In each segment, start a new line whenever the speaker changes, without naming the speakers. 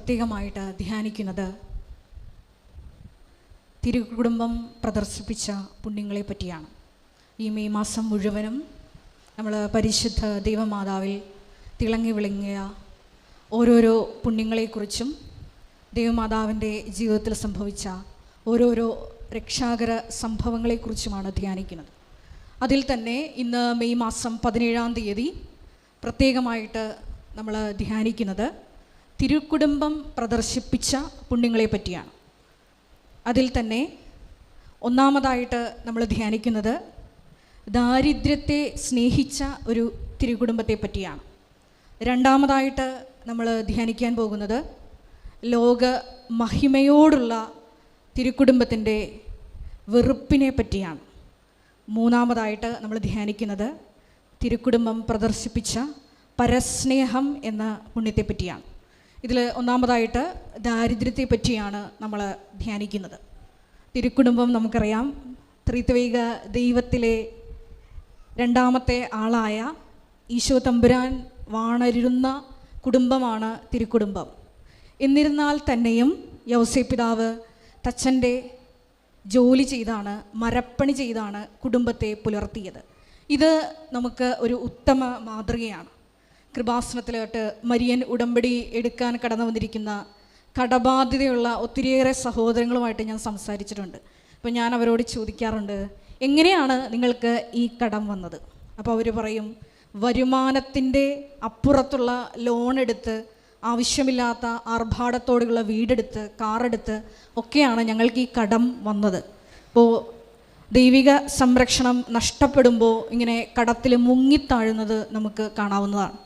പ്രത്യേകമായിട്ട് ധ്യാനിക്കുന്നത് തിരുക്കുടുംബം പ്രദർശിപ്പിച്ച പുണ്യങ്ങളെ പറ്റിയാണ്. ഈ മെയ് മാസം മുഴുവനും നമ്മൾ പരിശുദ്ധ ദൈവമാതാവിൽ തിളങ്ങി വിളങ്ങിയ ഓരോരോ പുണ്യങ്ങളെക്കുറിച്ചും ദൈവമാതാവിൻ്റെ ജീവിതത്തിൽ സംഭവിച്ച ഓരോരോ രക്ഷാകര സംഭവങ്ങളെക്കുറിച്ചുമാണ് ധ്യാനിക്കുന്നത്. അതിൽ തന്നെ ഇന്ന് മെയ് മാസം 17-ാം തീയതി പ്രത്യേകമായിട്ട് നമ്മൾ ധ്യാനിക്കുന്നത് തിരുക്കുടുംബം പ്രദർശിപ്പിച്ച പുണ്യങ്ങളെ പറ്റിയാണ്. അതിൽ തന്നെ ഒന്നാമതായിട്ട് നമ്മൾ ധ്യാനിക്കുന്നത് ദാരിദ്ര്യത്തെ സ്നേഹിച്ച ഒരു തിരുക്കുടുംബത്തെ പറ്റിയാണ്. രണ്ടാമതായിട്ട് നമ്മൾ ധ്യാനിക്കാൻ പോകുന്നത് ലോക മഹിമയോടുള്ള തിരുക്കുടുംബത്തിൻ്റെ വെറുപ്പിനെ പറ്റിയാണ്. മൂന്നാമതായിട്ട് നമ്മൾ ധ്യാനിക്കുന്നത് തിരുക്കുടുംബം പ്രദർശിപ്പിച്ച പരസ്നേഹം എന്ന പുണ്യത്തെ പറ്റിയാണ്. ഇതിൽ ഒന്നാമതായിട്ട് ദാരിദ്ര്യത്തെ പറ്റിയാണ് നമ്മൾ ധ്യാനിക്കുന്നത്. തിരുക്കുടുംബം നമുക്കറിയാം, ത്രിത്വൈക ദൈവത്തിലെ രണ്ടാമത്തെ ആളായ ഈശോ തമ്പുരാൻ വാണരുന്ന കുടുംബമാണ് തിരുക്കുടുംബം. എന്നിരുന്നാൽ തന്നെയും യൗസേപ്പ് പിതാവ് തച്ചൻ്റെ ജോലി ചെയ്താണ്, മരപ്പണി ചെയ്താണ് കുടുംബത്തെ പുലർത്തിയത്. ഇത് നമുക്ക് ഒരു ഉത്തമ മാതൃകയാണ്. കൃപാസനത്തിലോട്ട് മരിയൻ ഉടമ്പടി എടുക്കാൻ കടന്നു വന്നിരിക്കുന്ന കടബാധ്യതയുള്ള ഒത്തിരിയേറെ സഹോദരങ്ങളുമായിട്ട് ഞാൻ സംസാരിച്ചിട്ടുണ്ട്. അപ്പോൾ ഞാൻ അവരോട് ചോദിക്കാറുണ്ട്, എങ്ങനെയാണ് നിങ്ങൾക്ക് ഈ കടം വന്നത്? അപ്പോൾ അവർ പറയും, വരുമാനത്തിൻ്റെ അപ്പുറത്തുള്ള ലോൺ എടുത്ത്, ആവശ്യമില്ലാത്ത ആർഭാടത്തോടുള്ള വീടെടുത്ത്, കാറെടുത്ത് ഒക്കെയാണ് ഞങ്ങൾക്ക് ഈ കടം വന്നത്. അപ്പോൾ ദൈവിക സംരക്ഷണം നഷ്ടപ്പെടുമ്പോൾ ഇങ്ങനെ കടത്തിൽ മുങ്ങിത്താഴുന്നത് നമുക്ക് കാണാവുന്നതാണ്.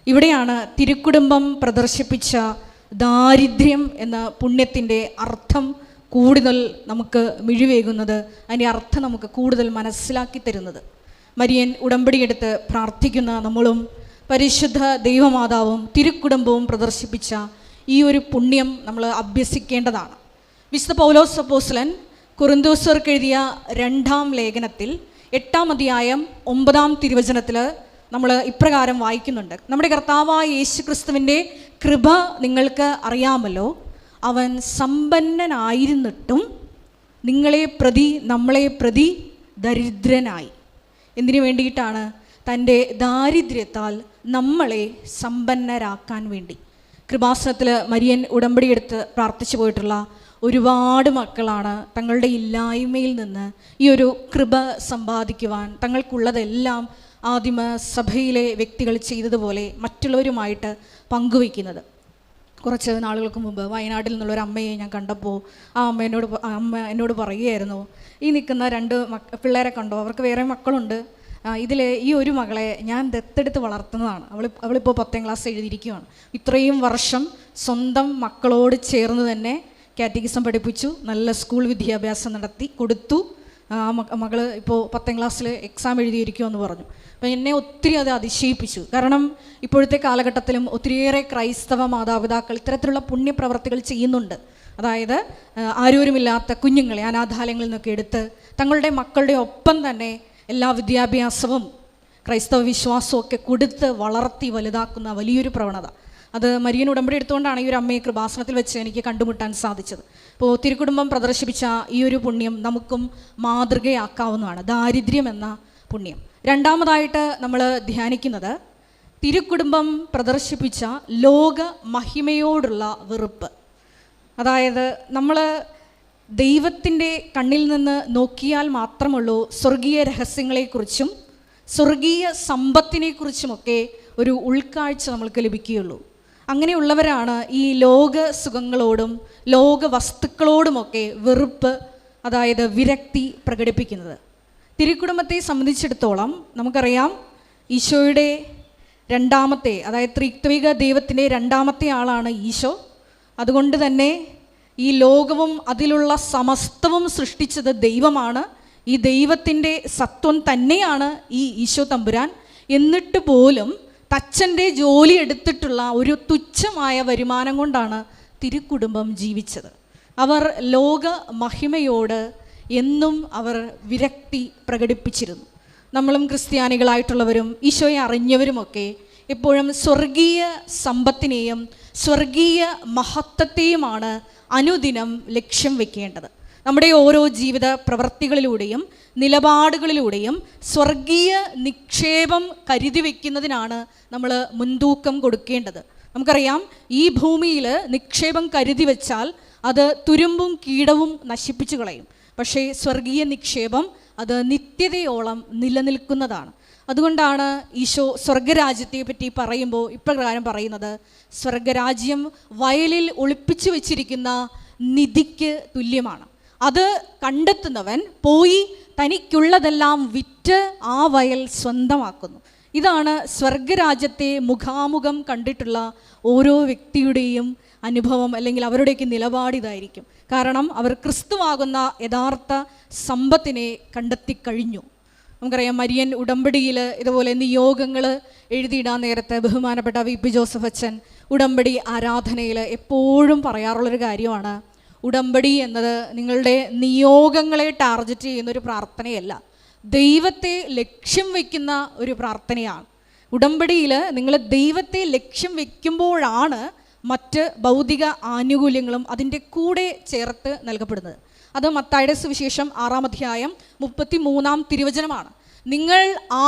ഇവിടെയാണ് തിരുക്കുടുംബം പ്രദർശിപ്പിച്ച ദാരിദ്ര്യം എന്ന പുണ്യത്തിൻ്റെ അർത്ഥം കൂടുതൽ നമുക്ക് മിഴിവേകുന്നത്, അതിൻ്റെ അർത്ഥം നമുക്ക് കൂടുതൽ മനസ്സിലാക്കി തരുന്നത്. മരിയൻ ഉടമ്പടിയെടുത്ത് പ്രാർത്ഥിക്കുന്ന നമ്മളും പരിശുദ്ധ ദൈവമാതാവും തിരുക്കുടുംബവും പ്രദർശിപ്പിച്ച ഈ ഒരു പുണ്യം നമ്മൾ അഭ്യസിക്കേണ്ടതാണ്. വിശുദ്ധ പൗലോസ് അപ്പോസ്തലൻ കൊരിന്തോസ്യർക്ക് എഴുതിയ 2-ാം ലേഖനത്തിൽ 8-ാം അധ്യായം 9-ാം തിരുവചനത്തിൽ നമ്മൾ ഇപ്രകാരം വായിക്കുന്നുണ്ട്: നമ്മുടെ കർത്താവായ യേശു ക്രിസ്തുവിൻ്റെ കൃപ നിങ്ങൾക്ക് അറിയാമല്ലോ, അവൻ സമ്പന്നനായിരുന്നിട്ടും നമ്മളെ പ്രതി ദരിദ്രനായി. എന്തിനു വേണ്ടിയിട്ടാണ്? തൻ്റെ ദാരിദ്ര്യത്താൽ നമ്മളെ സമ്പന്നരാക്കാൻ വേണ്ടി. കൃപാസനത്തിൽ മരിയൻ ഉടമ്പടിയെടുത്ത് പ്രാർത്ഥിച്ചു പോയിട്ടുള്ള ഒരുപാട് മക്കളാണ് തങ്ങളുടെ ഇല്ലായ്മയിൽ നിന്ന് ഈ ഒരു കൃപ സമ്പാദിക്കുവാൻ തങ്ങൾക്കുള്ളതെല്ലാം ആദിമ സഭയിലെ വ്യക്തികൾ ചെയ്തതുപോലെ മറ്റുള്ളവരുമായിട്ട് പങ്കുവയ്ക്കുന്നത്. കുറച്ച് നാളുകൾക്ക് മുമ്പ് വയനാട്ടിൽ നിന്നുള്ളൊരു അമ്മയെ ഞാൻ കണ്ടപ്പോൾ അമ്മ എന്നോട് പറയുകയായിരുന്നു, ഈ നിൽക്കുന്ന 2 പിള്ളേരെ കണ്ടോ, അവർക്ക് വേറെ മക്കളുണ്ട്, ഇതിൽ ഈ ഒരു മകളെ ഞാൻ ദത്തെടുത്ത് വളർത്തുന്നതാണ്. അവളിപ്പോൾ 10ാം ക്ലാസ് എഴുതിയിരിക്കുകയാണ്. ഇത്രയും വർഷം സ്വന്തം മക്കളോട് ചേർന്ന് തന്നെ കാറ്റഗിസം പഠിപ്പിച്ചു, നല്ല സ്കൂൾ വിദ്യാഭ്യാസം നടത്തി കൊടുത്തു. മകൾ ഇപ്പോൾ 10ാം ക്ലാസ്സിൽ എക്സാം എഴുതിയിരിക്കുമെന്ന് പറഞ്ഞു. അപ്പം എന്നെ ഒത്തിരി അത് അതിശയിപ്പിച്ചു. കാരണം ഇപ്പോഴത്തെ കാലഘട്ടത്തിലും ഒത്തിരിയേറെ ക്രൈസ്തവ മാതാപിതാക്കൾ ഇത്തരത്തിലുള്ള പുണ്യപ്രവർത്തികൾ ചെയ്യുന്നുണ്ട്. അതായത് ആരോരുമില്ലാത്ത കുഞ്ഞുങ്ങളെ അനാഥാലയങ്ങളിൽ നിന്നൊക്കെ എടുത്ത് തങ്ങളുടെ മക്കളുടെ ഒപ്പം തന്നെ എല്ലാ വിദ്യാഭ്യാസവും ക്രൈസ്തവ വിശ്വാസവും ഒക്കെ കൊടുത്ത് വളർത്തി വലുതാക്കുന്ന വലിയൊരു പ്രവണത. അത് മരിയൻ ഉടമ്പടി എടുത്തുകൊണ്ടാണ് ഈ ഒരു അമ്മയെ കൃപാസനത്തിൽ വെച്ച് എനിക്ക് കണ്ടുമുട്ടാൻ സാധിച്ചത്. അപ്പോൾ തിരുക്കുടുംബം പ്രദർശിപ്പിച്ച ഈ ഒരു പുണ്യം നമുക്കും മാതൃകയാക്കാവുന്നതാണ്, ദാരിദ്ര്യം എന്ന പുണ്യം. രണ്ടാമതായിട്ട് നമ്മൾ ധ്യാനിക്കുന്നത് തിരുക്കുടുംബം പ്രദർശിപ്പിച്ച ലോക മഹിമയോടുള്ള വെറുപ്പ്. അതായത് നമ്മൾ ദൈവത്തിൻ്റെ കണ്ണിൽ നിന്ന് നോക്കിയാൽ മാത്രമുള്ളൂ സ്വർഗീയ രഹസ്യങ്ങളെക്കുറിച്ചും സ്വർഗീയ സമ്പത്തിനെക്കുറിച്ചുമൊക്കെ ഒരു ഉൾക്കാഴ്ച നമ്മൾക്ക് ലഭിക്കുകയുള്ളൂ. അങ്ങനെയുള്ളവരാണ് ഈ ലോക സുഖങ്ങളോടും ലോക വസ്തുക്കളോടുമൊക്കെ വെറുപ്പ്, അതായത് വിരക്തി പ്രകടിപ്പിക്കുന്നത്. തിരുക്കുടുംബത്തെ സംബന്ധിച്ചിടത്തോളം നമുക്കറിയാം, ഈശോയുടെ രണ്ടാമത്തെ, അതായത് ത്രിത്വൈക ദൈവത്തിൻ്റെ 2ാമത്തെ ആളാണ് ഈശോ. അതുകൊണ്ട് തന്നെ ഈ ലോകവും അതിലുള്ള സമസ്തവും സൃഷ്ടിച്ചത് ദൈവമാണ്. ഈ ദൈവത്തിൻ്റെ സത്വം തന്നെയാണ് ഈ ഈശോ തമ്പുരാൻ. എന്നിട്ട് പോലും തച്ചൻ്റെ ജോലി എടുത്തിട്ടുള്ള ഒരു തുച്ഛമായ വരുമാനം കൊണ്ടാണ് തിരുക്കുടുംബം ജീവിച്ചത്. അവർ ലോക മഹിമയോട് എന്നും അവർ വിരക്തി പ്രകടിപ്പിച്ചിരുന്നു. നമ്മളും ക്രിസ്ത്യാനികളായിട്ടുള്ളവരും ഈശോയെ അറിഞ്ഞവരുമൊക്കെ എപ്പോഴും സ്വർഗീയ സമ്പത്തിനെയും സ്വർഗീയ മഹത്വത്തെയുമാണ് അനുദിനം ലക്ഷ്യം വെക്കേണ്ടത്. നമ്മുടെ ഓരോ ജീവിത പ്രവൃത്തികളിലൂടെയും നിലപാടുകളിലൂടെയും സ്വർഗീയ നിക്ഷേപം കരുതി വയ്ക്കുന്നതിനാണ് നമ്മൾ മുൻതൂക്കം കൊടുക്കേണ്ടത്. നമുക്കറിയാം, ഈ ഭൂമിയിൽ നിക്ഷേപം കരുതി വെച്ചാൽ അത് തുരുമ്പും കീടവും നശിപ്പിച്ചു കളയും. പക്ഷേ സ്വർഗീയ നിക്ഷേപം അത് നിത്യതയോളം നിലനിൽക്കുന്നതാണ്. അതുകൊണ്ടാണ് ഈശോ സ്വർഗരാജ്യത്തെ പറ്റി പറയുമ്പോൾ ഇപ്രകാരം പറയുന്നത്: സ്വർഗരാജ്യം വയലിൽ ഒളിപ്പിച്ചു വെച്ചിരിക്കുന്ന നിധിക്ക് തുല്യമാണ്. അത് കണ്ടെത്തുന്നവൻ പോയി തനിക്കുള്ളതെല്ലാം വിറ്റ് ആ വയൽ സ്വന്തമാക്കുന്നു. ഇതാണ് സ്വർഗരാജ്യത്തെ മുഖാമുഖം കണ്ടിട്ടുള്ള ഓരോ വ്യക്തിയുടെയും അനുഭവം, അല്ലെങ്കിൽ അവരുടെയൊക്കെ നിലപാട് ഇതായിരിക്കും. കാരണം അവർ ക്രിസ്തുവാകുന്ന യഥാർത്ഥ സമ്പത്തിനെ കണ്ടെത്തിക്കഴിഞ്ഞു. നമുക്കറിയാം, മരിയൻ ഉടമ്പടിയിൽ ഇതുപോലെ നിയോഗങ്ങൾ എഴുതിയിടാൻ നേരത്തെ ബഹുമാനപ്പെട്ട VP ജോസഫ് അച്ഛൻ ഉടമ്പടി ആരാധനയിൽ എപ്പോഴും പറയാറുള്ളൊരു കാര്യമാണ്, ഉടമ്പടി എന്നത് നിങ്ങളുടെ നിയോഗങ്ങളെ ടാർഗറ്റ് ചെയ്യുന്നൊരു പ്രാർത്ഥനയല്ല, ദൈവത്തെ ലക്ഷ്യം വയ്ക്കുന്ന ഒരു പ്രാർത്ഥനയാണ്. ഉടമ്പടിയിൽ നിങ്ങൾ ദൈവത്തെ ലക്ഷ്യം വയ്ക്കുമ്പോഴാണ് മറ്റ് ഭൗതിക ആനുകൂല്യങ്ങളും അതിൻ്റെ കൂടെ ചേർത്ത് നൽകപ്പെടുന്നത്. അത് മത്തായിയുടെ സുവിശേഷം 6-ാം അധ്യായം 33-ാം തിരുവചനമാണ്. നിങ്ങൾ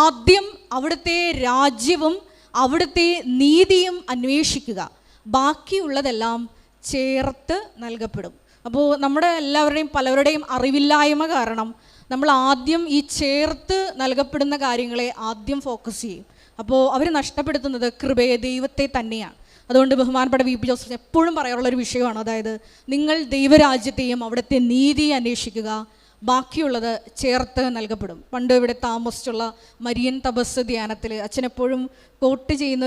ആദ്യം അവിടുത്തെ രാജ്യവും അവിടുത്തെ നീതിയും അന്വേഷിക്കുക, ബാക്കിയുള്ളതെല്ലാം ചേർത്ത് നൽകപ്പെടും. അപ്പോൾ നമ്മുടെ എല്ലാവരുടെയും പലരുടെയും അറിവില്ലായ്മ കാരണം നമ്മൾ ആദ്യം ഈ ചേർത്ത് നൽകപ്പെടുന്ന കാര്യങ്ങളെ ആദ്യം ഫോക്കസ് ചെയ്യും. അപ്പോൾ അവർ നഷ്ടപ്പെടുത്തുന്നത് കൃപയെ, ദൈവത്തെ തന്നെയാണ്. അതുകൊണ്ട് ബഹുമാനപ്പെട്ട VP ജോസഫ് എപ്പോഴും പറയാറുള്ളൊരു വിഷയമാണ്, അതായത് നിങ്ങൾ ദൈവരാജ്യത്തെയും അവിടുത്തെ നീതിയെ അന്വേഷിക്കുക, ബാക്കിയുള്ളത് ചേർത്ത് നൽകപ്പെടും. പണ്ട് ഇവിടെ താമസിച്ചുള്ള മരിയൻ തപസ് ധ്യാനത്തിൽ അച്ഛൻ എപ്പോഴും കോട്ട് ചെയ്യുന്ന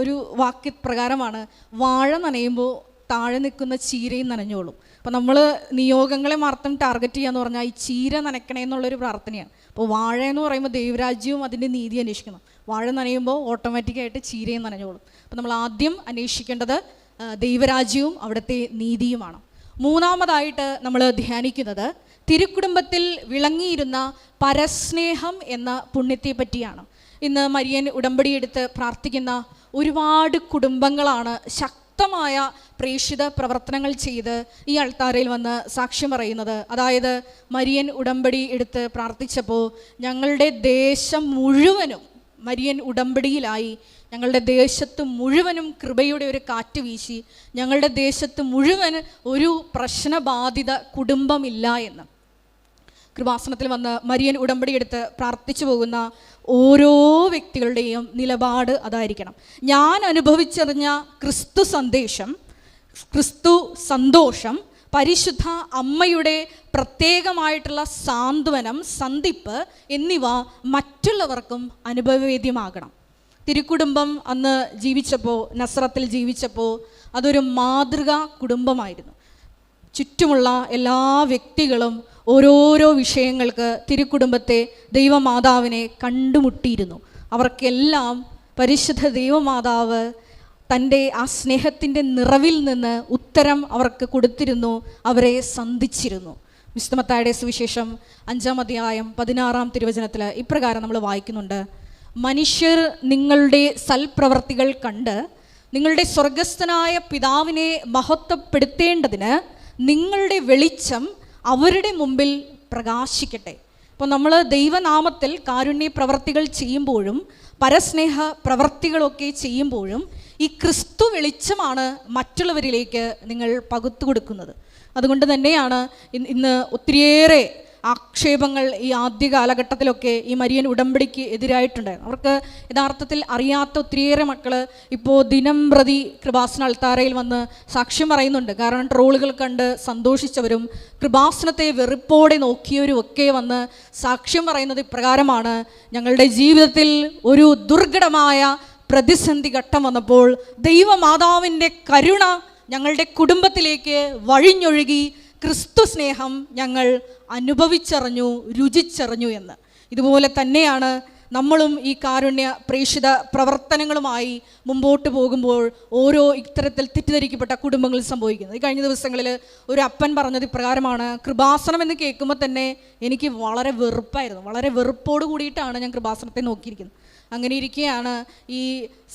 ഒരു വാക്യപ്രകാരമാണ്, വാഴ നനയുമ്പോൾ താഴെ നിൽക്കുന്ന ചീരയും നനഞ്ഞോളും. അപ്പോൾ നമ്മൾ നിയോഗങ്ങളെ മാത്രം ടാർഗറ്റ് ചെയ്യാന്ന് പറഞ്ഞാൽ ഈ ചീര നനയ്ക്കണേ എന്നുള്ളൊരു പ്രാർത്ഥനയാണ്. അപ്പോൾ വാഴ എന്ന് പറയുമ്പോൾ ദൈവരാജ്യവും അതിൻ്റെ നീതി അന്വേഷിക്കണം. വാഴ നനയുമ്പോൾ ഓട്ടോമാറ്റിക്കായിട്ട് ചീരയും നനഞ്ഞോളും. അപ്പോൾ നമ്മൾ ആദ്യം അന്വേഷിക്കേണ്ടത് ദൈവരാജ്യവും അവിടുത്തെ നീതിയുമാണ്. മൂന്നാമതായിട്ട് നമ്മൾ ധ്യാനിക്കുന്നത് തിരുക്കുടുംബത്തിൽ വിളങ്ങിയിരുന്ന പരസ്നേഹം എന്ന പുണ്യത്തെ പറ്റിയാണ്. ഇന്ന് മരിയൻ ഉടമ്പടിയെടുത്ത് പ്രാർത്ഥിക്കുന്ന ഒരുപാട് കുടുംബങ്ങളാണ് ശക്തമായ പ്രേക്ഷിത പ്രവർത്തനങ്ങൾ ചെയ്ത് ഈ അൾത്താരയിൽ വന്ന് സാക്ഷ്യം പറയുന്നത്. അതായത് മരിയൻ ഉടമ്പടി എടുത്ത് പ്രാർത്ഥിച്ചപ്പോൾ ഞങ്ങളുടെ ദേശം മുഴുവനും മരിയൻ ഉടമ്പടിയിലായി, ഞങ്ങളുടെ ദേശത്ത് മുഴുവനും കൃപയുടെ ഒരു കാറ്റ് വീശി, ഞങ്ങളുടെ ദേശത്ത് മുഴുവൻ ഒരു പ്രശ്നബാധിത കുടുംബമില്ല എന്ന്. കൃപാസനത്തിൽ വന്ന് മരിയൻ ഉടമ്പടി എടുത്ത് പ്രാർത്ഥിച്ചു പോകുന്ന ഓരോ വ്യക്തികളുടെയും നിലപാട് അതായിരിക്കണം. ഞാൻ അനുഭവിച്ചറിഞ്ഞ ക്രിസ്തു സന്തോഷം, പരിശുദ്ധ അമ്മയുടെ പ്രത്യേകമായിട്ടുള്ള സാന്ത്വനം, സന്ധിപ്പ് എന്നിവ മറ്റുള്ളവർക്കും അനുഭവവേദ്യമാകണം. തിരുക്കുടുംബം അന്ന് ജീവിച്ചപ്പോൾ, നസ്രത്തിൽ ജീവിച്ചപ്പോൾ അതൊരു മാതൃകാ കുടുംബമായിരുന്നു. ചുറ്റുമുള്ള എല്ലാ വ്യക്തികളും ഓരോരോ വിഷയങ്ങൾക്ക് തിരുക്കുടുംബത്തെ, ദൈവമാതാവിനെ കണ്ടുമുട്ടിയിരുന്നു. അവർക്കെല്ലാം പരിശുദ്ധ ദൈവമാതാവ് തൻ്റെ ആ സ്നേഹത്തിൻ്റെ നിറവിൽ നിന്ന് ഉത്തരം അവർക്ക് കൊടുത്തിരുന്നു, അവരെ സന്ധിച്ചിരുന്നു. വിശുദ്ധ മത്തായിയുടെ സുവിശേഷം 5-ാം അധ്യായം 16-ാം തിരുവചനത്തിൽ ഇപ്രകാരം നമ്മൾ വായിക്കുന്നുണ്ട്: മനുഷ്യർ നിങ്ങളുടെ സൽപ്രവർത്തികൾ കണ്ട് നിങ്ങളുടെ സ്വർഗസ്ഥനായ പിതാവിനെ മഹത്വപ്പെടുത്തേണ്ടതിന് നിങ്ങളുടെ വെളിച്ചം അവരുടെ മുമ്പിൽ പ്രകാശിക്കട്ടെ. അപ്പോൾ നമ്മൾ ദൈവനാമത്തിൽ കാരുണ്യ പ്രവർത്തികൾ ചെയ്യുമ്പോഴും പരസ്നേഹ പ്രവർത്തികളൊക്കെ ചെയ്യുമ്പോഴും ഈ ക്രിസ്തു വെളിച്ചമാണ് മറ്റുള്ളവരിലേക്ക് നിങ്ങൾ പകുത്തു കൊടുക്കുന്നത്. അതുകൊണ്ട് തന്നെയാണ് ഇന്ന് ഒത്തിരിയേറെ ആക്ഷേപങ്ങൾ ഈ ആദ്യ കാലഘട്ടത്തിലൊക്കെ ഈ മരിയൻ ഉടമ്പടിക്ക് എതിരായിട്ടുണ്ടായിരുന്നു. അവർക്ക് യഥാർത്ഥത്തിൽ അറിയാത്ത ഒത്തിരിയേറെ മക്കൾ ഇപ്പോൾ ദിനം പ്രതി കൃപാസന അൾത്താരയിൽ വന്ന് സാക്ഷ്യം പറയുന്നുണ്ട്. കാരണം ട്രോളുകൾ കണ്ട് സന്തോഷിച്ചവരും കൃപാസനത്തെ വെറുപ്പോടെ നോക്കിയവരും ഒക്കെ വന്ന് സാക്ഷ്യം പറയുന്നത് ഇപ്രകാരമാണ്: ഞങ്ങളുടെ ജീവിതത്തിൽ ഒരു ദുർഘടമായ പ്രതിസന്ധി ഘട്ടം വന്നപ്പോൾ ദൈവമാതാവിൻ്റെ കരുണ ഞങ്ങളുടെ കുടുംബത്തിലേക്ക് വഴിഞ്ഞൊഴുകി ക്രിസ്തു സ്നേഹം ഞങ്ങൾ അനുഭവിച്ചറിഞ്ഞു, രുചിച്ചറിഞ്ഞു എന്ന്. ഇതുപോലെ തന്നെയാണ് നമ്മളും ഈ കാരുണ്യ പ്രേക്ഷിത പ്രവർത്തനങ്ങളുമായി മുമ്പോട്ട് പോകുമ്പോൾ ഓരോ ഇത്തരത്തിൽ തെറ്റിദ്ധരിക്കപ്പെട്ട കുടുംബങ്ങൾ സംഭവിക്കുന്നത്. ഈ കഴിഞ്ഞ ദിവസങ്ങളിൽ ഒരു അപ്പൻ പറഞ്ഞത് ഇപ്രകാരമാണ്: കൃപാസനം എന്ന് കേൾക്കുമ്പോൾ തന്നെ എനിക്ക് വളരെ വെറുപ്പായിരുന്നു. വളരെ വെറുപ്പോട് കൂടിയിട്ടാണ് ഞാൻ കൃപാസനത്തെ നോക്കിയിരിക്കുന്നത്. അങ്ങനെ ഇരിക്കുകയാണ് ഈ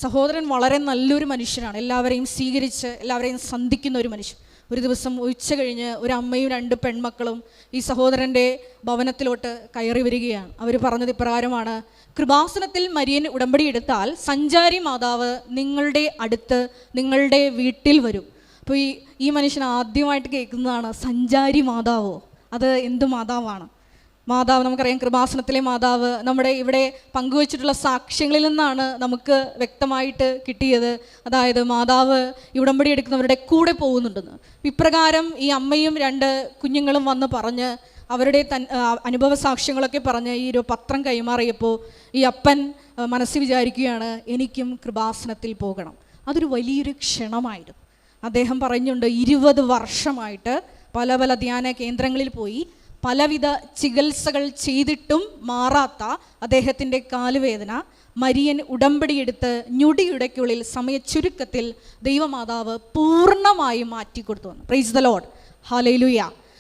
സഹോദരൻ വളരെ നല്ലൊരു മനുഷ്യനാണ്. എല്ലാവരെയും സ്വീകരിച്ച് എല്ലാവരെയും സന്ധിക്കുന്ന ഒരു മനുഷ്യൻ. ഒരു ദിവസം ഉച്ച കഴിഞ്ഞ് ഒരു അമ്മയും 2 പെൺമക്കളും ഈ സഹോദരൻ്റെ ഭവനത്തിലോട്ട് കയറി വരികയാണ്. അവർ പറഞ്ഞത് ഇപ്രകാരമാണ്: കൃപാസനത്തിൽ മരിയൻ ഉടമ്പടി എടുത്താൽ സഞ്ചാരി മാതാവ് നിങ്ങളുടെ അടുത്ത് നിങ്ങളുടെ വീട്ടിൽ വരും. അപ്പോൾ ഈ മനുഷ്യൻ ആദ്യമായിട്ട് കേൾക്കുന്നതാണ് സഞ്ചാരി മാതാവോ? അത് എന്ത് മാതാവാണ്? മാതാവ് നമുക്കറിയാം, കൃപാസനത്തിലെ മാതാവ് നമ്മുടെ ഇവിടെ പങ്കുവച്ചിട്ടുള്ള സാക്ഷ്യങ്ങളിൽ നിന്നാണ് നമുക്ക് വ്യക്തമായിട്ട് കിട്ടിയത്. അതായത് മാതാവ് ഈ ഉടമ്പടി എടുക്കുന്നവരുടെ കൂടെ പോകുന്നുണ്ടെന്ന്. ഇപ്രകാരം ഈ അമ്മയും 2 കുഞ്ഞുങ്ങളും വന്ന് പറഞ്ഞ് അവരുടെ അനുഭവ സാക്ഷ്യങ്ങളൊക്കെ പറഞ്ഞ് ഈ ഒരു പത്രം കൈമാറിയപ്പോൾ ഈ അപ്പൻ മനസ്സിൽ വിചാരിക്കുകയാണ്, എനിക്കും കൃപാസനത്തിൽ പോകണം. അതൊരു വലിയൊരു ക്ഷണമായിരുന്നു. അദ്ദേഹം പറഞ്ഞുണ്ട്, 20 വർഷമായിട്ട് പല പല ധ്യാന കേന്ദ്രങ്ങളിൽ പോയി പലവിധ ചികിത്സകൾ ചെയ്തിട്ടും മാറാത്ത അദ്ദേഹത്തിൻ്റെ കാലുവേദന മരിയൻ ഉടമ്പടിയെടുത്ത് ഞൊടിയുടയ്ക്കുള്ളിൽ സമയച്ചുരുക്കത്തിൽ ദൈവമാതാവ് പൂർണ്ണമായും മാറ്റിക്കൊടുത്തു വന്നു. Praise the Lord, hallelujah.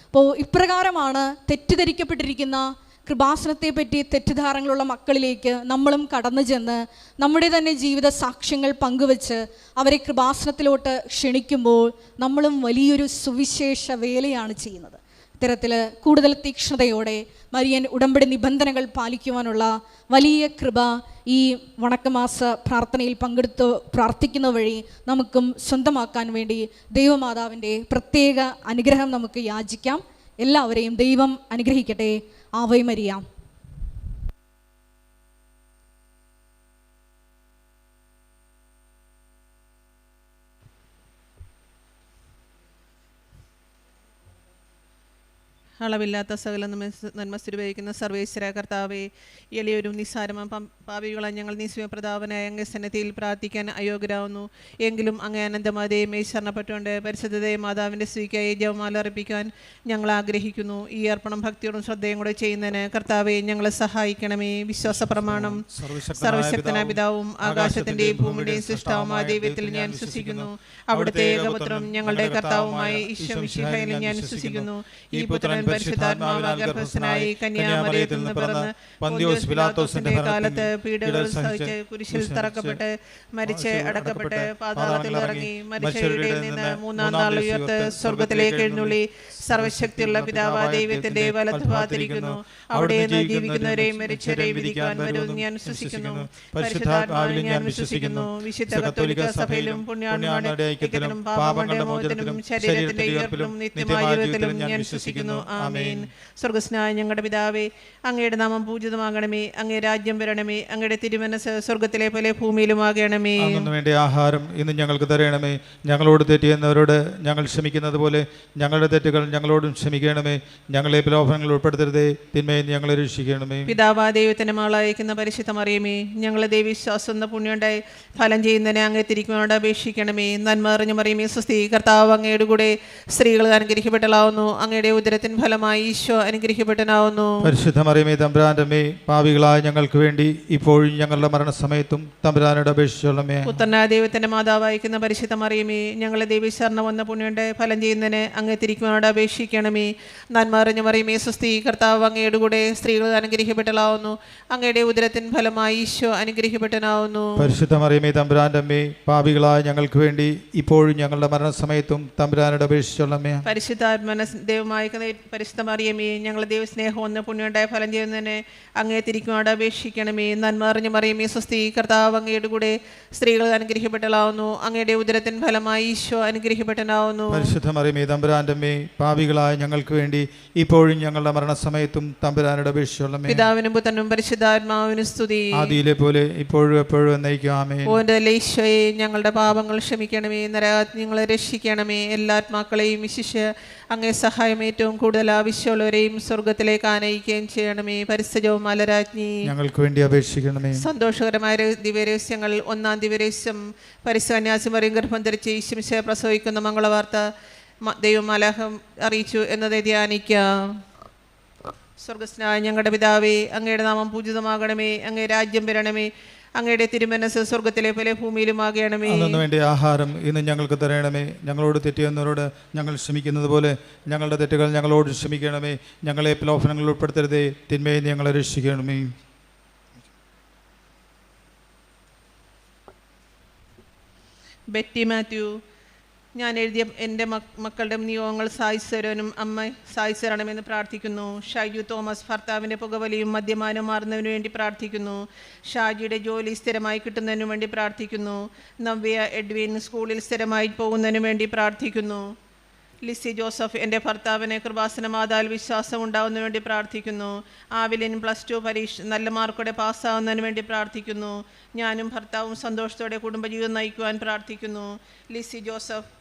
അപ്പോൾ ഇപ്രകാരമാണ് തെറ്റിദ്ധരിക്കപ്പെട്ടിരിക്കുന്ന കൃപാസനത്തെ പറ്റി തെറ്റിദ്ധാരണകളുള്ള മക്കളിലേക്ക് നമ്മളും കടന്നു ചെന്ന് നമ്മുടെ തന്നെ ജീവിത സാക്ഷ്യങ്ങൾ പങ്കുവച്ച് അവരെ കൃപാസനത്തിലോട്ട് ക്ഷണിക്കുമ്പോൾ നമ്മളും വലിയൊരു സുവിശേഷ വേലയാണ് ചെയ്യുന്നത്. ഇത്തരത്തിൽ കൂടുതൽ തീക്ഷ്ണതയോടെ മരിയൻ ഉടമ്പടി നിബന്ധനകൾ പാലിക്കുവാനുള്ള വലിയ കൃപ ഈ വണക്കമാസ പ്രാർത്ഥനയിൽ പങ്കെടുത്ത് പ്രാർത്ഥിക്കുന്ന വഴി നമുക്കും സ്വന്തമാക്കാൻ വേണ്ടി ദൈവമാതാവിൻ്റെ പ്രത്യേക അനുഗ്രഹം നമുക്ക് യാചിക്കാം. എല്ലാവരെയും ദൈവം അനുഗ്രഹിക്കട്ടെ. Ave Maria.
അളവില്ലാത്ത സകല നന്മസ്ഥിരവഹിക്കുന്ന സർവേശ്വര കർത്താവെ, എളിയൊരു നിസ്സാരമ പാപികളെ ഞങ്ങൾ നിസ്വപ്രതാപനായ അങ്ങേ സന്നിധിയിൽ പ്രാർത്ഥിക്കാൻ അയോഗ്യരാകുന്നു. എങ്കിലും അങ്ങേ അനന്തമാതയെ ശരണപ്പെട്ടുകൊണ്ട് പരിശുദ്ധതയെ മാതാവിൻ്റെ സ്ത്രീക്കായി ജപമാല അർപ്പിക്കാൻ ഞങ്ങൾ ആഗ്രഹിക്കുന്നു. ഈ അർപ്പണം ഭക്തിയോടും ശ്രദ്ധയും കൂടെ ചെയ്യുന്നതിന് കർത്താവെ ഞങ്ങളെ സഹായിക്കണമേ. വിശ്വാസ പ്രമാണം: സർവശക്തനായ പിതാവും ആകാശത്തിൻ്റെയും ഭൂമിയുടെയും സൃഷ്ടാവുമായ ദൈവത്തിൽ ഞാൻ വിശ്വസിക്കുന്നു. അവിടുത്തെ ഏകപുത്രനും ഞങ്ങളുടെ കർത്താവുമായ ഈശോ മിശിഹായിൽ ഞാൻ വിശ്വസിക്കുന്നു. ഈ പുത്രൻ പരിശുദ്ധാത്മാവാൽ ഗർഭസ്ഥനായി കന്യാമറിയത്തിൽ നിന്ന് പിറന്ന് പൊന്തിയോസ് പിലാത്തോസിന്റെ കാലത്ത് പീഡകൾ സഹിച്ച് കുരിശിൽ തറക്കപ്പെട്ട് മരിച്ച് അടക്കപ്പെട്ട് പാതാളത്തിൽ ഇറങ്ങി മരിച്ചവരുടെ നിന്ന് 3-ാം നാൾ ഉയർത്ത് സ്വർഗത്തിലേക്ക് എഴുന്നള്ളി സർവശക്തിയുള്ള പിതാവായ ദൈവത്തിന്റെ വലത്തുഭാഗത്തിരിക്കുന്നു. അവിടെ നിന്ന് ജീവിക്കുന്നവരെയും മരിച്ചവരെയും വിധിക്കാൻ വരുമെന്ന് ഞാൻ വിശ്വസിക്കുന്നു. പരിശുദ്ധാത്മാവിൽ ഞാൻ വിശ്വസിക്കുന്നു. വിശുദ്ധ കത്തോലിക്ക സഭയിലും പുണ്യാത്മാക്കളുടെ ഐക്യത്തിലും പാപങ്ങളുടെ മോചനത്തിലും ശരീരത്തിന്റെ ഉയർപ്പിലും നിത്യമായ ജീവിതത്തിലും ഞാൻ വിശ്വസിക്കുന്നു. ആമേൻ. സ്വർഗ്ഗസ്ഥനായ ഞങ്ങളുടെ പിതാവേ, അങ്ങയുടെ നാമം പൂജിതമാകണമേ. അങ്ങേ രാജ്യം വരണമേ. അങ്ങയുടെ തിരുമനസ് സ്വർഗ്ഗത്തിലെ പോലെ ഭൂമിയിലുമാകണമേ.
അന്നു വേണ്ട ആഹാരം ഇന്ന് ഞങ്ങൾക്ക് തരണമേ. ഞങ്ങളോട് തെറ്റിയെന്നവരോട് ഞങ്ങൾ ക്ഷമിക്കുന്നത് പോലെ ഞങ്ങളുടെ തെറ്റുകൾ ഞങ്ങളോടും ക്ഷമിക്കണമേ. ഞങ്ങളെ പ്രലോഭനങ്ങൾ ഉൾപ്പെടുത്തരുതേ, തിന്മയിൽ ഞങ്ങളെ രക്ഷിക്കണമേ.
പിതാവാ ദൈവത്തിന്റെ മകളായിരിക്കുന്ന പരിശുദ്ധ മറിയമേ, ഞങ്ങളെ ദൈവവിശ്വാസം എന്ന പുണ്യമുണ്ടായി ഫലം ചെയ്യുന്നതിനെ അങ്ങേ തിരിക്കുവാനോട് അപേക്ഷിക്കണമേ. നന്മ അറിഞ്ഞ മറിയമേ സ്വസ്തി, കർത്താവ് അങ്ങയുടെ കൂടെ സ്ത്രീകൾ അനുഗ്രഹിക്കപ്പെട്ടവളാവുന്നു. അങ്ങയുടെ ഉദരത്തിൻ ഫലമായി ഈശോ അനുഗ്രഹിക്കപ്പെട്ടവനാവുന്നു.
പരിശുദ്ധ മറിയമേ തമ്പുരാന്റെ അമ്മേ, പാപികളായ ഞങ്ങൾക്ക് വേണ്ടി ഇപ്പോഴും ഞങ്ങളുടെ മരണസമയത്തും തമ്പുരാനോട് അപേക്ഷിച്ചോളമേ.
പുത്രനായ ദൈവത്തിന്റെ മാതാവായിരിക്കുന്ന പരിശുദ്ധ മറിയമേ, ഞങ്ങളെ ദൈവശരണം വന്ന പുണ്യമുണ്ടായി ഫലം ചെയ്യുന്നതിന് അങ്ങേ തിരിക്കുവാനോട് അപേക്ഷിക്കണമേ. നന്മ അറിഞ്ഞ മറിയമേ സ്വസ്തി, കർത്താവ് അങ്ങയുടെ കൂടെ സ്ത്രീകൾ അനുഗ്രഹിക്കപ്പെട്ടവളാവുന്നു. അങ്ങയുടെ ഉദരത്തിൻ ഫലമായി ഈശോ അനുഗ്രഹിക്കപ്പെട്ടവനാവുന്നു.
പരിശുദ്ധ മറിയമേ തമ്പുരാന്റെ അമ്മേ, പാപികളായ ഞങ്ങൾക്ക് വേണ്ടി ഇപ്പോഴും ഞങ്ങളുടെ മരണസമയത്തും തമ്പുരാനോട് അപേക്ഷിച്ചോളമേ.
പരിശുദ്ധാത്മന ദൈവമായ പരിശുദ്ധ മറിയമേ, ഞങ്ങളെ ദൈവസ്നേഹം ഒന്ന് പുണ്യമുണ്ടായ ഫലം ചെയ്യുന്നതിന് അങ്ങേ തിരിക്കുവാനോട് അപേക്ഷിക്കണമേ. നന്മ അറിഞ്ഞ മറിയമേ സ്വസ്തി, കർത്താവ് അങ്ങയുടെ കൂടെ സ്ത്രീകൾ അനുഗ്രഹിക്കപ്പെട്ടവളാവുന്നു. അങ്ങയുടെ ഉദരത്തിൻ ഫലമായി ഈശോ അനുഗ്രഹിക്കപ്പെട്ടവനാവുന്നു.
പരിശുദ്ധ മറിയമേ തമ്പുരാന്റെ അമ്മേ, പാപികളായ ഞങ്ങൾക്ക് വേണ്ടി ഇപ്പോഴും ഞങ്ങളുടെ മരണസമയത്തും തമ്പുരാനോട് അപേക്ഷിച്ചോളമേ.
പിതാവിനും പുത്രനും പരിശുദ്ധാത്മാവിനും സ്തുതി,
ആദിയിലെ പോലെ ഇപ്പോഴും എപ്പോഴും എന്നേക്കും ആമേൻ.
ഓന്റെ ഈശോയെ, ഞങ്ങളുടെ പാപങ്ങൾ ക്ഷമിക്കണമേ. നരകത്തിൽ ഞങ്ങളെ രക്ഷിക്കണമേ. എല്ലാ ആത്മാക്കളെയും വിശിഷ്യ അങ്ങേ സഹായം ഏറ്റവും കൂടുതൽ ആവശ്യമുള്ളവരെയും സ്വർഗത്തിലേക്ക് ആനയിക്കുകയും ചെയ്യണമേ. പരിസ്ഥിതിയും മലരാജ്ഞി, ഞങ്ങൾക്ക് വേണ്ടി അപേക്ഷിക്കണമേ. സന്തോഷകരമായ ദിവ്യരഹസ്യങ്ങൾ: 1-ാം ദിവ്യരഹസ്യം, പരിശുദ്ധന്യാസിമറിയും ഗർഭം ധരിച്ച് ഈശോമിശിഹായെ പ്രസവിക്കുന്ന മംഗളവാർത്ത ദൈവമാലാഖ അറിയിച്ചു എന്നത് ധ്യാനിക്കാം. സ്വർഗസ്നായ ഞങ്ങളുടെ പിതാവേ, അങ്ങയുടെ നാമം പൂജിതമാകണമേ. അങ്ങേ രാജ്യം വരണമേ. അങ്ങയുടെ തിരുമനസ് സ്വർഗത്തിലെ പോലെ ഭൂമിയിലുമാകണമേ.
അന്നു വേണ്ടി ആഹാരം ഇന്ന് ഞങ്ങൾക്ക് തരണമേ. ഞങ്ങളോട് തെറ്റിയെന്നവരോട് ഞങ്ങൾ ക്ഷമിക്കുന്നത് പോലെ ഞങ്ങളുടെ തെറ്റുകൾ ഞങ്ങളോട് ക്ഷമിക്കണമേ. ഞങ്ങളെ പ്രലോഭനങ്ങളിൽ ഉൾപ്പെടുത്തരുതേ, തിന്മയെ ഞങ്ങളെ രക്ഷിക്കണമേ.
ബെറ്റി മാത്യു, ഞാൻ എഴുതിയ എൻ്റെ മക്കളുടെ നിയോഗങ്ങൾ സായിസ്വരനും അമ്മ സായിസ്വരണമെന്ന് പ്രാർത്ഥിക്കുന്നു. ഷൈജു തോമസ് ഭർത്താവിൻ്റെ പുകവലിയും മദ്യപാനം മാറുന്നതിനു വേണ്ടി പ്രാർത്ഥിക്കുന്നു. ഷാജിയുടെ ജോലി സ്ഥിരമായി കിട്ടുന്നതിനു വേണ്ടി പ്രാർത്ഥിക്കുന്നു. നവ്യ എഡ്വിൻ സ്കൂളിൽ സ്ഥിരമായി പോകുന്നതിനു വേണ്ടി പ്രാർത്ഥിക്കുന്നു. ലിസി ജോസഫ് എൻ്റെ ഭർത്താവിനെ കൃപാസനമാതാൽ വിശ്വാസം ഉണ്ടാവുന്നതിനു വേണ്ടി പ്രാർത്ഥിക്കുന്നു. ആവിലിൻ +2 പരീക്ഷ നല്ല മാർക്കോടെ പാസ്സാവുന്നതിന് വേണ്ടി പ്രാർത്ഥിക്കുന്നു. ഞാനും ഭർത്താവും സന്തോഷത്തോടെ കുടുംബജീവിതം നയിക്കുവാൻ പ്രാർത്ഥിക്കുന്നു. ലിസി ജോസഫ്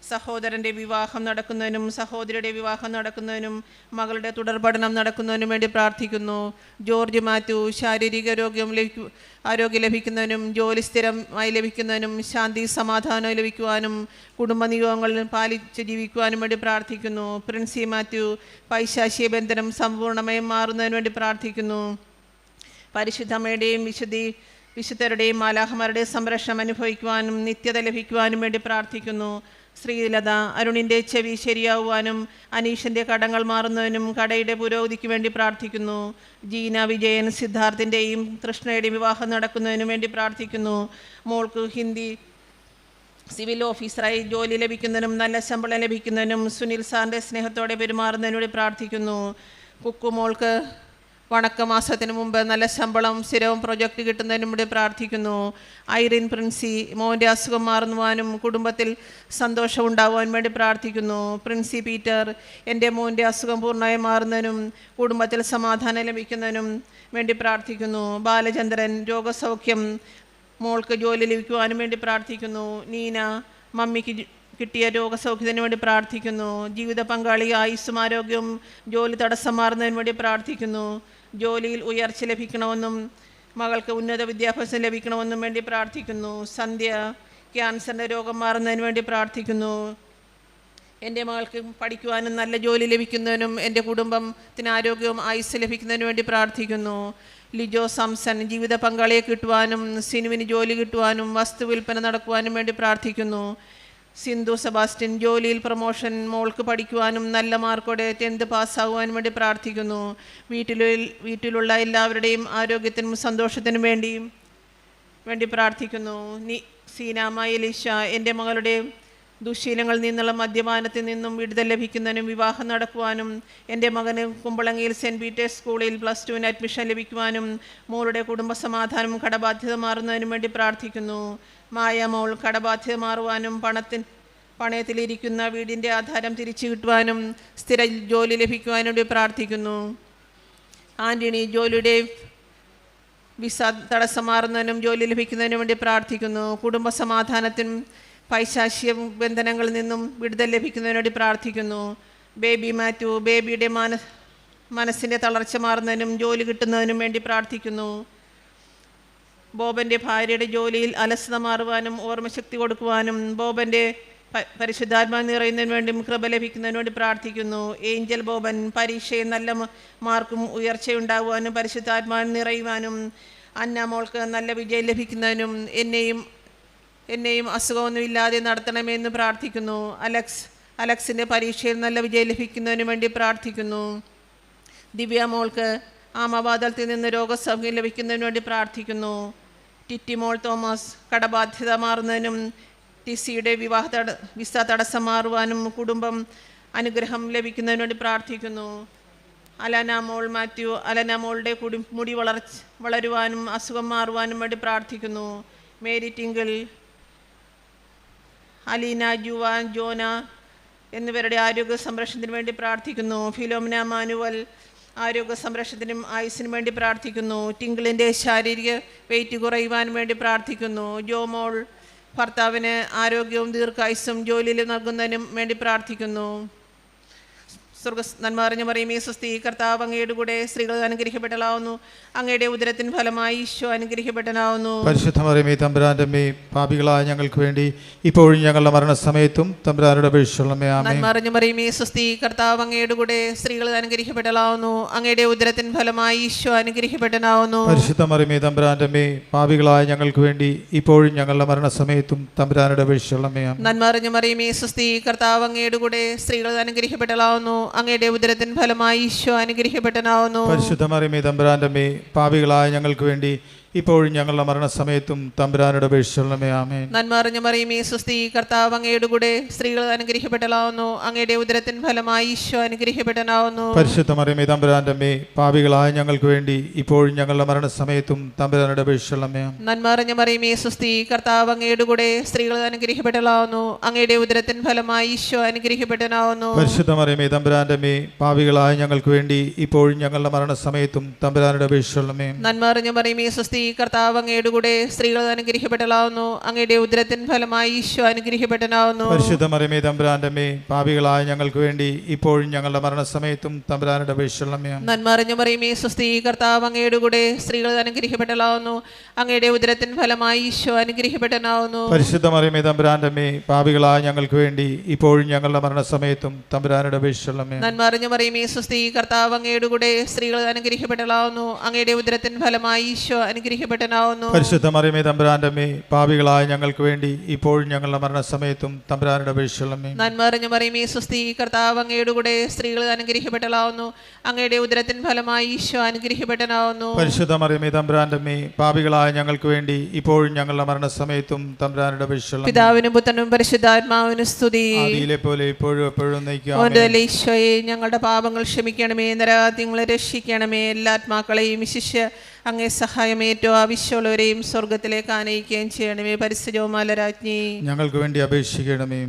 സഹോദരൻ്റെ വിവാഹം നടക്കുന്നതിനും സഹോദരിയുടെ വിവാഹം നടക്കുന്നതിനും മകളുടെ തുടർ പഠനം നടക്കുന്നതിനും വേണ്ടി പ്രാർത്ഥിക്കുന്നു. ജോർജ് മാത്യു ശാരീരിക ആരോഗ്യം ലഭിക്കുന്നതിനും ജോലി സ്ഥിരമായി ലഭിക്കുന്നതിനും ശാന്തി സമാധാനം ലഭിക്കുവാനും കുടുംബനിയോഗങ്ങൾ പാലിച്ച് ജീവിക്കുവാനും വേണ്ടി പ്രാർത്ഥിക്കുന്നു. പ്രിൻസി മാത്യു പൈശാചിക ബന്ധനം സമ്പൂർണ്ണമായും മാറുന്നതിന് വേണ്ടി പ്രാർത്ഥിക്കുന്നു. പരിശുദ്ധമ്മയുടെയും വിശുദ്ധരുടെയും മാലാഖമാരുടെയും സംരക്ഷണം അനുഭവിക്കുവാനും നിത്യത ലഭിക്കുവാനും വേണ്ടി പ്രാർത്ഥിക്കുന്നു. ശ്രീലത അരുണിൻ്റെ ചെവി ശരിയാവുവാനും അനീഷിൻ്റെ കടങ്ങൾ മാറുന്നതിനും കടയുടെ പുരോഗതിക്ക് വേണ്ടി പ്രാർത്ഥിക്കുന്നു. ജീന വിജയൻ സിദ്ധാർത്ഥിൻ്റെയും കൃഷ്ണയുടെയും വിവാഹം നടക്കുന്നതിനും വേണ്ടി പ്രാർത്ഥിക്കുന്നു. മോൾക്ക് ഹിന്ദി സിവിൽ ഓഫീസറായി ജോലി ലഭിക്കുന്നതിനും നല്ല ശമ്പളം ലഭിക്കുന്നതിനും സുനിൽ സാറിൻ്റെ സ്നേഹത്തോടെ പെരുമാറുന്നതിനു വേണ്ടി പ്രാർത്ഥിക്കുന്നു. കുക്കുമോൾക്ക് വണക്കമാസത്തിന് മുമ്പ് നല്ല ശമ്പളം സ്ഥിരവും പ്രൊജക്റ്റ് കിട്ടുന്നതിനും വേണ്ടി പ്രാർത്ഥിക്കുന്നു. ഐറിൻ പ്രിൻസി മോൻ്റെ അസുഖം മാറുവാനും കുടുംബത്തിൽ സന്തോഷം ഉണ്ടാകുവാൻ വേണ്ടി പ്രാർത്ഥിക്കുന്നു. പ്രിൻസി പീറ്റർ എൻ്റെ മോൻ്റെ അസുഖം പൂർണ്ണമായി മാറുന്നതിനും കുടുംബത്തിൽ സമാധാനം ലഭിക്കുന്നതിനും വേണ്ടി പ്രാർത്ഥിക്കുന്നു. ബാലചന്ദ്രൻ രോഗസൗഖ്യം മോൾക്ക് ജോലി ലഭിക്കുവാനും വേണ്ടി പ്രാർത്ഥിക്കുന്നു. നീന മമ്മിക്ക് കിട്ടിയ രോഗസൗഖ്യത്തിന് വേണ്ടി പ്രാർത്ഥിക്കുന്നു. ജീവിത പങ്കാളി ആയുസ്സും ആരോഗ്യവും ജോലി തടസ്സം മാറുന്നതിന് വേണ്ടി പ്രാർത്ഥിക്കുന്നു. ജോലിയിൽ ഉയർച്ച ലഭിക്കണമെന്നും മകൾക്ക് ഉന്നത വിദ്യാഭ്യാസം ലഭിക്കണമെന്നും വേണ്ടി പ്രാർത്ഥിക്കുന്നു. സന്ധ്യ ക്യാൻസറിൻ്റെ രോഗം മാറുന്നതിന് വേണ്ടി പ്രാർത്ഥിക്കുന്നു. എൻ്റെ മകൾക്ക് പഠിക്കുവാനും നല്ല ജോലി ലഭിക്കുന്നതിനും എൻ്റെ കുടുംബത്തിന് ആരോഗ്യവും ആയുസ് ലഭിക്കുന്നതിന് വേണ്ടി പ്രാർത്ഥിക്കുന്നു. ലിജോ സാംസൺ ജീവിത പങ്കാളിയെ കിട്ടുവാനും സിനുവിന് ജോലി കിട്ടുവാനും വസ്തു വിൽപ്പന നടക്കുവാനും വേണ്ടി പ്രാർത്ഥിക്കുന്നു. സിന്ധു സെബാസ്റ്റ്യൻ ജോലിയിൽ പ്രൊമോഷൻ മോൾക്ക് പഠിക്കുവാനും നല്ല മാർക്കോടെ 10th പാസ്സാകുവാനും വേണ്ടി പ്രാർത്ഥിക്കുന്നു. വീട്ടിലുള്ള എല്ലാവരുടെയും ആരോഗ്യത്തിനും സന്തോഷത്തിനും വേണ്ടി പ്രാർത്ഥിക്കുന്നു. സീനാമ എലീഷ എൻ്റെ മകളുടെ ദുശീലങ്ങളിൽ നിന്നുള്ള മദ്യപാനത്തിൽ നിന്നും വിടുതൽ ലഭിക്കുന്നതിനും വിവാഹം നടക്കുവാനും എൻ്റെ മകന് കുമ്പളങ്ങിയിൽ സെൻറ്റ് പീറ്റേഴ്സ് സ്കൂളിൽ +2 അഡ്മിഷൻ ലഭിക്കുവാനും മോളുടെ കുടുംബസമാധാനം കടബാധ്യത മാറുന്നതിനും വേണ്ടി പ്രാർത്ഥിക്കുന്നു. മായ മോൾ കടബാധ്യത മാറുവാനും പണയത്തിലിരിക്കുന്ന വീടിൻ്റെ ആധാരം തിരിച്ചു കിട്ടുവാനും സ്ഥിര ജോലി ലഭിക്കുവാനും വേണ്ടി പ്രാർത്ഥിക്കുന്നു. ആൻ്റണി ജോലിയുടെ വിസ തടസ്സം മാറുന്നതിനും ജോലി ലഭിക്കുന്നതിനും വേണ്ടി പ്രാർത്ഥിക്കുന്നു. കുടുംബസമാധാനത്തിനും പൈശാചിക ബന്ധനങ്ങളിൽ നിന്നും വിടുതൽ ലഭിക്കുന്നതിന് വേണ്ടി പ്രാർത്ഥിക്കുന്നു. ബേബി മാത്യു ബേബിയുടെ മനസ്സിൻ്റെ തളർച്ച മാറുന്നതിനും ജോലി കിട്ടുന്നതിനും വേണ്ടി പ്രാർത്ഥിക്കുന്നു. ബോബൻ്റെ ഭാര്യയുടെ ജോലിയിൽ അലസത മാറുവാനും ഓർമ്മശക്തി കൊടുക്കുവാനും ബോബൻ്റെ പരിശുദ്ധാത്മാവ് നിറയുന്നതിന് വേണ്ടി കൃപ ലഭിക്കുന്നതിന് വേണ്ടി പ്രാർത്ഥിക്കുന്നു. ഏഞ്ചൽ ബോബൻ പരീക്ഷയിൽ നല്ല മാർക്കും ഉയർച്ചയുണ്ടാകുവാനും പരിശുദ്ധാത്മാവിൽ നിറയുവാനും അന്ന മോൾക്ക് നല്ല വിജയം ലഭിക്കുന്നതിനും എന്നെയും അസുഖമൊന്നുമില്ലാതെ നടത്തണമെന്ന് പ്രാർത്ഥിക്കുന്നു. അലക്സിൻ്റെ പരീക്ഷയിൽ നല്ല വിജയം ലഭിക്കുന്നതിന് വേണ്ടി പ്രാർത്ഥിക്കുന്നു. ദിവ്യ മോൾക്ക് ആമവാദത്തിൽ നിന്ന് രോഗസൗഖ്യം ലഭിക്കുന്നതിന് വേണ്ടി പ്രാർത്ഥിക്കുന്നു. ടിറ്റി മോൾ തോമസ് കടബാധ്യത മാറുന്നതിനും ടിസിയുടെ വിസ തടസ്സം മാറുവാനും കുടുംബം അനുഗ്രഹം ലഭിക്കുന്നതിന് വേണ്ടി പ്രാർത്ഥിക്കുന്നു. അലന മോൾ മാത്യു അലന മോളുടെ മുടി വളരുവാനും അസുഖം മാറുവാനും വേണ്ടി പ്രാർത്ഥിക്കുന്നു. Mary twinkle Aleena Juan Jonah എന്നിവരുടെ ആരോഗ്യ സംരക്ഷണത്തിന് വേണ്ടി പ്രാർത്ഥിക്കുന്നു. ഫിലോമിന മാനുവൽ ആരോഗ്യ സംരക്ഷണത്തിനും ആയുസ്സിനും വേണ്ടി പ്രാർത്ഥിക്കുന്നു. ടിങ്കിളിൻ്റെ ശാരീരിക വെയിറ്റ് കുറയുവാനും വേണ്ടി പ്രാർത്ഥിക്കുന്നു. ജോമോൾ ഭർത്താവിന് ആരോഗ്യവും ദീർഘായുസ്സും ജോലിയിൽ നൽകുന്നതിനും വേണ്ടി പ്രാർത്ഥിക്കുന്നു. നന്മ അറിഞ്ഞ മറിയമേ സ്വസ്തി, കർത്താവ് അങ്ങയുടെ കൂടെ സ്ത്രീകൾ അനുഗ്രഹിക്കപ്പെട്ടവളാവുന്നു. അങ്ങയുടെ ഉദരത്തിൻ ഫലമായി ഈശോ അനുഗ്രഹിക്കപ്പെട്ടവനാവുന്നു.
പരിശുദ്ധ മറിയമേ തമ്പുരാന്റെ അമ്മേ, പാപികളായ ഞങ്ങൾക്ക് വേണ്ടി ഇപ്പോഴും ഞങ്ങളുടെ മരണസമയത്തും തമ്പുരാനോട് അപേക്ഷിച്ചുകൊള്ളണമേ. ആമേൻ.
നന്മ അറിഞ്ഞ മറിയമേ സ്വസ്തി, കർത്താവ് അങ്ങയുടെ കൂടെ സ്ത്രീകൾ അനുഗ്രഹിക്കപ്പെട്ടവളാവുന്നു. അങ്ങയുടെ ഉദരത്തിൻ ഫലമായി ഈശോ അനുഗ്രഹിക്കപ്പെട്ടവനാവുന്നു.
പരിശുദ്ധ മറിയമേ തമ്പുരാന്റെ അമ്മേ, പാപികളായ ഞങ്ങൾക്ക് വേണ്ടി ഇപ്പോഴും ഞങ്ങളുടെ മരണസമയത്തും തമ്പുരാനോട് അപേക്ഷിച്ചുകൊള്ളണമേ. ആമേൻ.
നന്മ അറിഞ്ഞ മറിയമേ സ്വസ്തി, കർത്താവ് അങ്ങയുടെ കൂടെ സ്ത്രീകൾ അനുഗ്രഹിക്കപ്പെട്ടവളാവുന്നു. അങ്ങയുടെ ഉദരത്തിൻ ഫലമായി ഈശോ അനുഗ്രഹിക്കപ്പെട്ടവനാവുന്നു.
പരിശുദ്ധ മറിയമേ തമ്പുരാന്റെ അമ്മേ, പാപികളായ ഞങ്ങൾക്ക് വേണ്ടി ഇപ്പോഴും ഞങ്ങളുടെ മരണസമയത്തും തമ്പുരാനോട് അപേക്ഷിച്ചുകൊള്ളണമേ. ആമേൻ.
നന്മ അറിഞ്ഞ മറിയമേ സ്വസ്തി, കർത്താവ് അങ്ങയുടെ കൂടെ സ്ത്രീകൾ അനുഗ്രഹിക്കപ്പെട്ടവളാവുന്നു. അങ്ങയുടെ ഉദരത്തിൻ ഫലമായി ഈശോ അനുഗ്രഹിക്കപ്പെട്ടവനാവുന്നു.
പരിശുദ്ധ മറിയമേ തമ്പുരാന്റെ അമ്മേ, പാപികളായ ഞങ്ങൾക്ക് വേണ്ടി ഇപ്പോഴും ഞങ്ങളുടെ മരണസമയത്തും തമ്പുരാനോട് അപേക്ഷിച്ചുകൊള്ളണമേ. ആമേൻ.
നന്മ അറിഞ്ഞ മറിയമേ സ്വസ്തി, കർത്താവ് അങ്ങയുടെ കൂടെ സ്ത്രീകൾ അനുഗ്രഹിക്കപ്പെട്ടവളാവുന്നു. അങ്ങയുടെ ഉദരത്തിൻ ഫലമായി ഈശോ അനുഗ്രഹിക്കപ്പെട്ടവനാവുന്നു.
പരിശുദ്ധ മറിയമേ തമ്പുരാന്റെ അമ്മേ, പാപികളായ ഞങ്ങൾക്ക് വേണ്ടി ഇപ്പോഴും ഞങ്ങളുടെ മരണസമയത്തും തമ്പുരാനോട് അപേക്ഷിച്ചുകൊള്ളണമേ.
നന്മ അറിഞ്ഞ മറിയമേ സ്വസ്തി, കർത്താവ് അങ്ങയുടെ കൂടെ സ്ത്രീകൾ അനുഗ്രഹിക്കപ്പെട്ടവളാവുന്നു. അങ്ങയുടെ ഉദരത്തിൻ ഫലമായി ഈശോ അനുഗ്രഹിക്കപ്പെട്ടവനാവുന്നു.
പരിശുദ്ധ മറിയമേ തമ്പുരാന്റെ അമ്മേ, പാപികളായ ഞങ്ങൾക്ക് വേണ്ടി ഇപ്പോഴും ഞങ്ങളുടെ മരണസമയത്തും തമ്പുരാനോട് അപേക്ഷിച്ചുകൊള്ളണമേ.
നന്മ അറിഞ്ഞ മറിയമേ സ്വസ്തി, കർത്താവ് അങ്ങയുടെ കൂടെ സ്ത്രീകൾ അനുഗ്രഹിക്കപ്പെട്ടവളാവുന്നു. അങ്ങയുടെ ഉദരത്തിൻ ഫലമായി ഈശോ അനുഗ്രഹിക്കപ്പെട്ടവനാവുന്നു.
പരിശുദ്ധ മറിയമേ തമ്പുരാന്റെ അമ്മേ, പാപികളായ ഞങ്ങൾക്ക് വേണ്ടി ഇപ്പോഴും ഞങ്ങളുടെ മരണസമയത്തും തമ്പുരാനോട് അപേക്ഷിച്ചുകൊള്ളണമേ.
നന്മ അറിഞ്ഞ മറിയമേ സ്വസ്തി, കർത്താവ് അങ്ങയുടെ കൂടെ സ്ത്രീകൾ അനുഗ്രഹിക്കപ്പെട്ടവളാവുന്നു. അങ്ങയുടെ ഉദരത്തിൻ ഫലമായി ഈശോ അനുഗ്രഹിക്കപ്പെട്ടവനാവുന്നു.
പരിശുദ്ധ മറിയമേ തമ്പുരാന്റെ അമ്മേ, പാപികളായ ഞങ്ങൾക്ക് വേണ്ടി ഇപ്പോഴും ഞങ്ങളുടെ മരണസമയത്തും തമ്പുരാനോട് അപേക്ഷിച്ചുകൊള്ളണമേ.
നന്മ അറിഞ്ഞ മറിയമേ സ്വസ്തി, കർത്താവ് അങ്ങയുടെ കൂടെ സ്ത്രീകൾ അനുഗ്രഹിക്കപ്പെട്ടവളാവുന്നു. അങ്ങയുടെ ഉദരത്തിൻ ഫലമായി ഈശോ അനുഗ്രഹിക്കപ്പെട്ടവനാവുന്നു.
പരിശുദ്ധ മറിയമേ തമ്പുരാന്റെ അമ്മേ, പാപികളായ ഞങ്ങൾക്ക് വേണ്ടി ഇപ്പോഴും ഞങ്ങളുടെ മരണസമയത്തും തമ്പുരാനോട് അപേക്ഷിച്ചുകൊള്ളണമേ.
പിതാവിനും പുത്രനും പരിശുദ്ധാത്മാവിനും സ്തുതി.
ആദിയിലെ പോലെ ഇപ്പോഴും എപ്പോഴും നയിക്കാം.
ഓന്റെ ഈശോയെ, ഞങ്ങളുടെ പാപങ്ങൾ ക്ഷമിക്കണമേ, നരകാത്യങ്ങളെ രക്ഷിക്കണമേ. എല്ലാ ആത്മാക്കളെയും വിശിഷ്യ അങ്ങേ സഹായം ഏറ്റവും ആവശ്യമുള്ളവരെയും സ്വർഗത്തിലേക്ക് ആനയിക്കുകയും ചെയ്യണമേ. പരിശുദ്ധമാലരാജ്ഞി,
ഞങ്ങൾക്ക് വേണ്ടി അപേക്ഷിക്കണമേ.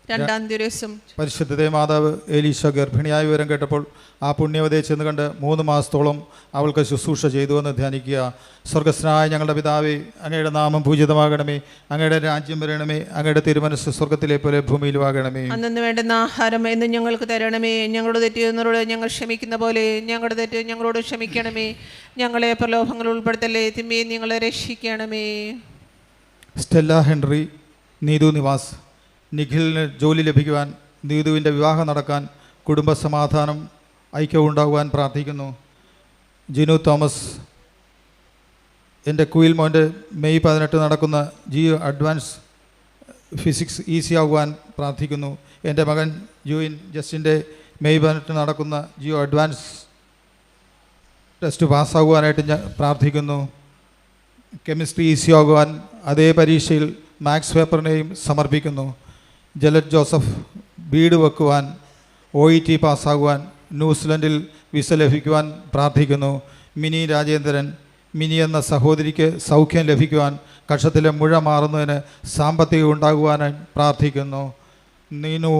രണ്ടാം ദിവസം
പരിശുദ്ധ മാതാവ് എലീശ ഗർഭിണിയായ വിവരം കേട്ടപ്പോൾ ആ പുണ്യവതയെ ചെന്ന് കണ്ട് 3 മാസത്തോളം അവൾക്ക് ശുശ്രൂഷ ചെയ്തുവെന്ന് ധ്യാനിക്കുക. സ്വർഗസ്നായ ഞങ്ങളുടെ പിതാവേ, അങ്ങയുടെ നാമം പൂജിതമാകണമേ, അങ്ങയുടെ രാജ്യം വരണമേ, അങ്ങയുടെ തിരുമനസ്സ് സ്വർഗത്തിലെ പോലെ ഭൂമിയിലുമാകണമേ.
അന്നു വേണ്ടുന്ന ആഹാരം എന്നും ഞങ്ങൾക്ക് തരണമേ. ഞങ്ങളുടെ തെറ്റുന്നവരോട് ഞങ്ങൾ ക്ഷമിക്കുന്ന പോലെ ഞങ്ങളുടെ തെറ്റ് ഞങ്ങളോട് ക്ഷമിക്കണമേ. ഞങ്ങളെ പ്രലോഭങ്ങൾ ഉൾപ്പെടുത്തല്ലേ, തിന്മയെ ഞങ്ങളെ രക്ഷിക്കണമേ.
Stella Henry, Neethu Nivas. നിഖിലിന് ജോലി ലഭിക്കുവാൻ, നീതുവിൻ്റെ വിവാഹം നടക്കാൻ, കുടുംബ സമാധാനം ഐക്യവും ഉണ്ടാകുവാൻ പ്രാർത്ഥിക്കുന്നു. ജിനു തോമസ്, എൻ്റെ കുയിൽ മോൻ്റെ മെയ് 18 നടക്കുന്ന ജിയോ അഡ്വാൻസ് ഫിസിക്സ് ഈസി ആകുവാൻ പ്രാർത്ഥിക്കുന്നു. എൻ്റെ മകൻ ജൂയിൻ ജസ്റ്റിൻ്റെ മെയ് 18 നടക്കുന്ന ജിയോ അഡ്വാൻസ് ടെസ്റ്റ് പാസ്സാകുവാനായിട്ട് ഞാൻ പ്രാർത്ഥിക്കുന്നു. കെമിസ്ട്രി ഈസി ആകുവാൻ അതേ പരീക്ഷയിൽ മാത്സ് പേപ്പറിനെയും സമർപ്പിക്കുന്നു. ജലറ്റ് ജോസഫ്, വീട് വെക്കുവാൻ, OET പാസ്സാകുവാൻ, ന്യൂസിലൻഡിൽ വിസ ലഭിക്കുവാൻ പ്രാർത്ഥിക്കുന്നു. മിനി രാജേന്ദ്രൻ, മിനി എന്ന സഹോദരിക്ക് സൗഖ്യം ലഭിക്കുവാൻ, കക്ഷത്തിലെ മുഴ മാറുന്നതിന് സാമ്പത്തികം ഉണ്ടാകുവാനായി പ്രാർത്ഥിക്കുന്നു. നീനു,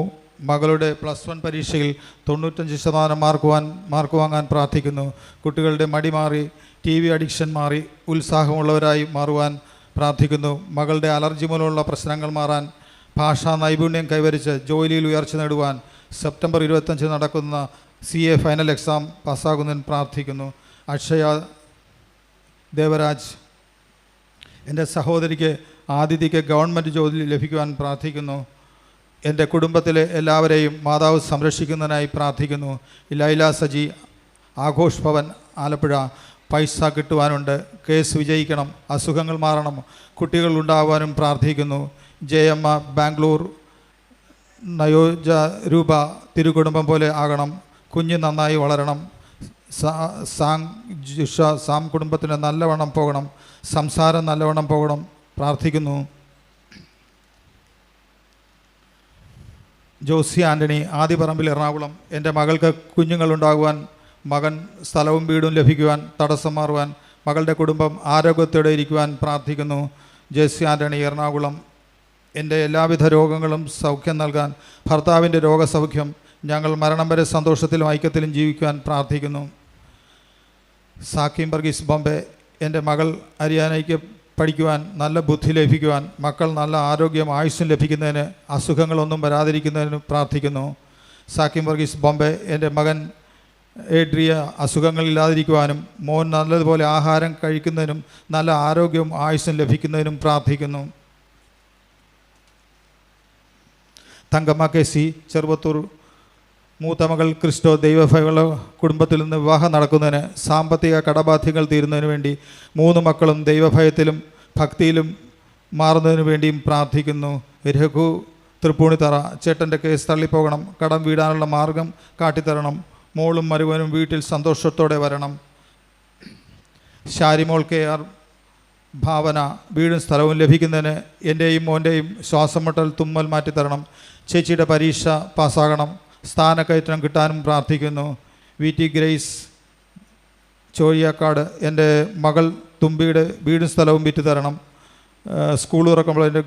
മകളുടെ +1 പരീക്ഷയിൽ 95% മാർക്ക് വാങ്ങാൻ പ്രാർത്ഥിക്കുന്നു. കുട്ടികളുടെ മടി മാറി, TV അഡിക്ഷൻ മാറി ഉത്സാഹമുള്ളവരായി മാറുവാൻ പ്രാർത്ഥിക്കുന്നു. മകളുടെ അലർജി മൂലമുള്ള പ്രശ്നങ്ങൾ മാറാൻ, ഭാഷാ നൈപുണ്യം കൈവരിച്ച് ജോലിയിൽ ഉയർച്ച നേടുവാൻ, സെപ്റ്റംബർ 25 നടക്കുന്ന CA ഫൈനൽ എക്സാം പാസ്സാകുന്നതിന് പ്രാർത്ഥിക്കുന്നു. അക്ഷയ ദേവരാജ്, എൻ്റെ സഹോദരിക്ക് ആദിത്യക്ക് ഗവൺമെൻറ് ജോലി ലഭിക്കുവാൻ പ്രാർത്ഥിക്കുന്നു. എൻ്റെ കുടുംബത്തിലെ എല്ലാവരെയും മാതാവ് സംരക്ഷിക്കുന്നതിനായി പ്രാർത്ഥിക്കുന്നു. ലൈല സജി, ആഘോഷ് ഭവൻ ആലപ്പുഴ, പൈസ കിട്ടുവാനുണ്ട്, കേസ് വിജയിക്കണം, അസുഖങ്ങൾ മാറണം, കുട്ടികൾ ഉണ്ടാകുവാനും പ്രാർത്ഥിക്കുന്നു. ജയമ്മ, ബാംഗ്ലൂർ, നയോജ രൂപ തിരുകുടുംബം പോലെ ആകണം, കുഞ്ഞ് നന്നായി വളരണം, സാം കുടുംബത്തിന് നല്ലവണ്ണം പോകണം, സംസാരം നല്ലവണ്ണം പോകണം പ്രാർത്ഥിക്കുന്നു. ജോസി ആൻ്റണി, ആദിപറമ്പിൽ, എറണാകുളം. എൻ്റെ മകൾക്ക് കുഞ്ഞുങ്ങളുണ്ടാകുവാൻ, മകൻ സ്ഥലവും വീടും ലഭിക്കുവാൻ, തടസ്സം മാറുവാൻ, മകളുടെ കുടുംബം ആരോഗ്യത്തോടെ ഇരിക്കുവാൻ പ്രാർത്ഥിക്കുന്നു. ജെസ്സി ആൻ്റണി, എറണാകുളം. എൻ്റെ എല്ലാവിധ രോഗങ്ങളും സൗഖ്യം നൽകാൻ, ഭർത്താവിൻ്റെ രോഗസൗഖ്യം, ഞങ്ങൾ മരണം വരെ സന്തോഷത്തിലും ഐക്യത്തിലും ജീവിക്കുവാൻ പ്രാർത്ഥിക്കുന്നു. സാക്കിം വർഗീസ്, ബോംബെ. എൻ്റെ മകൾ ഹരിയാനയ്ക്ക് പഠിക്കുവാൻ, നല്ല ബുദ്ധി ലഭിക്കുവാൻ, മക്കൾ നല്ല ആരോഗ്യം ആയുസ്സും ലഭിക്കുന്നതിന്, അസുഖങ്ങളൊന്നും വരാതിരിക്കുന്നതിന് പ്രാർത്ഥിക്കുന്നു. സാക്കിം വർഗീസ് ബോംബെ. എൻ്റെ മകൻ ഏഡ്രിയ അസുഖങ്ങളില്ലാതിരിക്കുവാനും മോൻ നല്ലതുപോലെ ആഹാരം കഴിക്കുന്നതിനും നല്ല ആരോഗ്യവും ആയുസ്സും ലഭിക്കുന്നതിനും പ്രാർത്ഥിക്കുന്നു. Thankamma K C, Cheruvathur. മൂത്ത മകൾ ക്രിസ്റ്റോ ദൈവഭയമുള്ള കുടുംബത്തിൽ നിന്ന് വിവാഹം നടക്കുന്നതിന് സാമ്പത്തിക കടബാധ്യങ്ങൾ തീരുന്നതിന് വേണ്ടി 3 മക്കളും ദൈവഭയത്തിലും ഭക്തിയിലും മാറുന്നതിന് വേണ്ടിയും പ്രാർത്ഥിക്കുന്നു. രഘു, തൃപ്പൂണിത്തറ. ചേട്ടൻ്റെ കേസ് തള്ളിപ്പോകണം, കടം വീടാനുള്ള മാർഗം കാട്ടിത്തരണം, മോളും മരുവനും വീട്ടിൽ സന്തോഷത്തോടെ വരണം. ഷാരിമോൾ കെ ആർ, ഭാവന. വീടും സ്ഥലവും ലഭിക്കുന്നതിന് എൻ്റെയും മോൻ്റെയും ശ്വാസം മുട്ടൽ തുമ്മൽ മാറ്റിത്തരണം. ചേച്ചിയുടെ പരീക്ഷ പാസ്സാകണം, സ്ഥാനക്കയറ്റം കിട്ടാനും പ്രാർത്ഥിക്കുന്നു. V T Grace, Chozhiyakkad. എൻ്റെ മകൾ തുമ്പിയുടെ വീടും സ്ഥലവും വിറ്റ് തരണം. സ്കൂൾ തുറക്കുമ്പോൾ എൻ്റെ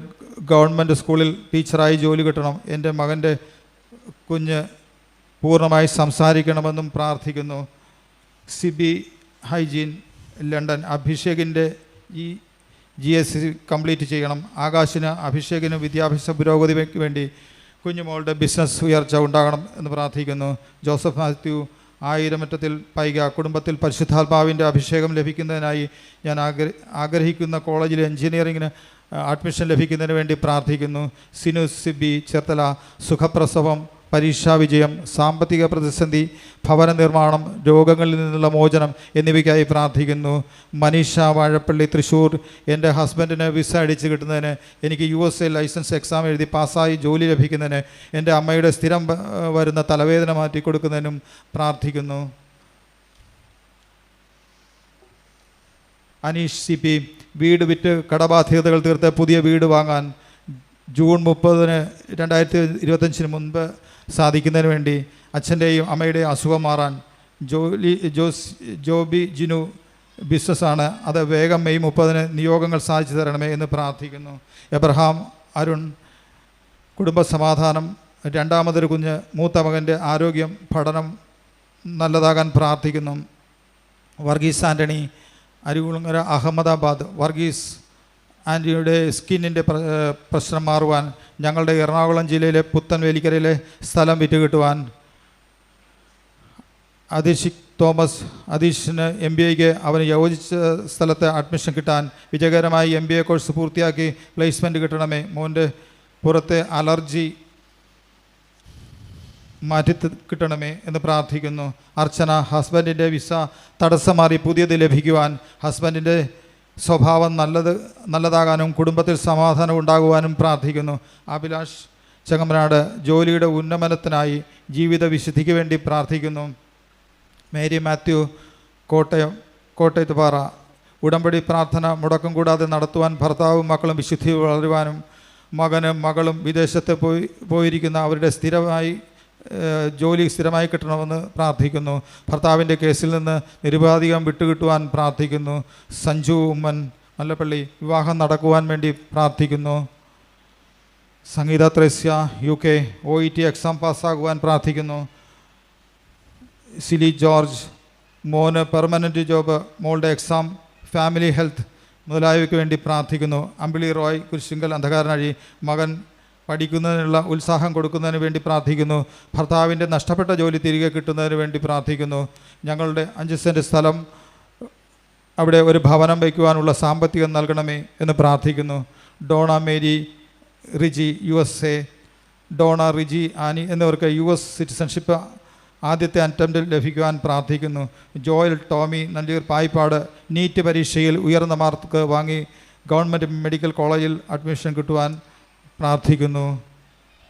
ഗവൺമെൻറ് സ്കൂളിൽ ടീച്ചറായി ജോലി കിട്ടണം. എൻ്റെ മകൻ്റെ കുഞ്ഞ് പൂർണ്ണമായി സംസാരിക്കണമെന്നും പ്രാർത്ഥിക്കുന്നു. സിബി ഹൈജീൻ, ലണ്ടൻ. അഭിഷേകിൻ്റെ GSC കംപ്ലീറ്റ് ചെയ്യണം. ആകാശിന്, അഭിഷേകിന് വിദ്യാഭ്യാസ പുരോഗതിക്ക് വേണ്ടി കുഞ്ഞുമോളുടെ ബിസിനസ് ഉയർച്ച ഉണ്ടാകണം എന്ന് പ്രാർത്ഥിക്കുന്നു. ജോസഫ് മാത്യു, ആയിരമറ്റത്തിൽ പൈക. കുടുംബത്തിൽ പരിശുദ്ധാത്മാവിൻ്റെ അഭിഷേകം ലഭിക്കുന്നതിനായി ഞാൻ ആഗ്രഹിക്കുന്ന കോളേജിൽ എഞ്ചിനീയറിങ്ങിന് അഡ്മിഷൻ ലഭിക്കുന്നതിന് വേണ്ടി പ്രാർത്ഥിക്കുന്നു. സിനു സിബി, ചേർത്തല. സുഖപ്രസവം, പരീക്ഷാ വിജയം, സാമ്പത്തിക പ്രതിസന്ധി, ഭവന നിർമ്മാണം, രോഗങ്ങളിൽ നിന്നുള്ള മോചനം എന്നിവയ്ക്കായി പ്രാർത്ഥിക്കുന്നു. മനീഷ വാഴപ്പള്ളി, തൃശ്ശൂർ. എൻ്റെ ഹസ്ബൻഡിന് വിസ അടിച്ച് കിട്ടുന്നതിന്, എനിക്ക് USA ലൈസൻസ് എക്സാം എഴുതി പാസ്സായി ജോലി ലഭിക്കുന്നതിന്, എൻ്റെ അമ്മയുടെ സ്ഥിരം വരുന്ന തലവേദന മാറ്റി കൊടുക്കുന്നതിനും പ്രാർത്ഥിക്കുന്നു. അനീഷ് CP, വീട് വിറ്റ് കടബാധ്യതകൾ തീർത്ത് പുതിയ വീട് വാങ്ങാൻ ജൂൺ 30, 2025 മുൻപ് സാധിക്കുന്നതിന് വേണ്ടി അച്ഛൻ്റെയും അമ്മയുടെയും അസുഖം മാറാൻ. ജോബി ജിനു, ബിസിനസ്സാണ്, അത് വേഗം മെയ് 30 നിയോഗങ്ങൾ സാധിച്ചു തരണമേ എന്ന് പ്രാർത്ഥിക്കുന്നു. എബ്രഹാം അരുൺ, കുടുംബസമാധാനം, രണ്ടാമതൊരു കുഞ്ഞ്, മൂത്ത മകൻ്റെ ആരോഗ്യം, പഠനം നല്ലതാകാൻ പ്രാർത്ഥിക്കുന്നു. വർഗീസ് ആൻ്റണി, അരികുളങ്ങര, അഹമ്മദാബാദ്. വർഗീസ് ആൻ്റണിയുടെ സ്കിന്നിൻ്റെ പ്രശ്നം മാറുവാൻ, ഞങ്ങളുടെ എറണാകുളം ജില്ലയിലെ പുത്തൻവേലിക്കരയിലെ സ്ഥലം വിറ്റുകിട്ടുവാൻ. അദീഷിക് തോമസ്, അദീഷിന് MBAക്ക് അവന് യോജിച്ച സ്ഥലത്ത് അഡ്മിഷൻ കിട്ടാൻ, വിജയകരമായി MBA കോഴ്സ് പൂർത്തിയാക്കി പ്ലേസ്മെൻറ്റ് കിട്ടണമേ. മോൻ്റെ പുറത്തെ അലർജി മാറ്റി കിട്ടണമേ എന്ന് പ്രാർത്ഥിക്കുന്നു. അർച്ചന, ഹസ്ബൻഡിൻ്റെ വിസ തടസ്സം മാറി പുതിയത് ലഭിക്കുവാൻ, ഹസ്ബൻഡിൻ്റെ സ്വഭാവം നല്ലതാകാനും കുടുംബത്തിൽ സമാധാനം ഉണ്ടാകുവാനും പ്രാർത്ഥിക്കുന്നു. അഭിലാഷ് ചെങ്ങമനാട്, ജോലിയുടെ ഉന്നമനത്തിനായി ജീവിത വിശുദ്ധിക്ക് വേണ്ടി പ്രാർത്ഥിക്കുന്നു. മേരി മാത്യു, കോട്ടയത്ത് പാറ. ഉടമ്പടി പ്രാർത്ഥന മുടക്കം കൂടാതെ നടത്തുവാൻ, ഭർത്താവും മക്കളും വിശുദ്ധി വളരുവാനും, മകനും മകളും വിദേശത്ത് പോയിരിക്കുന്ന അവരുടെ ജോലി സ്ഥിരമായി കിട്ടണമെന്ന് പ്രാർത്ഥിക്കുന്നു. ഭർത്താവിൻ്റെ കേസിൽ നിന്ന് നിരുപാധികം വിട്ടുകിട്ടുവാൻ പ്രാർത്ഥിക്കുന്നു. സഞ്ജു ഉമ്മൻ, മല്ലപ്പള്ളി, വിവാഹം നടക്കുവാൻ വേണ്ടി പ്രാർത്ഥിക്കുന്നു. സംഗീത ത്രേസ്യ, UK, OET എക്സാം പാസ്സാകുവാൻ പ്രാർത്ഥിക്കുന്നു. സിലി ജോർജ്, മോന് പെർമനൻറ്റ് ജോബ്, മോളുടെ എക്സാം, ഫാമിലി ഹെൽത്ത് മുതലായവയ്ക്ക് വേണ്ടി പ്രാർത്ഥിക്കുന്നു. അമ്പിളി റോയ്, കുരിശിങ്കൽ, അന്ധകാരനഴി. മകൻ പഠിക്കുന്നതിനുള്ള ഉത്സാഹം കൊടുക്കുന്നതിന് വേണ്ടി പ്രാർത്ഥിക്കുന്നു. ഭർത്താവിൻ്റെ നഷ്ടപ്പെട്ട ജോലി തിരികെ കിട്ടുന്നതിന് വേണ്ടി പ്രാർത്ഥിക്കുന്നു. ഞങ്ങളുടെ 5 സെൻറ്റ് സ്ഥലം, അവിടെ ഒരു ഭവനം വയ്ക്കുവാനുള്ള സാമ്പത്തികം നൽകണമേ എന്ന് പ്രാർത്ഥിക്കുന്നു. ഡോണ മേരി റിജി, USA. ഡോണ, റിജി, ആനി എന്നിവർക്ക് US സിറ്റിസൺഷിപ്പ് ആദ്യത്തെ അറ്റംപ്റ്റിൽ ലഭിക്കുവാൻ പ്രാർത്ഥിക്കുന്നു. ജോയൽ ടോമി, നല്ലൂർ, പായിപ്പാട്. നീറ്റ് പരീക്ഷയിൽ ഉയർന്ന മാർക്ക് വാങ്ങി ഗവൺമെൻറ് മെഡിക്കൽ കോളേജിൽ അഡ്മിഷൻ കിട്ടുവാൻ പ്രാർത്ഥിക്കുന്നു.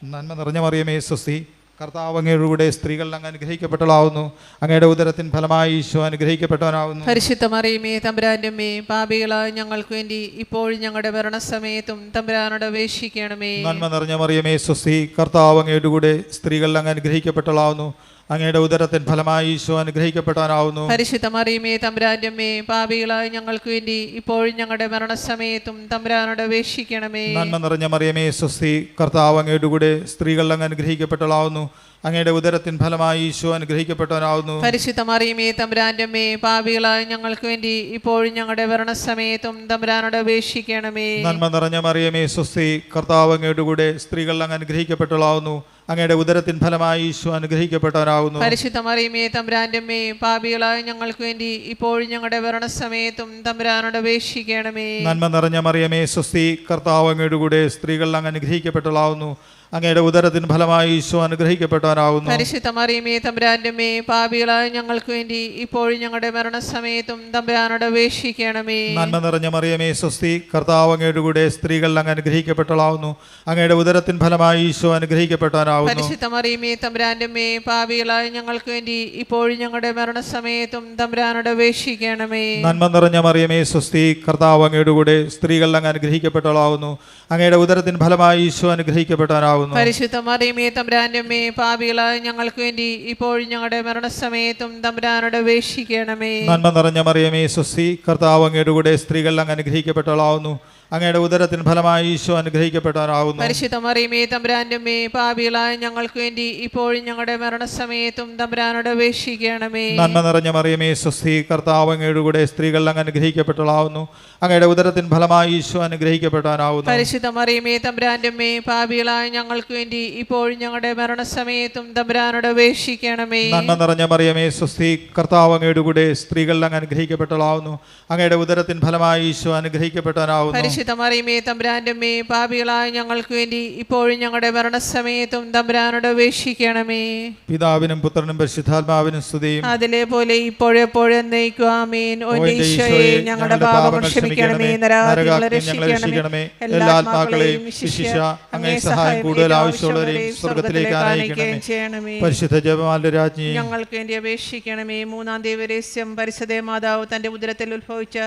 നന്മ നിറഞ്ഞ മറിയമേ സ്വസ്തി, കർത്താവ് അങ്ങയുടെ സ്ത്രീകൾ അങ്ങ് അനുഗ്രഹിക്കപ്പെട്ടവളാവുന്നു. അങ്ങയുടെ ഉദരത്തിൻ ഫലമായി ഈശോ അനുഗ്രഹിക്കപ്പെട്ടവനാവുന്നു.
പരിശുദ്ധ മറിയമേ തമ്പുരാന്റെ അമ്മേ, പാപികളായ ഞങ്ങൾക്ക് വേണ്ടി ഇപ്പോഴും ഞങ്ങളുടെ മരണസമയത്തും തമ്പുരാനോട് അപേക്ഷിക്കണമേ.
നന്മ നിറഞ്ഞ മറിയമേ സ്വസ്തി, കർത്താവ് അങ്ങയുടെ കൂടെ സ്ത്രീകൾ അങ്ങ് അനുഗ്രഹിക്കപ്പെട്ടവളാവുന്നു. അങ്ങയുടെ ഉദരത്തിൻ ഫലമായി ഈശോ അനുഗ്രഹിക്കപ്പെട്ടവനാവുന്നു.
പരിശുദ്ധ മറിയമേ തമ്പുരാന്റെ അമ്മേ, പാപികളായ ഞങ്ങൾക്ക് വേണ്ടി ഇപ്പോഴും ഞങ്ങളുടെ മരണസമയത്തും തമ്പുരാനോട് അപേക്ഷിക്കണമേ.
നന്മ നിറഞ്ഞ മറിയമേ സ്വസ്തി, കർത്താവ് അങ്ങയുടെ കൂടെ സ്ത്രീകൾ അങ്ങ് അനുഗ്രഹിക്കപ്പെട്ടവളാവുന്നു. അങ്ങയുടെ ഉദരത്തിൻ ഫലമായി ഈശോ അനുഗ്രഹിക്കപ്പെട്ടവനാവുന്നു.
പരിശുദ്ധ മറിയമേ തമ്പുരാന്റെ അമ്മേ, പാപികളായ ഞങ്ങൾക്ക് വേണ്ടി ഇപ്പോഴും ഞങ്ങളുടെ മരണസമയത്തും തമ്പുരാനോട് അപേക്ഷിക്കണമേ.
നന്മ നിറഞ്ഞ മറിയമേ സ്വസ്തി, കർത്താവ് അങ്ങയുടെ കൂടെ സ്ത്രീകൾ അങ്ങ് അനുഗ്രഹിക്കപ്പെട്ടവളാവുന്നു. അങ്ങയുടെ ഉദരത്തിൻ ഫലമായി ഈശോ അനുഗ്രഹിക്കപ്പെട്ടവനാകുന്നു.
പരിശുദ്ധ മറിയമേ തമ്പുരാന്റെ അമ്മേ, പാപികളായ ഞങ്ങൾക്ക് വേണ്ടി ഇപ്പോഴും ഞങ്ങളുടെ മരണസമയത്തും തമ്പുരാനോട് അപേക്ഷിക്കണമേ.
നന്മ നിറഞ്ഞ മറിയമേ സ്വസ്തി, കർത്താവ് അങ്ങയുടെ കൂടെ സ്ത്രീകൾ അങ്ങ് അനുഗ്രഹിക്കപ്പെട്ടവളാവുന്നു. അങ്ങയുടെ ഉദരത്തിൻ ഫലമായി ഈശോ അനുഗ്രഹിക്കപ്പെട്ടവനാകുന്നു.
പരിശുദ്ധ മറിയമേ തമ്പുരാന്റെ അമ്മേ, പാപികളായ ഞങ്ങൾക്ക് വേണ്ടി ഇപ്പോഴും ഞങ്ങളുടെ മരണസമയത്തും തമ്പുരാനോട് അപേക്ഷിക്കണമേ.
നന്മ നിറഞ്ഞ മറിയമേ സ്വസ്തി, കർത്താവ് അങ്ങയുടെ കൂടെ സ്ത്രീകൾ അങ്ങ് അനുഗ്രഹിക്കപ്പെട്ടവളാവുന്നു. അങ്ങയുടെ ഉദരത്തിൻ ഫലമായി ഈശോ അനുഗ്രഹിക്കപ്പെട്ടവനാകുന്നു.
പരിശുദ്ധ മറിയമേ തമ്പുരാന്റെ അമ്മേ, പാപികളായ ഞങ്ങൾക്ക് വേണ്ടി ഇപ്പോഴും ഞങ്ങളുടെ മരണസമയത്തും തമ്പുരാനോട് അപേക്ഷിക്കണമേ.
നന്മ നിറഞ്ഞ മറിയമേ സ്വസ്തി, കർത്താവ് അങ്ങയുടെ കൂടെ സ്ത്രീകൾ അങ്ങ് അനുഗ്രഹിക്കപ്പെട്ടവളാവുന്നു. അങ്ങയുടെ ഉദരത്തിൻ ഫലമായി ഈശോ അനുഗ്രഹിക്കപ്പെട്ടവനാകുന്നു.
പരിശുദ്ധ മറിയമേ തമ്പുരാന്റെ അമ്മേ, പാപികളായ ഞങ്ങൾക്ക് വേണ്ടി ഇപ്പോഴും ഞങ്ങളുടെ മരണസമയത്തും തമ്പുരാനോട് അപേക്ഷിക്കണമേ.
നന്മ നിറഞ്ഞ മറിയമേ സ്വസ്തി, കർത്താവ് അങ്ങയുടെ കൂടെ സ്ത്രീകൾ അങ്ങ് അനുഗ്രഹിക്കപ്പെട്ടവളാവുന്നു. അങ്ങയുടെ ഉദരത്തിൻ ഫലമായി ഈശോ അനുഗ്രഹിക്കപ്പെട്ടവനാകുന്നു.
പരിശുദ്ധ മറിയമേ തമ്പുരാന്റെ അമ്മേ, പാപികളായ ഞങ്ങൾക്ക് വേണ്ടി ഇപ്പോഴും ഞങ്ങളുടെ മരണസമയത്തും തമ്പുരാനോട് അപേക്ഷിക്കണമേ.
നന്മ നിറഞ്ഞ മറിയമേ സ്വസ്തി, കർത്താവ് അങ്ങയുടെ കൂടെ സ്ത്രീകൾ അങ്ങ് അനുഗ്രഹിക്കപ്പെട്ടവളാവുന്നു. അങ്ങയുടെ ഉദരത്തിൻ ഫലമായി ഈശോ അനുഗ്രഹിക്കപ്പെട്ടവനാകുന്നു.
പരിശുദ്ധ മറിയമേ തമ്പുരാന്റെ അമ്മേ, പാപികളായ ഞങ്ങൾക്ക് വേണ്ടി ഇപ്പോഴും ഞങ്ങളുടെ മരണസമയത്തും തമ്പുരാനോട് അപേക്ഷിക്കണമേ.
നന്മ നിറഞ്ഞ മറിയമേ സ്വസ്തി, കർത്താവ് അങ്ങയുടെ കൂടെ സ്ത്രീകൾ അങ്ങ് അനുഗ്രഹിക്കപ്പെട്ടവളാവുന്നു. അങ്ങയുടെ ഉദരത്തിൻ ഫലമായി ഈശോ അനുഗ്രഹിക്കപ്പെട്ടവനാകുന്നു.
പരിശുദ്ധ മറിയമേ തമ്പുരാന്റെ അമ്മേ, പാപികളായ ഞങ്ങൾക്ക് വേണ്ടി ഇപ്പോഴും ഞങ്ങളുടെ മരണസമയത്തും തമ്പുരാനോട് അപേക്ഷിക്കണമേ.
പിതാവിനും പുത്രനും പരിശുദ്ധാത്മാവിനും സ്തുതിയും
അതിലെ പോലെ ഇപ്പോഴെപ്പോഴും എന്നേക്കും ആമേൻ. ഓ ഈശോയെ, ഞങ്ങളുടെ പാപങ്ങൾ ക്ഷമിക്കണമേ, നരകാഗ്നിയിൽ രക്ഷിക്കണമേ, എല്ലാ ആത്മാക്കളെയും വിശിഷ്യ അങ്ങേ സഹായം കൂടുതൽ ആവശ്യമുള്ളവരെയും സ്വർഗ്ഗത്തിലേക്ക് ആനയിക്കണമേ.
പരിശുദ്ധ ജപമാല രാജ്ഞി
ഞങ്ങൾക്ക് വേണ്ടി അപേക്ഷിക്കണമേ. മൂന്നാം ദൈവരഹസ്യം, പരിശുദ്ധ മാതാവ് തന്റെ ഉദരത്തിൽ ഉത്ഭവിച്ച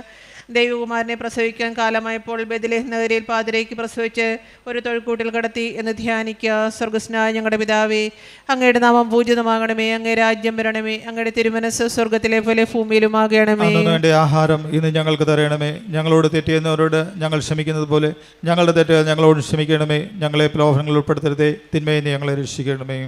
ദൈവകുമാരനെ പ്രസവിക്കാൻ കാലമായപ്പോൾ ബെത്ലഹേം നഗരിയിൽ പാതിരയ്ക്ക് പ്രസവിച്ച് ഒരു തൊഴുക്കൂട്ടിൽ കടത്തി എന്ന് ധ്യാനിക്കുക. സ്വർഗ്ഗസ്നായ ഞങ്ങളുടെ പിതാവേ, അങ്ങയുടെ നാമം പൂജിതമാകണമേ, അങ്ങേ രാജ്യം വരണമേ, അങ്ങയുടെ തിരുമനസ് സ്വർഗ്ഗത്തിലെ പോലെ ഭൂമിയിലുമാകണമേ.
വേണ്ട ആഹാരം ഇന്ന് ഞങ്ങൾക്ക് തരണമേ. ഞങ്ങളോട് തെറ്റിയുന്നവരോട് ഞങ്ങൾ ക്ഷമിക്കുന്നത് പോലെ ഞങ്ങളുടെ തെറ്റുകൾ ഞങ്ങളോട് ക്ഷമിക്കണമേ. ഞങ്ങളെ പ്രലോഭനങ്ങളിൽ ഉൾപ്പെടുത്തരുതേ, തിന്മയിൽ നിന്ന് ഞങ്ങളെ രക്ഷിക്കണമേ.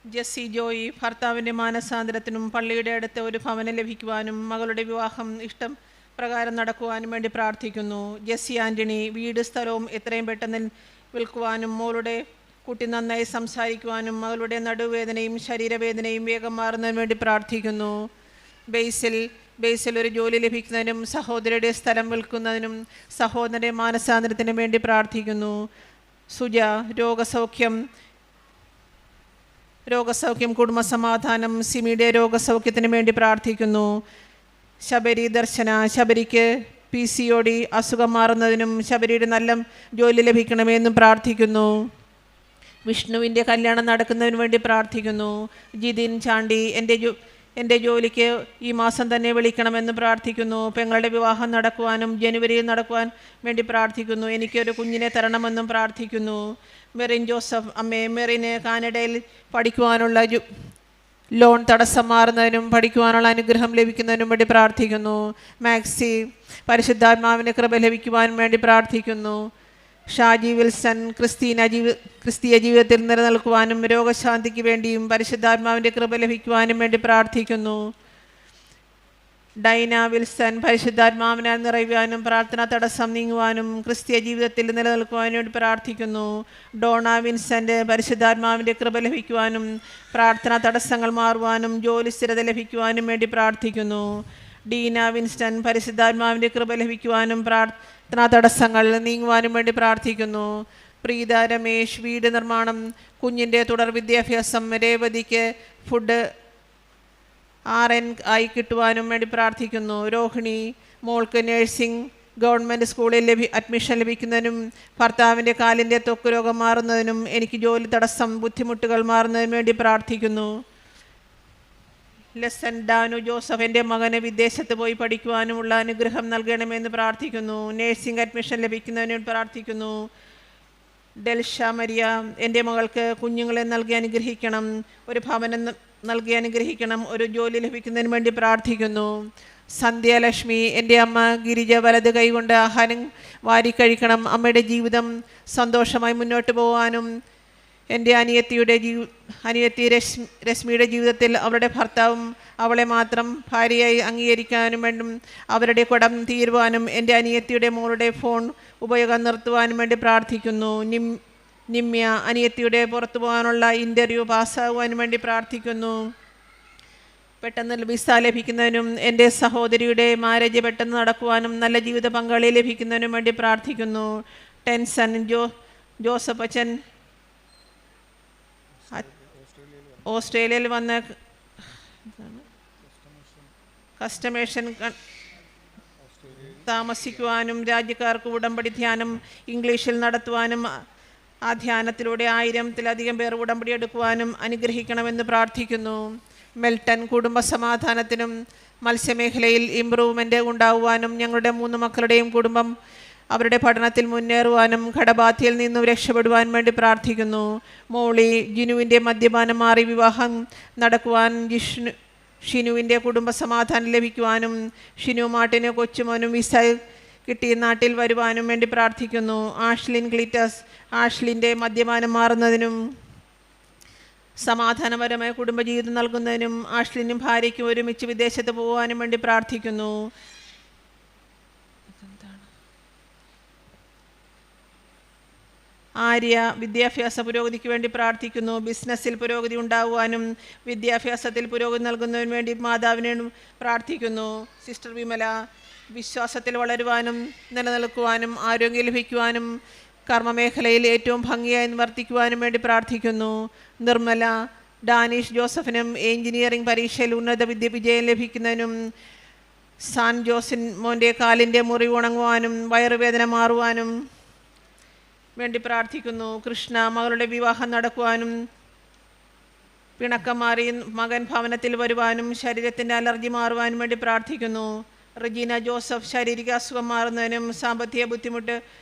ജെസ്സി ജോയി ഭർത്താവിൻ്റെ മാനസാന്തരത്തിനും പള്ളിയുടെ അടുത്ത് ഒരു ഭവനം ലഭിക്കുവാനും മകളുടെ വിവാഹം ഇഷ്ടം പ്രകാരം നടക്കുവാനും വേണ്ടി പ്രാർത്ഥിക്കുന്നു. ജെസ്സി ആൻ്റണി വീട് സ്ഥലവും എത്രയും പെട്ടെന്ന് വിൽക്കുവാനും മോളുടെ കുട്ടി നന്നായി സംസാരിക്കുവാനും മകളുടെ നടുവേദനയും ശരീരവേദനയും വേഗം മാറുന്നതിന് വേണ്ടി പ്രാർത്ഥിക്കുന്നു. ബേസിൽ ഒരു ജോലി ലഭിക്കുന്നതിനും സഹോദരിയുടെ സ്ഥലം വിൽക്കുന്നതിനും സഹോദരൻ്റെ മാനസാന്തരത്തിനും വേണ്ടി പ്രാർത്ഥിക്കുന്നു. സുജ രോഗസൗഖ്യം കുടുംബസമാധാനം സിമിയുടെ രോഗസൗഖ്യത്തിന് വേണ്ടി പ്രാർത്ഥിക്കുന്നു. ശബരിക്ക് PCOD അസുഖം മാറുന്നതിനും ശബരിയുടെ നല്ല ജോലി ലഭിക്കണമെന്നും പ്രാർത്ഥിക്കുന്നു. വിഷ്ണുവിൻ്റെ കല്യാണം നടക്കുന്നതിന് വേണ്ടി പ്രാർത്ഥിക്കുന്നു. ജിതിൻ ചാണ്ടി എൻ്റെ ജോലിക്ക് ഈ മാസം തന്നെ വിളിക്കണമെന്ന് പ്രാർത്ഥിക്കുന്നു. പെങ്ങളുടെ വിവാഹം നടക്കുവാനും ജനുവരിയിൽ നടക്കുവാൻ വേണ്ടി പ്രാർത്ഥിക്കുന്നു. എനിക്കൊരു കുഞ്ഞിനെ തരണമെന്നും പ്രാർത്ഥിക്കുന്നു. മെറിൻ ജോസഫ് അമ്മേ, മെറിന് കാനഡയിൽ പഠിക്കുവാനുള്ള ലോൺ തടസ്സം മാറുന്നതിനും പഠിക്കുവാനുള്ള അനുഗ്രഹം ലഭിക്കുന്നതിനും വേണ്ടി പ്രാർത്ഥിക്കുന്നു. മാക്സി പരിശുദ്ധാത്മാവിൻ്റെ കൃപ ലഭിക്കുവാനും വേണ്ടി പ്രാർത്ഥിക്കുന്നു. ഷാജി വിൽസൺ ക്രിസ്തീയ ജീവിതത്തിൽ നിലനിൽക്കുവാനും രോഗശാന്തിക്ക് വേണ്ടിയും പരിശുദ്ധാത്മാവിൻ്റെ കൃപ ലഭിക്കുവാനും വേണ്ടി പ്രാർത്ഥിക്കുന്നു. ഡൈന വിൽസൺ പരിശുദ്ധാത്മാവിനാൽ നിറയുവാനും പ്രാർത്ഥന തടസ്സം നീങ്ങുവാനും ക്രിസ്തീയ ജീവിതത്തിൽ നിലനിൽക്കുവാനും വേണ്ടി പ്രാർത്ഥിക്കുന്നു. ഡോണ വിൻസെൻ്റ് പരിശുദ്ധാത്മാവിൻ്റെ കൃപ ലഭിക്കുവാനും പ്രാർത്ഥന തടസ്സങ്ങൾ മാറുവാനും ജോലി സ്ഥിരത ലഭിക്കുവാനും വേണ്ടി പ്രാർത്ഥിക്കുന്നു. ഡീന വിൻസ്റ്റൺ പരിശുദ്ധാത്മാവിൻ്റെ കൃപ ലഭിക്കുവാനും പ്രാർത്ഥനാ തടസ്സങ്ങൾ നീങ്ങുവാനും വേണ്ടി പ്രാർത്ഥിക്കുന്നു. പ്രീത രമേശ് വീട് നിർമ്മാണം കുഞ്ഞിൻ്റെ തുടർ വിദ്യാഭ്യാസം രേവതിക്ക് ഫുഡ് RN ആയി കിട്ടുവാനും വേണ്ടി പ്രാർത്ഥിക്കുന്നു. രോഹിണി മോൾക്ക് നഴ്സിംഗ് ഗവൺമെൻറ് സ്കൂളിൽ അഡ്മിഷൻ ലഭിക്കുന്നതിനും ഭർത്താവിൻ്റെ കാലിൻ്റെ ത്വക്ക് രോഗം മാറുന്നതിനും എനിക്ക് ജോലി തടസ്സം ബുദ്ധിമുട്ടുകൾ മാറുന്നതിനും വേണ്ടി പ്രാർത്ഥിക്കുന്നു. ലെസൻ ഡാനു ജോസഫ് എൻ്റെ മകന് വിദേശത്ത് പോയി പഠിക്കുവാനുമുള്ള അനുഗ്രഹം നൽകണമെന്ന് പ്രാർത്ഥിക്കുന്നു. നഴ്സിംഗ് അഡ്മിഷൻ ലഭിക്കുന്നതിന് പ്രാർത്ഥിക്കുന്നു. ഡെൽഷ മരിയ എൻ്റെ മകൾക്ക് കുഞ്ഞുങ്ങളെ നൽകി അനുഗ്രഹിക്കണം, ഒരു ഭവനം നൽകി അനുഗ്രഹിക്കണം, ഒരു ജോലി ലഭിക്കുന്നതിന് വേണ്ടി പ്രാർത്ഥിക്കുന്നു. സന്ധ്യാലക്ഷ്മി എൻ്റെ അമ്മ ഗിരിജ വലത് കൈകൊണ്ട് ആഹാരം വാരിക്കഴിക്കണം, അമ്മയുടെ ജീവിതം സന്തോഷമായി മുന്നോട്ട് പോകാനും എൻ്റെ അനിയത്തി രശ്മിയുടെ ജീവിതത്തിൽ അവളുടെ ഭർത്താവും അവളെ മാത്രം ഭാര്യയായി അംഗീകരിക്കാനും വേണ്ടും അവരുടെ കടം തീരുവാനും എൻ്റെ അനിയത്തിയുടെ മോളുടെ ഫോൺ ഉപയോഗം നിർത്തുവാനും വേണ്ടി പ്രാർത്ഥിക്കുന്നു. നിമ്യ അനിയത്തിയുടെ പുറത്തു പോകാനുള്ള ഇൻ്റർവ്യൂ പാസ്സാകുവാനും വേണ്ടി പ്രാർത്ഥിക്കുന്നു. പെട്ടെന്ന് വിസ ലഭിക്കുന്നതിനും എൻ്റെ സഹോദരിയുടെ മാരേജ് പെട്ടെന്ന് നടക്കുവാനും നല്ല ജീവിത പങ്കാളി ലഭിക്കുന്നതിനും വേണ്ടി പ്രാർത്ഥിക്കുന്നു. ടെൻസൺ ജോസഫ് അച്ഛൻ ഓസ്ട്രേലിയയിൽ വന്ന് കസ്റ്റമേഷൻ താമസിക്കുവാനും രാജ്യക്കാർക്ക് ഉടമ്പടി ധ്യാനം ഇംഗ്ലീഷിൽ നടത്തുവാനും ആ ധ്യാനത്തിലൂടെ 1000-ത്തിലധികം പേർ ഉടമ്പടി എടുക്കുവാനും അനുഗ്രഹിക്കണമെന്ന് പ്രാർത്ഥിക്കുന്നു. മെൽട്ടൺ കുടുംബ സമാധാനത്തിനും മത്സ്യമേഖലയിൽ ഇംപ്രൂവ്മെൻ്റ് ഉണ്ടാകുവാനും ഞങ്ങളുടെ 3 മക്കളുടെയും കുടുംബം അവരുടെ പഠനത്തിൽ മുന്നേറുവാനും കടബാധ്യയിൽ നിന്നും രക്ഷപ്പെടുവാൻ വേണ്ടി പ്രാർത്ഥിക്കുന്നു. മോളി ജിനുവിൻ്റെ മദ്യപാനം മാറി വിവാഹം നടക്കുവാൻ ഷിനുവിൻ്റെ കുടുംബ സമാധാനം ലഭിക്കുവാനും ഷിനു മാട്ടിന് കൊച്ചുമോനും വിസ കിട്ടി നാട്ടിൽ വരുവാനും വേണ്ടി പ്രാർത്ഥിക്കുന്നു. ആഷ്ലിൻ ക്ലീറ്റസ് ആഷ്ലിൻ്റെ മദ്യപാനം മാറുന്നതിനും സമാധാനപരമായ കുടുംബജീവിതം നൽകുന്നതിനും ആഷ്ലിനും ഭാര്യയ്ക്കും ഒരുമിച്ച് വിദേശത്ത് പോകാനും വേണ്ടി പ്രാർത്ഥിക്കുന്നു. ആര്യ വിദ്യാഭ്യാസ പുരോഗതിക്ക് വേണ്ടി പ്രാർത്ഥിക്കുന്നു. ബിസിനസ്സിൽ പുരോഗതി ഉണ്ടാകുവാനും വിദ്യാഭ്യാസത്തിൽ പുരോഗതി നൽകുന്നതിന് വേണ്ടി മാതാവിനോട് പ്രാർത്ഥിക്കുന്നു. സിസ്റ്റർ വിമല വിശ്വാസത്തിൽ വളരുവാനും നിലനിൽക്കുവാനും ആരോഗ്യം ലഭിക്കുവാനും കർമ്മമേഖലയിൽ ഏറ്റവും ഭംഗിയായി വർത്തിക്കുവാനും വേണ്ടി പ്രാർത്ഥിക്കുന്നു. നിർമ്മല ഡാനിഷ് ജോസഫിനും എഞ്ചിനീയറിംഗ് പരീക്ഷയിൽ ഉന്നത വിജയം ലഭിക്കുന്നതിനും സാൻ ജോസിൻ മോൻ്റെ കാലിൻ്റെ മുറിവ് ഉണങ്ങുവാനും വയറുവേദന മാറുവാനും വേണ്ടി പ്രാർത്ഥിക്കുന്നു. കൃഷ്ണ മകളുടെ വിവാഹം നടക്കുവാനും പിണക്കം മാറി മകൻ ഭവനത്തിൽ വരുവാനും ശരീരത്തിൻ്റെ അലർജി മാറുവാനും വേണ്ടി പ്രാർത്ഥിക്കുന്നു. റജീന ജോസഫ് ശാരീരിക അസുഖം മാറുന്നതിനും സാമ്പത്തിക ബുദ്ധിമുട്ട്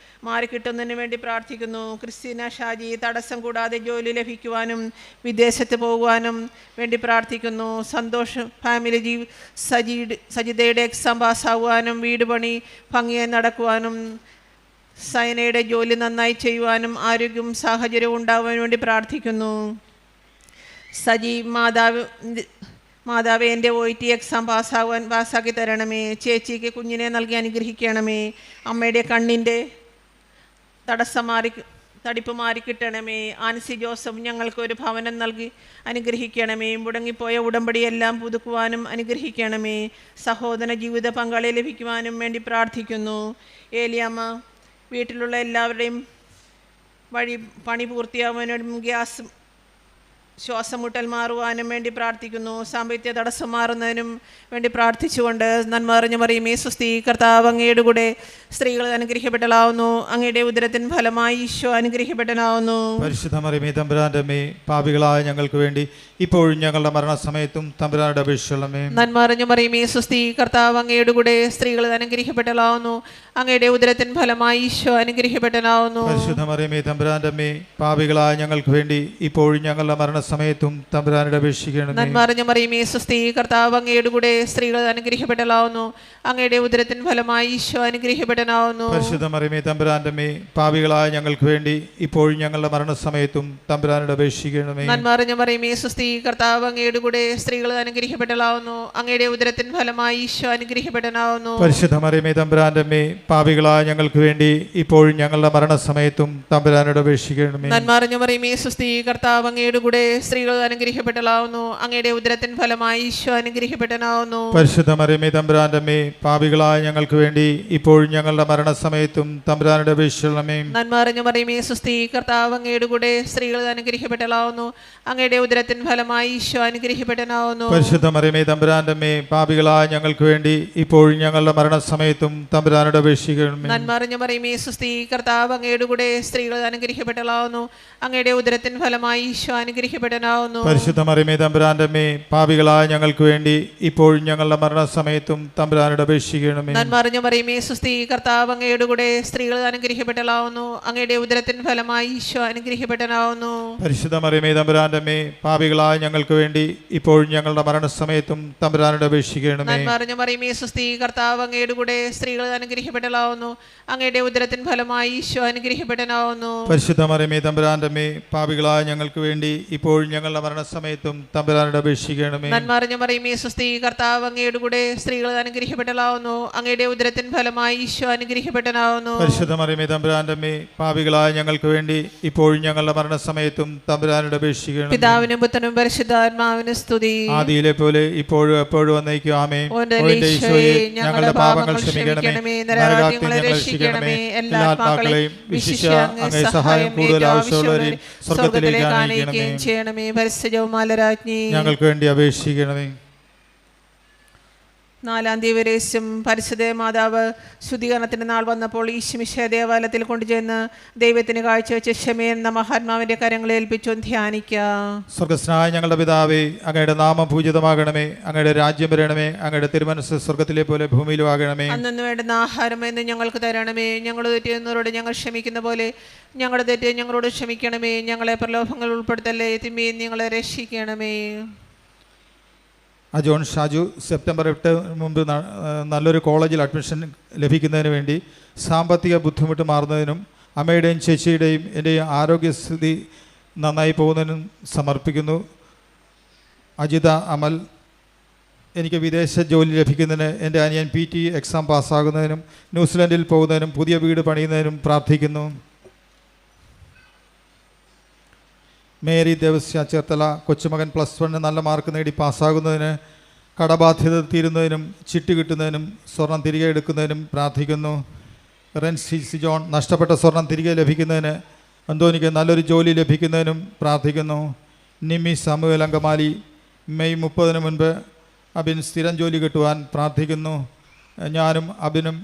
മാറിക്കിട്ടുന്നതിന് വേണ്ടി പ്രാർത്ഥിക്കുന്നു. ക്രിസ്റ്റീന ഷാജി തടസ്സം കൂടാതെ ജോലി ലഭിക്കുവാനും വിദേശത്ത് പോകുവാനും വേണ്ടി പ്രാർത്ഥിക്കുന്നു. സന്തോഷ് ഫാമിലി സജിതയുടെ എക്സാം പാസ്സാകുവാനും വീട് പണി ഭംഗിയായി നടക്കുവാനും സൈനയുടെ ജോലി നന്നായി ചെയ്യുവാനും ആരോഗ്യവും സാഹചര്യവും ഉണ്ടാകുവാൻ വേണ്ടി പ്രാർത്ഥിക്കുന്നു. സജി മാതാവ് എൻ്റെ OIT എക്സാം പാസ്സാക്കി തരണമേ. ചേച്ചിക്ക് കുഞ്ഞിനെ നൽകി അനുഗ്രഹിക്കണമേ. അമ്മയുടെ കണ്ണിൻ്റെ തടിപ്പ് മാറിക്കിട്ടണമേ. ആൻസി ജോസഫ് ഞങ്ങൾക്ക് ഒരു ഭവനം നൽകി അനുഗ്രഹിക്കണമേ. മുടങ്ങിപ്പോയ ഉടമ്പടിയെല്ലാം പുതുക്കുവാനും അനുഗ്രഹിക്കണമേ. സഹോദര ജീവിത പങ്കാളി ലഭിക്കുവാനും വേണ്ടി പ്രാർത്ഥിക്കുന്നു. ഏലിയമ്മ വീട്ടിലുള്ള എല്ലാവരുടെയും പണി പൂർത്തിയാവാനും ഗ്യാസ് ശ്വാസം മുട്ടൽ മാറുവാനും വേണ്ടി പ്രാർത്ഥിക്കുന്നു. സാമ്പത്തിക തടസ്സം മാറുന്നതിനും വേണ്ടി പ്രാർത്ഥിച്ചുകൊണ്ട് നന്മ നിറഞ്ഞ മറിയമേ സ്വസ്തി, കർത്താവ് അങ്ങയുടെ കൂടെ സ്ത്രീകൾ അനുഗ്രഹിക്കപ്പെട്ടവളാവുന്നു. അങ്ങയുടെ ഉദരത്തിൻ ഫലമായി ഈശോ അനുഗ്രഹിക്കപ്പെട്ടവനാവുന്നു.
പരിശുദ്ധ മറിയമേ തമ്പുരാന്റെ അമ്മേ, പാപികളായ ഞങ്ങൾക്ക് വേണ്ടി ഇപ്പോഴും ഞങ്ങളുടെ മരണസമയത്തും തമ്പുരാനോട് അപേക്ഷിക്കണമേ.
നന്മ നിറഞ്ഞ മറിയമേ സ്വസ്തി, കർത്താവ് അങ്ങയുടെ കൂടെ സ്ത്രീകൾ അനുഗ്രഹിക്കപ്പെട്ടവളാവുന്നു. അങ്ങയുടെ ഉദരത്തിൻ ഫലമായി ഈശോ അനുഗ്രഹിക്കപ്പെട്ടവനാവുന്നു.
പരിശുദ്ധ മറിയമേ തമ്പുരാന്റെ അമ്മേ, പാപികളായ ഞങ്ങൾക്ക് വേണ്ടി ഇപ്പോഴും ഞങ്ങളുടെ മരണസമയത്തും തമ്പുരാനോട് അപേക്ഷിക്കണമേ.
നന്മ നിറഞ്ഞ മറിയമേ സ്വസ്തി, കർത്താവ് അങ്ങയുടെ കൂടെ സ്ത്രീകൾ അനുഗ്രഹിക്കപ്പെട്ടവളാവുന്നു. അങ്ങയുടെ ഉദരത്തിൻ ഫലമായി ഈശോ അനുഗ്രഹിക്കപ്പെട്ടവനാവുന്നു.
പരിശുദ്ധ മറിയമേ തമ്പുരാന്റെ അമ്മേ, പാപികളായ ഞങ്ങൾക്ക് വേണ്ടി ഇപ്പോഴും ഞങ്ങളുടെ മരണസമയത്തും തമ്പുരാനോട് അപേക്ഷിക്കണമേ.
നന്മ നിറഞ്ഞ മറിയമേ സ്വസ്തി, കർത്താവ് അങ്ങയുടെ കൂടെ സ്ത്രീകൾ അനുഗ്രഹിക്കപ്പെട്ടവളാവുന്നു. അങ്ങയുടെ ഉദരത്തിൻ ഫലമായി ഈശോ അനുഗ്രഹിക്കപ്പെട്ടവനാവുന്നു.
പരിശുദ്ധ മറിയമേ തമ്പുരാന്റെ അമ്മേ, പാപികളായ ഞങ്ങൾക്ക് വേണ്ടി ഇപ്പോഴും ഞങ്ങളുടെ മരണസമയത്തും തമ്പുരാനോട് അപേക്ഷിക്കണമേ.
നന്മ നിറഞ്ഞ മറിയമേ സ്വസ്തി, കർത്താവ് അങ്ങയുടെ കൂടെ സ്ത്രീകൾ അനുഗ്രഹിക്കപ്പെട്ടവളാവുന്നു. അങ്ങയുടെ ഉദരത്തിൻ ഫലമായി ഈശോ അനുഗ്രഹിക്കപ്പെട്ടവനാവുന്നു.
പരിശുദ്ധ മറിയമേ തമ്പുരാന്റെ അമ്മേ, പാപികളായ ഞങ്ങൾക്ക് വേണ്ടി ഇപ്പോഴും ഞങ്ങളുടെ മരണസമയത്തും തമ്പുരാനോട് അപേക്ഷിക്കണമേ.
നന്മ നിറഞ്ഞ മറിയമേ സ്വസ്തി, കർത്താവ് അങ്ങയുടെ കൂടെ സ്ത്രീകൾ അനുഗ്രഹിക്കപ്പെട്ടവളാവുന്നു. അങ്ങയുടെ ഉദരത്തിൻ ഫലമായി ഈശോ അനുഗ്രഹിക്കപ്പെട്ടവനാവുന്നു.
പരിശുദ്ധ മറിയമേ തമ്പുരാന്റെ അമ്മേ, പാപികളായ ഞങ്ങൾക്ക് വേണ്ടി ഇപ്പോഴും ഞങ്ങളുടെ മരണസമയത്തും തമ്പുരാനോട് അപേക്ഷിക്കണമേ.
നന്മ നിറഞ്ഞ മറിയമേ സ്വസ്തി, കർത്താവ് അങ്ങയുടെ കൂടെ സ്ത്രീകൾ അനുഗ്രഹിക്കപ്പെട്ടവളാവുന്നു. അങ്ങയുടെ ഉദരത്തിൻ ഫലമായി ഈശോ അനുഗ്രഹിക്കപ്പെട്ടവനാവുന്നു.
പരിശുദ്ധ മറിയമേ തമ്പുരാന്റെ അമ്മേ, പാപികളായ ഞങ്ങൾക്ക് വേണ്ടി ഇപ്പോഴും ഞങ്ങളുടെ മരണസമയത്തും തമ്പുരാനോട് അപേക്ഷിക്കണമേ.
നന്മ നിറഞ്ഞ മറിയമേ സ്വസ്തി, കർത്താവ് അങ്ങയുടെ കൂടെ സ്ത്രീകൾ അനുഗ്രഹിക്കപ്പെട്ടവളാവുന്നു. അങ്ങയുടെ ഉദരത്തിൻ ഫലമായി ഈശോ അനുഗ്രഹിക്കപ്പെട്ടവനാവുന്നു.
പരിശുദ്ധ മറിയമേ തമ്പുരാന്റെ അമ്മേ, പാപികളായ ഞങ്ങൾക്ക് വേണ്ടി ഇപ്പോഴും ഞങ്ങളുടെ മരണസമയത്തും തമ്പുരാനോട് അപേക്ഷിക്കണമേ.
നന്മ നിറഞ്ഞ മറിയമേ സ്വസ്തി, കർത്താവ് അങ്ങയുടെ കൂടെ സ്ത്രീകൾ അനുഗ്രഹിക്കപ്പെട്ടവളാവുന്നു. അങ്ങയുടെ ഉദരത്തിൻ ഫലമായി ഈശോ അനുഗ്രഹിക്കപ്പെട്ടവനാവുന്നു.
പരിശുദ്ധ മറിയമേ തമ്പുരാന്റെ അമ്മേ, പാപികളായ ഞങ്ങൾക്ക് വേണ്ടി ഇപ്പോഴും ഇപ്പോഴും ഞങ്ങളുടെ മരണസമയത്തും തമ്പുരാനോട് അപേക്ഷിക്കണമേ.
നന്മറിഞ്ഞ മറിയമേ സ്വസ്തി, കർത്താവ് അങ്ങയുടെ കൂടെ സ്ത്രീകൾ അനുഗ്രഹിക്കപ്പെട്ടവളാവുന്നു. അങ്ങയുടെ ഉദരത്തിൻ ഫലമായി ഈശോ അനുഗ്രഹിക്കപ്പെട്ടവനാവുന്നു.
പരിശുദ്ധ മറിയമേ തമ്പുരാന്റെ അമ്മേ, പാപികളായ ഞങ്ങൾക്ക് വേണ്ടി ഇപ്പോഴും ഞങ്ങളുടെ മരണസമയത്തും തമ്പുരാനോട് അപേക്ഷിക്കണം.
പിതാവിനും പുത്രനും പരിശുദ്ധാത്മാവിനും സ്തുതി.
ആദിയിലെ പോലെ ഇപ്പോഴും എപ്പോഴും വന്നേക്കും. ആമേൻ. ഓ എൻ്റെ ഈശോയെ, ഞങ്ങളുടെ പാപങ്ങൾ ക്ഷമിക്കണമേ, നരകാഗ്നിയിൽ ഞങ്ങളെ രക്ഷിക്കണമേ, എല്ലാ ആത്മാക്കളെയും വിശിഷ്യ അങ്ങേ സഹായം കൂടുതൽ ആവശ്യമുള്ളവരെ സ്വർഗ്ഗത്തിലേക്ക് ആനയിക്കുകയും
ചെയ്യണമേ. പരിശുദ്ധമാലരാജ്ഞി,
ഞങ്ങൾക്ക് വേണ്ടി അപേക്ഷിക്കണമേ.
4-ാം ദിവസം പരിശുദ്ധ മാതാവ് ശുദ്ധീകരണത്തിന് നാൾ വന്നപ്പോൾ ഈശോമിശിഹാ ദേവാലയത്തിൽ കൊണ്ടുചെന്ന് ദൈവത്തിന് കാഴ്ചവെച്ച ക്ഷമയെന്ന മഹാത്മാവിന്റെ കരങ്ങളെ ഏൽപ്പിച്ചു ധ്യാനിക്കാം.
സ്വർഗ്ഗസ്ഥനായ ഞങ്ങളുടെ പിതാവേ, അങ്ങയുടെ നാമം പൂജിതമാകണമേ, അങ്ങയുടെ രാജ്യം വരണമേ, അങ്ങയുടെ തിരുമനസ്സ് സ്വർഗ്ഗത്തിലെ പോലെ ഭൂമിയിലും ആകണമേ.
അന്നു വേണ്ടുന്ന ആഹാരം എന്ന് ഞങ്ങൾക്ക് തരണമേ. ഞങ്ങൾ തെറ്റിയുന്നവരോട് ഞങ്ങൾ ക്ഷമിക്കുന്ന പോലെ ഞങ്ങളുടെ തെറ്റ് ഞങ്ങളോട് ക്ഷമിക്കണമേ. ഞങ്ങളെ പ്രലോഭങ്ങൾ ഉൾപ്പെടുത്തല്ലേ, തിന്മയിൽ ഞങ്ങളെ രക്ഷിക്കണമേ.
അജോൺ ഷാജു സെപ്റ്റംബർ 8 മുമ്പ് നല്ലൊരു കോളേജിൽ അഡ്മിഷൻ ലഭിക്കുന്നതിന് വേണ്ടി സാമ്പത്തിക ബുദ്ധിമുട്ട് മാറുന്നതിനും അമ്മയുടെയും ചേച്ചിയുടെയും എൻ്റെയും ആരോഗ്യസ്ഥിതി നന്നായി പോകുന്നതിനും സമർപ്പിക്കുന്നു. അജിത അമൽ, എനിക്ക് വിദേശ ജോലി ലഭിക്കുന്നതിന്, എൻ്റെ അനിയൻ PT എക്സാം പാസ്സാകുന്നതിനും ന്യൂസിലൻഡിൽ പോകുന്നതിനും പുതിയ വീട് പണിയുന്നതിനും പ്രാർത്ഥിക്കുന്നു. മേരി ദേവസ്യ ചേർത്തല, കൊച്ചുമകൻ +1 നല്ല മാർക്ക് നേടി പാസ്സാകുന്നതിന്, കടബാധ്യത തീരുന്നതിനും ചിട്ടി കിട്ടുന്നതിനും സ്വർണം തിരികെ എടുക്കുന്നതിനും പ്രാർത്ഥിക്കുന്നു. റെൻസി സിജോൺ, നഷ്ടപ്പെട്ട സ്വർണം തിരികെ ലഭിക്കുന്നതിന്, അന്തോനിക്ക് നല്ലൊരു ജോലി ലഭിക്കുന്നതിനും പ്രാർത്ഥിക്കുന്നു. നിമി സാമുവേൽ അങ്കമാലി, മെയ് 30 മുൻപ് അബിൻ സ്ഥിരം ജോലി കിട്ടുവാൻ പ്രാർത്ഥിക്കുന്നു. ഞാനും അബിനും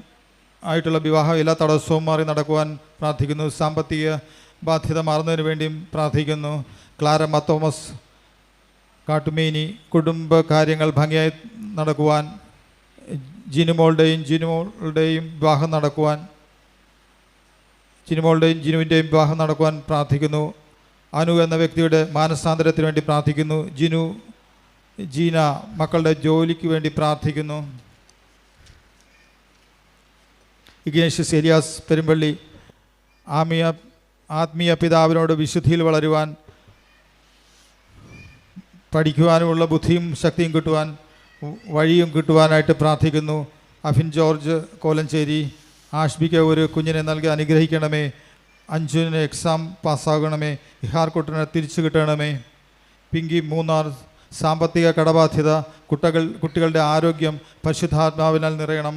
ആയിട്ടുള്ള വിവാഹം എല്ലാ തടസ്സവും മാറി നടക്കുവാൻ പ്രാർത്ഥിക്കുന്നു. സാമ്പത്തിക ബാധ്യത മാറുന്നതിന് വേണ്ടിയും പ്രാർത്ഥിക്കുന്നു. ക്ലാരമ്മ തോമസ് കാട്ടുമേനി, കുടുംബ കാര്യങ്ങൾ ഭംഗിയായി നടക്കുവാൻ, ജിനുവിൻ്റെയും വിവാഹം നടക്കുവാൻ പ്രാർത്ഥിക്കുന്നു. അനു എന്ന വ്യക്തിയുടെ മാനസാന്തരത്തിന് വേണ്ടി പ്രാർത്ഥിക്കുന്നു. ജീന മക്കളുടെ ജോലിക്ക് വേണ്ടി പ്രാർത്ഥിക്കുന്നു. ഇഗ്നേഷ്യസ് ഏലിയാസ് പെരുമ്പള്ളി, ആത്മീയ പിതാവിനോട് വിശുദ്ധിയിൽ വളരുവാൻ, പഠിക്കുവാനുമുള്ള ബുദ്ധിയും ശക്തിയും കിട്ടുവാൻ, വഴിയും കിട്ടുവാനായിട്ട് പ്രാർത്ഥിക്കുന്നു. അഫിൻ ജോർജ് കോലഞ്ചേരി, ആഷ്ബിക്ക് ഒരു കുഞ്ഞിനെ നൽകി അനുഗ്രഹിക്കണമേ. അഞ്ജുവിന് എക്സാം പാസ്സാകണമേ. ഇഹാർക്കുട്ടനെ തിരിച്ചു കിട്ടണമേ. പിങ്കി മൂന്നാർ, സാമ്പത്തിക കടബാധ്യത, കുട്ടികളുടെ ആരോഗ്യം പരിശുദ്ധാത്മാവിനാൽ നിറയണം.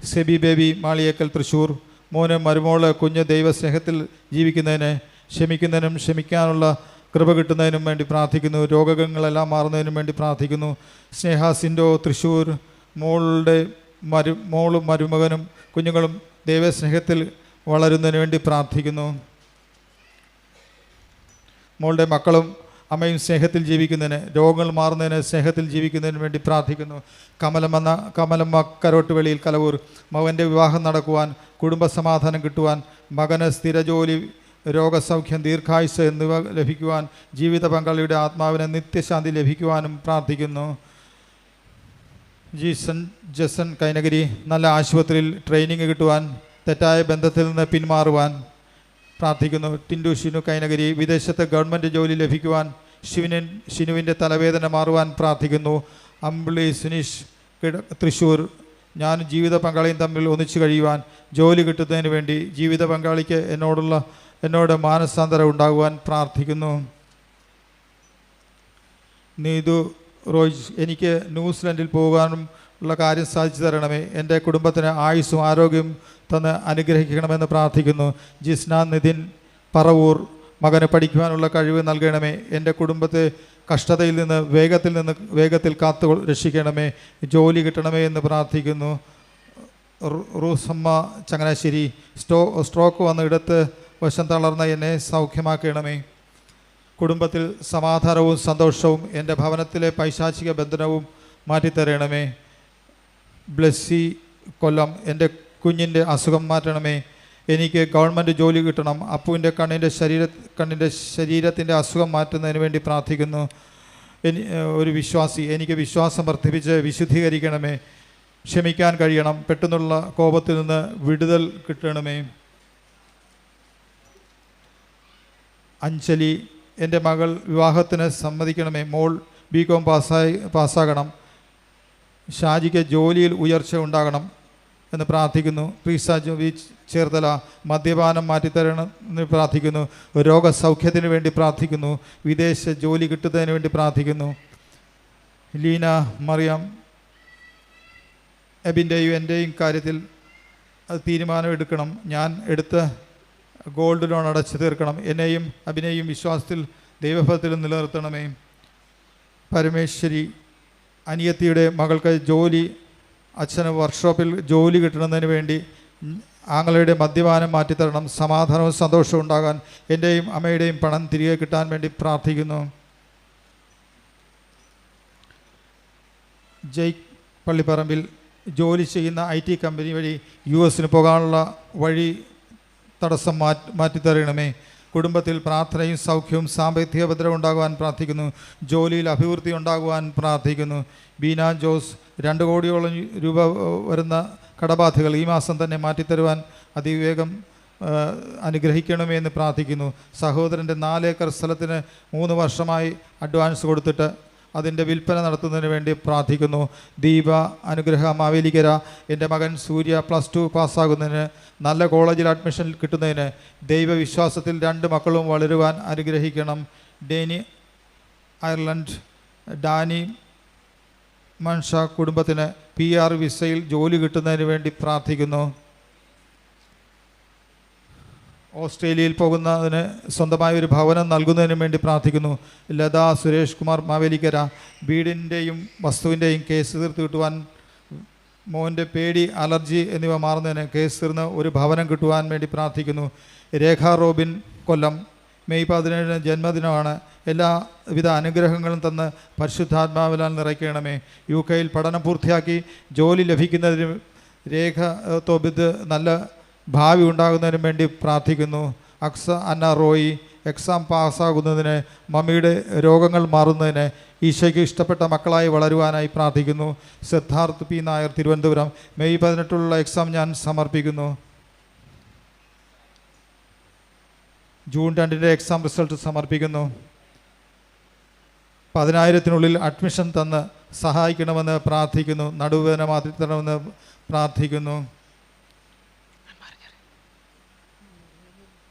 സെബി ബേബി മാളിയേക്കൽ തൃശ്ശൂർ, മോന് മരുമോള് കുഞ്ഞ് ദൈവസ്നേഹത്തിൽ ജീവിക്കുന്നതിന്, ക്ഷമിക്കുന്നതിനും ക്ഷമിക്കാനുള്ള കൃപ കിട്ടുന്നതിനും വേണ്ടി പ്രാർത്ഥിക്കുന്നു. രോഗങ്ങളെല്ലാം മാറുന്നതിനും വേണ്ടി പ്രാർത്ഥിക്കുന്നു. സ്നേഹ സിൻഡോ തൃശ്ശൂർ, മോളും മരുമകനും കുഞ്ഞുങ്ങളും ദൈവസ്നേഹത്തിൽ വളരുന്നതിന് വേണ്ടി പ്രാർത്ഥിക്കുന്നു. മോളുടെ മക്കളും അമ്മയും സ്നേഹത്തിൽ ജീവിക്കുന്നതിന്, രോഗങ്ങൾ മാറുന്നതിന്, സ്നേഹത്തിൽ ജീവിക്കുന്നതിന് വേണ്ടി പ്രാർത്ഥിക്കുന്നു. കമലമ്മ കരോട്ടുവെളിയിൽ കലവൂർ, മകൻ്റെ വിവാഹം നടക്കുവാൻ, കുടുംബസമാധാനം കിട്ടുവാൻ, മകന് സ്ഥിരജോലി, രോഗസൗഖ്യം, ദീർഘായുസ് എന്നിവ ലഭിക്കുവാൻ, ജീവിത പങ്കാളിയുടെ ആത്മാവിന് നിത്യശാന്തി ലഭിക്കുവാനും പ്രാർത്ഥിക്കുന്നു. ജസൻ കൈനഗിരി, നല്ല ആശുപത്രിയിൽ ട്രെയിനിങ് കിട്ടുവാൻ, തെറ്റായ ബന്ധത്തിൽ നിന്ന് പിന്മാറുവാൻ പ്രാർത്ഥിക്കുന്നു. ടിൻഡു ഷിനു കൈനഗിരി, വിദേശത്ത് ഗവൺമെൻറ് ജോലി ലഭിക്കുവാൻ, ഷിനുവിൻ്റെ തലവേദന മാറുവാൻ പ്രാർത്ഥിക്കുന്നു. അമ്പിളി സുനീഷ് തൃശ്ശൂർ, ഞാൻ ജീവിത പങ്കാളിയും തമ്മിൽ ഒന്നിച്ചു കഴിയുവാൻ, ജോലി കിട്ടുന്നതിന് വേണ്ടി ജീവിത പങ്കാളിക്ക് എന്നോട് മാനസാന്തരം ഉണ്ടാകുവാൻ പ്രാർത്ഥിക്കുന്നു. നീതു റോയ്സ്, എനിക്ക് ന്യൂസിലൻഡിൽ പോകാനും ഉള്ള കാര്യം സാധിച്ചു തരണമേ. എൻ്റെ കുടുംബത്തിന് ആയുസ്സും ആരോഗ്യവും തന്ന് അനുഗ്രഹിക്കണമെന്ന് പ്രാർത്ഥിക്കുന്നു. ജിസ്ന നിതിൻ പറവൂർ, മകന് പഠിക്കുവാനുള്ള കഴിവ് നൽകണമേ. എൻ്റെ കുടുംബത്തെ കഷ്ടതയിൽ നിന്ന് വേഗത്തിൽ കാത്തു രക്ഷിക്കണമേ. ജോലി കിട്ടണമേ എന്ന് പ്രാർത്ഥിക്കുന്നു. റൂസമ്മ ചങ്ങനാശ്ശേരി, സ്ട്രോക്ക് വന്ന ഇടത്ത് വശം തളർന്ന എന്നെ സൗഖ്യമാക്കണമേ. കുടുംബത്തിൽ സമാധാനവും സന്തോഷവും, എൻ്റെ ഭവനത്തിലെ പൈശാചിക ബന്ധനവും മാറ്റിത്തരണമേ. ബ്ലെസ്സി കൊല്ലം, എൻ്റെ കുഞ്ഞിൻ്റെ അസുഖം മാറ്റണമേ. എനിക്ക് ഗവൺമെൻറ് ജോലി കിട്ടണം. അപ്പുവിൻ്റെ കണ്ണിൻ്റെ ശരീരത്തിൻ്റെ അസുഖം മാറ്റുന്നതിന് വേണ്ടി പ്രാർത്ഥിക്കുന്നു. ഒരു വിശ്വാസി, എനിക്ക് വിശ്വാസം വർദ്ധിപ്പിച്ച് വിശുദ്ധീകരിക്കണമേ. ക്ഷമിക്കാൻ കഴിയണം. പെട്ടെന്നുള്ള കോപത്തിൽ നിന്ന് വിടുതൽ കിട്ടണമേ. അഞ്ജലി, എൻ്റെ മകൾ വിവാഹത്തിന് സമ്മതിക്കണമേ. മോൾ BCom പാസ്സാകണം. ഷാജിക്ക് ജോലിയിൽ ഉയർച്ച ഉണ്ടാകണം എന്ന് പ്രാർത്ഥിക്കുന്നു. പ്രീസ ജോബിച്ച് ചേർത്തല മദ്യപാനം മാറ്റിത്തരണമെന്ന് പ്രാർത്ഥിക്കുന്നു. രോഗസൗഖ്യത്തിന് വേണ്ടി പ്രാർത്ഥിക്കുന്നു. വിദേശ ജോലി കിട്ടുന്നതിന് വേണ്ടി പ്രാർത്ഥിക്കുന്നു. ലീന മറിയം എബിൻ്റെയും എൻ്റെയും കാര്യത്തിൽ അത് തീരുമാനമെടുക്കണം. ഞാൻ എടുത്ത ഗോൾഡ് ലോൺ അടച്ചു തീർക്കണം. എന്നെയും അഭിനയും വിശ്വാസത്തിൽ ദൈവഭക്തിയിൽ നിലനിർത്തണമേ. പരമേശ്വരി അനിയത്തിയുടെ മകൾക്ക് ജോലി, അച്ഛന് വർക്ക്ഷോപ്പിൽ ജോലി കിട്ടുന്നതിന് വേണ്ടി ആങ്ങളുടെ മദ്യപാനം മാറ്റിത്തരണം. സമാധാനവും സന്തോഷവും ഉണ്ടാകാൻ എൻ്റെയും അമ്മയുടെയും പണം തിരികെ കിട്ടാൻ വേണ്ടി പ്രാർത്ഥിക്കുന്നു. ജയ്ക്ക് പള്ളിപ്പറമ്പിൽ ജോലി ചെയ്യുന്ന IT കമ്പനി വഴി US പോകാനുള്ള വഴി തടസ്സം മാറ്റിത്തരണമേ. കുടുംബത്തിൽ പ്രാർത്ഥനയും സൗഖ്യവും സാമ്പത്തിക ഭദ്രത ഉണ്ടാകുവാൻ പ്രാർത്ഥിക്കുന്നു. ജോലിയിൽ അഭിവൃദ്ധി ഉണ്ടാകുവാൻ പ്രാർത്ഥിക്കുന്നു. ബീന ജോസ് 2 കോടിയോളം രൂപ വരുന്ന കടബാധകൾ ഈ മാസം തന്നെ മാറ്റിത്തരുവാൻ അതിവേഗം അനുഗ്രഹിക്കണമേ എന്ന് പ്രാർത്ഥിക്കുന്നു. സഹോദരൻ്റെ 4 ഏക്കർ സ്ഥലത്തിന് 3 വർഷമായി അഡ്വാൻസ് കൊടുത്തിട്ട് അതിൻ്റെ വിൽപ്പന നടത്തുന്നതിന് വേണ്ടി പ്രാർത്ഥിക്കുന്നു. ദീപ അനുഗ്രഹ മാവേലിക്കര എൻ്റെ മകൻ സൂര്യ +2 പാസ്സാകുന്നതിന്, നല്ല കോളേജിൽ അഡ്മിഷൻ കിട്ടുന്നതിന്, ദൈവവിശ്വാസത്തിൽ 2 മക്കളും വളരുവാൻ അനുഗ്രഹിക്കണം. ഡേനി അയർലൻഡ് ഡാനി മൻഷ കുടുംബത്തിന് PR വിസയിൽ ജോലി കിട്ടുന്നതിന് വേണ്ടി പ്രാർത്ഥിക്കുന്നു. ഓസ്ട്രേലിയയിൽ പോകുന്നതിന് സ്വന്തമായ ഒരു ഭവനം നൽകുന്നതിന് വേണ്ടി പ്രാർത്ഥിക്കുന്നു. ലത സുരേഷ് കുമാർ മാവേലിക്കര വീടിൻ്റെയും വസ്തുവിൻ്റെയും കേസ് തീർത്ത് കിട്ടുവാൻ, മോൻ്റെ പേടി, അലർജി എന്നിവ മാറുന്നതിന് കേസ് തീർന്ന് ഒരു ഭവനം കിട്ടുവാൻ വേണ്ടി പ്രാർത്ഥിക്കുന്നു. രേഖ റോബിൻ കൊല്ലം മെയ് 17 ജന്മദിനമാണ്. എല്ലാവിധ അനുഗ്രഹങ്ങളും തന്ന് പരിശുദ്ധാത്മാവിനാൽ നിറയ്ക്കണമേ. UK പഠനം പൂർത്തിയാക്കി ജോലി ലഭിക്കുന്നതിന് രേഖ തോബിത് നല്ല ഭാവി ഉണ്ടാകുന്നതിനും വേണ്ടി പ്രാർത്ഥിക്കുന്നു. അക്സ അന്ന റോയി എക്സാം പാസ്സാകുന്നതിന്, മമ്മിയുടെ രോഗങ്ങൾ മാറുന്നതിന്, ഈശോയ്ക്ക് ഇഷ്ടപ്പെട്ട മക്കളായി വളരുവാനായി പ്രാർത്ഥിക്കുന്നു. Siddharth P Nair Thiruvananthapuram May 18 exam ഞാൻ സമർപ്പിക്കുന്നു. ജൂൺ 2 എക്സാം റിസൾട്ട് സമർപ്പിക്കുന്നു. 10,000-നുള്ളിൽ അഡ്മിഷൻ തന്ന് സഹായിക്കണമെന്ന് പ്രാർത്ഥിക്കുന്നു. നടുവേദന മാറ്റിത്തരണമെന്ന് പ്രാർത്ഥിക്കുന്നു.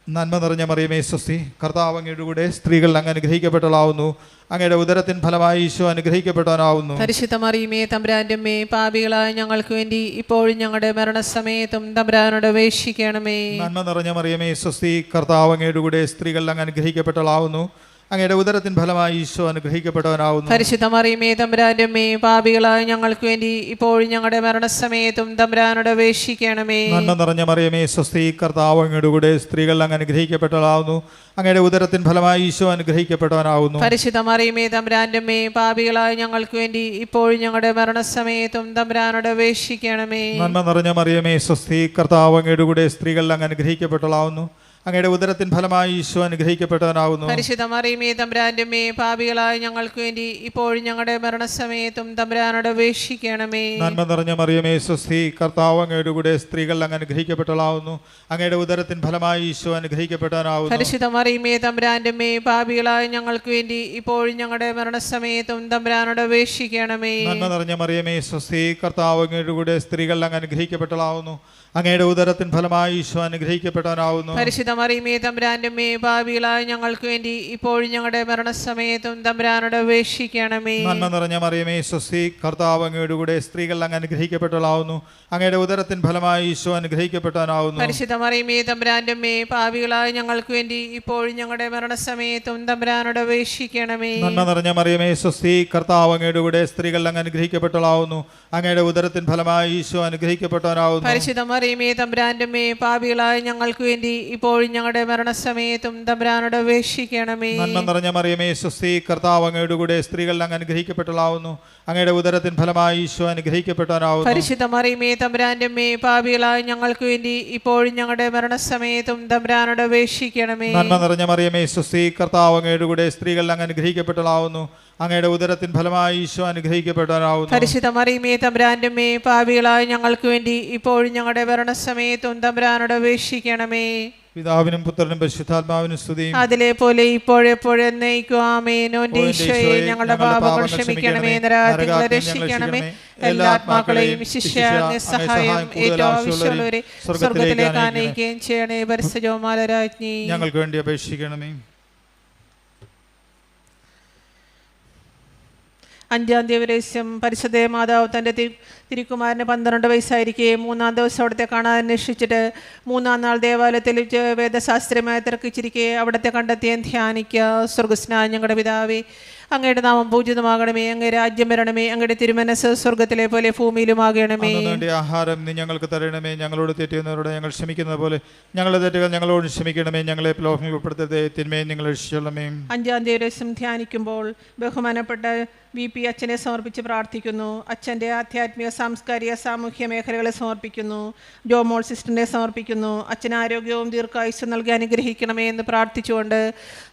നന്മ നിറഞ്ഞ മറിയമേ സ്വസ്തി, കർത്താവ് അങ്ങയുടെ കൂടെ സ്ത്രീകൾ അങ്ങ് അനുഗ്രഹിക്കപ്പെട്ടവളാവുന്നു. അങ്ങയുടെ ഉദരത്തിൻ ഫലമായി ഈശോ അനുഗ്രഹിക്കപ്പെട്ടവനാവുന്നു.
പരിശുദ്ധ മറിയമേ തമ്പുരാന്റെ അമ്മേ, പാപികളായ ഞങ്ങൾക്ക് വേണ്ടി ഇപ്പോഴും ഞങ്ങളുടെ മരണസമയത്തും തമ്പുരാനോട് അപേക്ഷിക്കണമേ.
നന്മ നിറഞ്ഞ മറിയമേ സ്വസ്തി, കർത്താവ് അങ്ങയുടെ കൂടെ സ്ത്രീകൾ അങ്ങ് അനുഗ്രഹിക്കപ്പെട്ടവളാവുന്നു. അങ്ങയുടെ ഉദരത്തിൻ ഫലമായി ഈശോ അനുഗ്രഹിക്കപ്പെട്ടവനാവുന്നു.
പരിശുദ്ധ മറിയമേ തമ്പുരാന്റെ അമ്മേ, പാപികളായ ഞങ്ങൾക്ക് വേണ്ടി ഇപ്പോഴും ഞങ്ങളുടെ മരണസമയത്തും തമ്പുരാനോട് അപേക്ഷിക്കണമേ.
നന്മ നിറഞ്ഞ മറിയമേ സ്വസ്തി, കർത്താവ് അങ്ങയുടെ കൂടെ സ്ത്രീകൾ അങ്ങ് അനുഗ്രഹിക്കപ്പെട്ടവളാവുന്നു. അങ്ങയുടെ ഉദരത്തിൻ ഫലമായി ഈശോ അനുഗ്രഹിക്കപ്പെട്ടവനാവുന്നു.
പരിശുദ്ധ മറിയമേ തമ്പുരാന്റെ അമ്മേ, പാപികളായ ഞങ്ങൾക്ക് വേണ്ടി ഇപ്പോഴും ഞങ്ങളുടെ മരണസമയത്തും തമ്പുരാനോട് അപേക്ഷിക്കണമേ.
നന്മ നിറഞ്ഞ മറിയമേ സ്വസ്തി, കർത്താവ് അങ്ങയുടെ കൂടെ സ്ത്രീകൾ അങ്ങ് അനുഗ്രഹിക്കപ്പെട്ടവളാവുന്നു. അങ്ങയുടെ ഉദരത്തിൻ ഫലമായി ഈശോ അനുഗ്രഹിക്കപ്പെട്ടവനാവുന്നു.
പരിശുദ്ധ മറിയമേ തമ്പുരാന്റെ അമ്മേ, പാപികളായ ഞങ്ങൾക്ക് വേണ്ടി ഇപ്പോഴും ഞങ്ങളുടെ മരണസമയത്തും തമ്പുരാനോട് അപേക്ഷിക്കണമേ.
നന്മ നിറഞ്ഞ മറിയമേ സ്വസ്തി, കർത്താവ് അങ്ങയുടെ കൂടെ സ്ത്രീകൾ അങ്ങ് അനുഗ്രഹിക്കപ്പെട്ടവളാവുന്നു. അങ്ങയുടെ ഉദരത്തിൻ ഫലമായി ഈശോ അനുഗ്രഹിക്കപ്പെട്ടവനാവുന്നു.
പരിശുദ്ധ മറിയമേ തമ്പുരാന്റെ അമ്മേ, പാപികളായ ഞങ്ങൾക്ക് വേണ്ടി ഇപ്പോഴും ഞങ്ങളുടെ മരണസമയത്തും തമ്പുരാനോട് അപേക്ഷിക്കണമേ.
നന്മ നിറഞ്ഞ മറിയമേ സ്വസ്തി, കർത്താവ് അങ്ങയുടെ കൂടെ സ്ത്രീകൾ അങ്ങ് അനുഗ്രഹിക്കപ്പെട്ടവളാവുന്നു. അങ്ങയുടെ ഉദരത്തിൻ ഫലമായി ഈശോ അനുഗ്രഹിക്കപ്പെട്ടവനാവുന്നു.
പരിശുദ്ധ മറിയമേ തമ്പുരാന്റെ അമ്മേ, പാപികളായ ഞങ്ങൾക്ക് വേണ്ടി ഇപ്പോഴും ഞങ്ങളുടെ മരണസമയത്തും തമ്പുരാനോട് അപേക്ഷിക്കണമേ.
നന്മ നിറഞ്ഞ മറിയമേ സ്വസ്തി, കർത്താവ് അങ്ങയുടെ കൂടെ സ്ത്രീകൾ അങ്ങ് അനുഗ്രഹിക്കപ്പെട്ടവളാവുന്നു. അങ്ങയുടെ ഉദരത്തിൻ ഫലമായി ഈശോ അനുഗ്രഹിക്കപ്പെട്ടവനാവുന്നു.
പരിശുദ്ധ മറിയമേ തമ്പുരാന്റെ അമ്മേ, പാപികളായ ഞങ്ങൾക്ക് വേണ്ടി ഇപ്പോഴും ഞങ്ങളുടെ മരണസമയത്തും തമ്പുരാനോട് അപേക്ഷിക്കണമേ.
നന്മ നിറഞ്ഞ മറിയമേ സ്വസ്തി, കർത്താവ് അങ്ങയുടെ കൂടെ സ്ത്രീകൾ അങ്ങ് അനുഗ്രഹിക്കപ്പെട്ടവളാവുന്നു. അങ്ങയുടെ ഉദരത്തിൻ ഫലമായി ഈശോ അനുഗ്രഹിക്കപ്പെട്ടവനാവുന്നു.
പരിശുദ്ധ മറിയമേ തമ്പുരാന്റെ അമ്മേ, പാപികളായ ഞങ്ങൾക്ക് വേണ്ടി ഇപ്പോഴും ഞങ്ങളുടെ മരണസമയത്തും തമ്പുരാനോട് അപേക്ഷിക്കണമേ.
നന്മ നിറഞ്ഞ മറിയമേ സ്വസ്തി, കർത്താവ് അങ്ങയുടെ കൂടെ സ്ത്രീകൾ അങ്ങ് അനുഗ്രഹിക്കപ്പെട്ടവളാവുന്നു. അങ്ങയുടെ ഉദരത്തിൻ ഫലമായി ഈശോ അനുഗ്രഹിക്കപ്പെട്ടവനാവുന്നു.
പരിശുദ്ധ മറിയമേ തമ്പുരാന്റെ അമ്മേ, പാപികളായ ഞങ്ങൾക്ക് വേണ്ടി ഇപ്പോഴും ഞങ്ങളുടെ മരണസമയത്തും തമ്പുരാനോട് അപേക്ഷിക്കണമേ.
നന്മ നിറഞ്ഞ മറിയമേ സ്വസ്തി, കർത്താവ് അങ്ങയുടെ കൂടെ സ്ത്രീകൾ അങ്ങ് അനുഗ്രഹിക്കപ്പെട്ടവളാവുന്നു. അങ്ങയുടെ ഉദരത്തിൻ ഫലമായി ഈശോ അനുഗ്രഹിക്കപ്പെട്ടവനാവുന്നു.
പരിശുദ്ധ മറിയമേ തമ്പുരാന്റെ അമ്മേ, പാപികളായ ഞങ്ങൾക്ക് വേണ്ടി ഇപ്പോഴും ഞങ്ങളുടെ മരണസമയത്തും തമ്പുരാനോട് അപേക്ഷിക്കണമേ.
പിതാവിനും പുത്രനും പരിശുദ്ധാത്മാവിനും സ്തുതിയും.
അതിലെ പോലെ ഇപ്പോഴെപ്പോഴെന്നേക്കും ആമേൻ. ഓന്റെ ഈശോയെ ഞങ്ങളുടെ പാപങ്ങൾ ക്ഷമിക്കണമേ, നരകങ്ങളെ രക്ഷിക്കണമേ, എല്ലാ ആത്മാക്കളെയും ശിഷ്യ സഹായം ഏറ്റവും ആവശ്യമുള്ളവരെ സ്വർഗത്തിലേക്ക് ആനയിക്കുകയും ചെയ്യണേ. പരിശുദ്ധ രാജ്ഞി
ഞങ്ങൾക്ക് വേണ്ടി അപേക്ഷിക്കണമേ.
അഞ്ചാം ദിവസം പരിശുദ്ധ മാതാവ് തൻ്റെ തിരുക്കുമാരന് 12 വയസ്സായിരിക്കെ 3-ാം ദിവസം അവിടുത്തെ കാണാൻ അന്വേഷിച്ചിട്ട് 3-ാം നാൾ ദേവാലയത്തിൽ വേദശാസ്ത്രമായി തിരക്കിച്ചിരിക്കെ അവിടുത്തെ കണ്ടെത്തിയാൻ ധ്യാനിക്കുക. സ്വർഗസ്നായ ഞങ്ങളുടെ പിതാവേ, അങ്ങയുടെ നാമം പൂജിതമാകണമേ, അങ്ങേ രാജ്യം വരണമേ, അങ്ങയുടെ തിരുമനസ് സ്വർഗത്തിലെ പോലെ ഭൂമിയിലുമാകണമേ.
ആഹാരം നീ ഞങ്ങൾക്ക് തരണമേ, ഞങ്ങളോട് തെറ്റുന്നവരോട് ഞങ്ങൾ ക്ഷമിക്കുന്നത് പോലെ ഞങ്ങളുടെ തെറ്റുകൾ ഞങ്ങളോട് ക്ഷമിക്കണമേ, ഞങ്ങളെ പ്രലോഭനത്തിൽ ഉൾപ്പെടുത്തരുതേ, തിന്മയെ നിങ്ങൾ രക്ഷിക്കണമേ.
5-ാം ദിവസം ധ്യാനിക്കുമ്പോൾ ബഹുമാനപ്പെട്ട VP അച്ഛനെ സമർപ്പിച്ച് പ്രാർത്ഥിക്കുന്നു. അച്ഛൻ്റെ ആധ്യാത്മിക, സാംസ്കാരിക, സാമൂഹ്യ മേഖലകളെ സമർപ്പിക്കുന്നു. ജോമോൾ സിസ്റ്ററിനെ സമർപ്പിക്കുന്നു. അച്ഛന് ആരോഗ്യവും ദീർഘായുസ്സും നൽകി അനുഗ്രഹിക്കണമേ എന്ന് പ്രാർത്ഥിച്ചുകൊണ്ട്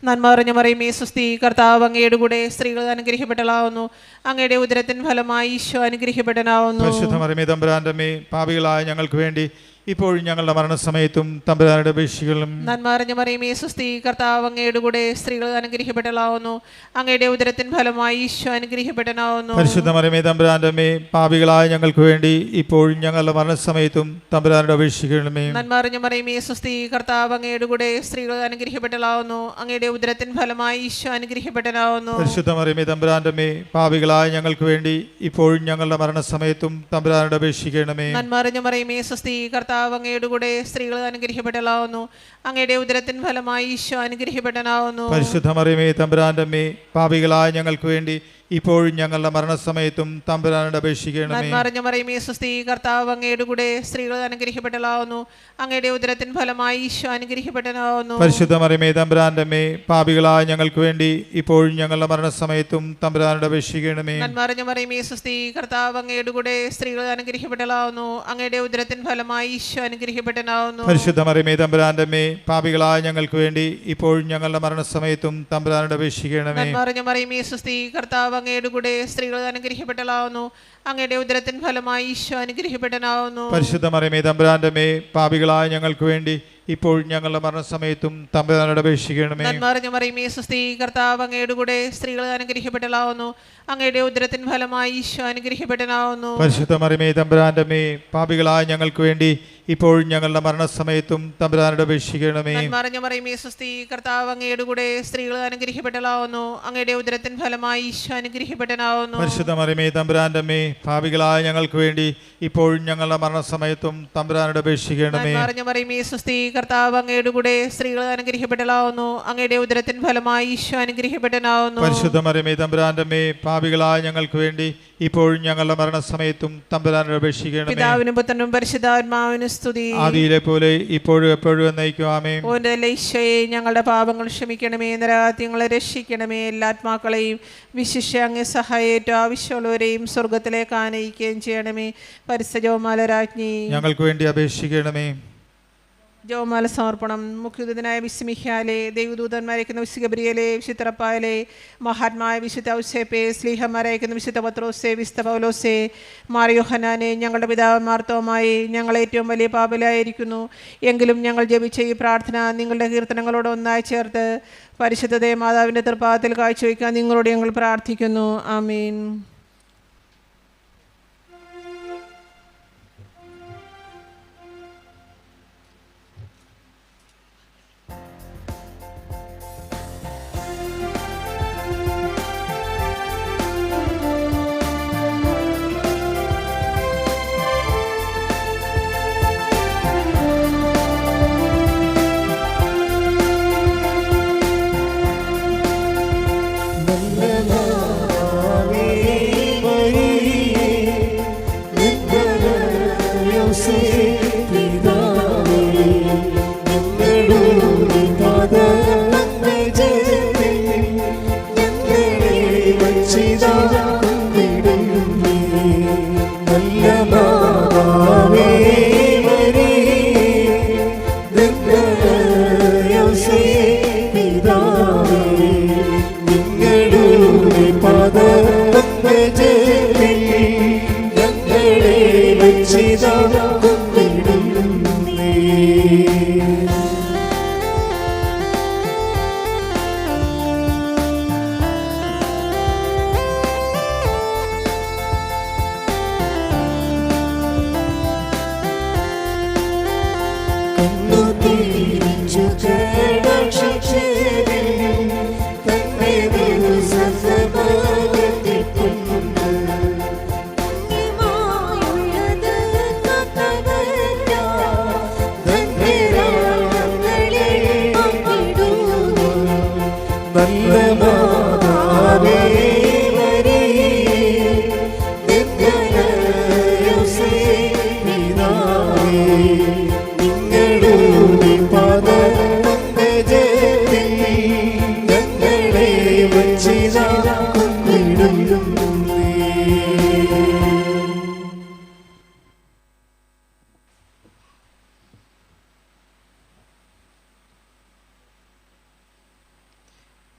നന്മ നിറഞ്ഞ മറിയമേ സ്വസ്തി, കർത്താവ് അങ്ങയുടെ കൂടെ സ്ത്രീകൾ അനുഗ്രഹിക്കപ്പെട്ടവളാവുന്നു, അങ്ങയുടെ ഉദരത്തിൻ ഫലമായി ഈശോ അനുഗ്രഹിക്കപ്പെട്ടവനാവുന്നു.
പരിശുദ്ധ മറിയമേ തമ്പുരാന്റെ അമ്മേ, പാപികളായ ഞങ്ങൾക്ക് വേണ്ടി ഇപ്പോഴും ഞങ്ങളുടെ മരണസമയത്തും തമ്പുരാനുടെ അപേക്ഷകളും.
നന്മ നിറഞ്ഞ മറിയമേ സ്വസ്തി, കർത്താവ് അങ്ങയുടെ കൂടെ സ്ത്രീകൾ അനുഗ്രഹിക്കപ്പെട്ടവളാവുന്നു, അങ്ങയുടെ ഉദരത്തിൻ ഫലമായി ഈശോ അനുഗ്രഹിക്കപ്പെട്ടവനാവുന്നു.
പരിശുദ്ധ മറിയമേ തമ്പുരാന്റെ അമ്മേ, പാപികളായ ഞങ്ങൾക്ക് വേണ്ടി ഇപ്പോഴും ഞങ്ങളുടെ മരണസമയത്തും തമ്പുരാനുടെ അപേക്ഷിക്കണമേ.
നന്മ നിറഞ്ഞ മറിയമേ സ്വസ്തി, കർത്താവ് അങ്ങയുടെ കൂടെ സ്ത്രീകൾ അനുഗ്രഹിക്കപ്പെട്ടവളാവുന്നു, അങ്ങയുടെ ഉദരത്തിൻ ഫലമായി ഈശോ അനുഗ്രഹിക്കപ്പെട്ടവനാവുന്നു.
പരിശുദ്ധ മറിയമേ തമ്പുരാന്റെ അമ്മേ, പാപികളായ ഞങ്ങൾക്ക് വേണ്ടി ഇപ്പോഴും ഞങ്ങളുടെ മരണസമയത്തും തമ്പുരാനുടെ അപേക്ഷിക്കണമേ.
നന്മ നിറഞ്ഞ മറിയമേ സ്വസ്തി, കർത്താവ് അങ്ങയുടെ കൂടെ സ്ത്രീകൾ അനുഗ്രഹിക്കപ്പെട്ടവളാവുന്നു, അങ്ങയുടെ ഉദരത്തിൻ ഫലമായി ഈശോ അനുഗ്രഹിക്കപ്പെട്ടവനാവുന്നു.
പരിശുദ്ധ മറിയമേ തമ്പുരാന്റെ അമ്മേ, പാപികളായ ഞങ്ങൾക്ക് വേണ്ടി ഇപ്പോഴും ഞങ്ങളുടെ മരണസമയത്തും തമ്പുരാനോട് അപേക്ഷിക്കണമേ.
നന്മ നിറഞ്ഞ മറിയമേ സ്വസ്തി, കർത്താവ് അങ്ങയുടെ കൂടെ സ്ത്രീകൾ അനുഗ്രഹിക്കപ്പെട്ടവളാവുന്നു, അങ്ങയുടെ ഉദരത്തിൻ ഫലമായി ഈശോ അനുഗ്രഹിക്കപ്പെട്ടവനാവുന്നു.
പരിശുദ്ധ മറിയമേ തമ്പുരാന്റെ അമ്മേ, പാപികളായ ഞങ്ങൾക്ക് വേണ്ടി ഇപ്പോഴും ഞങ്ങളുടെ മരണസമയത്തും തമ്പുരാനോട് അപേക്ഷിക്കണമേ.
നന്മ നിറഞ്ഞ മറിയമേ സ്വസ്തി, കർത്താവ് അങ്ങയുടെ കൂടെ സ്ത്രീകൾ അനുഗ്രഹിക്കപ്പെട്ടവളാവുന്നു, അങ്ങയുടെ ഉദരത്തിൻ ഫലമായി ഈശോ അനുഗ്രഹിക്കപ്പെട്ടവനാവുന്നു.
പരിശുദ്ധ മറിയമേ തമ്പുരാന്റെ അമ്മേ, പാപികളായ ഞങ്ങൾക്ക് വേണ്ടി ഇപ്പോഴും ഞങ്ങളുടെ മരണസമയത്തും തമ്പുരാനോട് അപേക്ഷിക്കണമേ.
നന്മ നിറഞ്ഞ മറിയമേ സ്വസ്തി, കർത്താവ് അങ്ങയുടെ കൂടെ സ്ത്രീകൾ അനുഗ്രഹിക്കപ്പെട്ടവളാവുന്നു, അങ്ങയുടെ ഉദരത്തിൻ ഫലമായി ഈശോ അനുഗ്രഹിക്കപ്പെട്ടവനാവുന്നു.
പരിശുദ്ധ മറിയമേ തമ്പുരാന്റെ അമ്മേ, പാപികളായ ഞങ്ങൾക്ക് വേണ്ടി ഇപ്പോഴും ഞങ്ങളുടെ മരണസമയത്തും തമ്പുരാനോട് അപേക്ഷിക്കണമേ.
നന്മ നിറഞ്ഞ മറിയമേ സ്വസ്തി, കർത്താവ് അങ്ങയുടെ കൂടെ സ്ത്രീകൾ അനുഗ്രഹിക്കപ്പെട്ടവളാവുന്നു, അങ്ങയുടെ ഉദരത്തിൻ ഫലമായി ഈശോ അനുഗ്രഹിക്കപ്പെട്ടവനാവുന്നു.
പരിശുദ്ധ മറിയമേ തമ്പുരാന്റെ അമ്മേ, പാപികളായ ഞങ്ങൾക്ക് വേണ്ടി ഇപ്പോഴും ഞങ്ങളുടെ മരണസമയത്തും തമ്പുരാനോട് അപേക്ഷിക്കണമേ.
നന്മ നിറഞ്ഞ മറിയമേ സ്വസ്തി, കർത്താവ് അങ്ങയുടെ കൂടെ സ്ത്രീകൾ അനുഗ്രഹിക്കപ്പെട്ടവളാവുന്നു, അങ്ങയുടെ ഉദരത്തിൻ ഫലമായി ഈശോ അനുഗ്രഹിക്കപ്പെട്ടവനാവുന്നു.
പരിശുദ്ധ മറിയമേ തമ്പുരാന്റെ അമ്മേ, പാപികളായ ഞങ്ങൾക്ക് വേണ്ടി ഇപ്പോഴും ഞങ്ങളുടെ മരണസമയത്തും തമ്പുരാനോട് അപേക്ഷിക്കണമേ.
നന്മ നിറഞ്ഞ മറിയമേ സ്വസ്തി, കർത്താവ് അങ്ങയുടെ കൂടെ സ്ത്രീകൾ അനുഗ്രഹിക്കപ്പെട്ടവളാവുന്നു, അങ്ങയുടെ ഉദരത്തിൻ ഫലമായി ഈശോ അനുഗ്രഹിക്കപ്പെട്ടവനാവുന്നു.
പരിശുദ്ധ മറിയമേ തമ്പുരാന്റെ അമ്മേ, പാപികളായ ഞങ്ങൾക്ക് വേണ്ടി ഇപ്പോഴും ഞങ്ങളുടെ മരണസമയത്തും തമ്പുരാനോട് അപേക്ഷിക്കണമേ.
പിതാവിനും പുത്രനും പരിശുദ്ധാത്മാവിനും സ്തുതി,
ആദിയിലെ പോലെ ഇപ്പോഴും എപ്പോഴും എന്നേക്കും ആമേൻ.
ഓന്റെ ഈശോയെ ഞങ്ങളുടെ പാപങ്ങൾ ക്ഷമിക്കണമേ, നരകങ്ങളെ രക്ഷിക്കണമേ, എല്ലാ ആത്മാക്കളെയും വിശിഷ്യ അങ്ങേ സഹായം ഏറ്റവും ആവശ്യമുള്ളവരെയും സ്വർഗത്തിലേക്ക് ആനയിക്കുകയും ചെയ്യണമേ. പരിശുദ്ധ ജപമാല രാജ്ഞി
ഞങ്ങൾക്ക് വേണ്ടി അപേക്ഷിക്കണമേ.
ജപമാല സമർപ്പണം. മുഖ്യദൂതനായ വിസ്മിഹാലെ, ദൈവദൂതന്മാരയക്കുന്ന വിശുദ്ധ ഗബ്രിയേലേ, വിശുദ്ധ റഫായേലേ, മഹാത്മായ വിശുദ്ധ ഔസേപ്പേ, സ്ലീഹന്മാരയക്കുന്ന വിശുദ്ധ പത്രോസേ, വിശുദ്ധ പൗലോസേ, മാർ യോഹന്നാനെ, ഞങ്ങളുടെ പിതാവന്മാർ തോമായി, ഞങ്ങൾ ഏറ്റവും വലിയ പാപിലായിരിക്കുന്നു, എങ്കിലും ഞങ്ങൾ ജപിച്ച ഈ പ്രാർത്ഥന നിങ്ങളുടെ കീർത്തനങ്ങളോട് ഒന്നായി ചേർത്ത് പരിശുദ്ധ മാതാവിൻ്റെ തൃപ്പാദത്തിൽ കാഴ്ചവെക്കാൻ നിങ്ങളോട് ഞങ്ങൾ പ്രാർത്ഥിക്കുന്നു. ആമീൻ.
ഞങ്ങളെ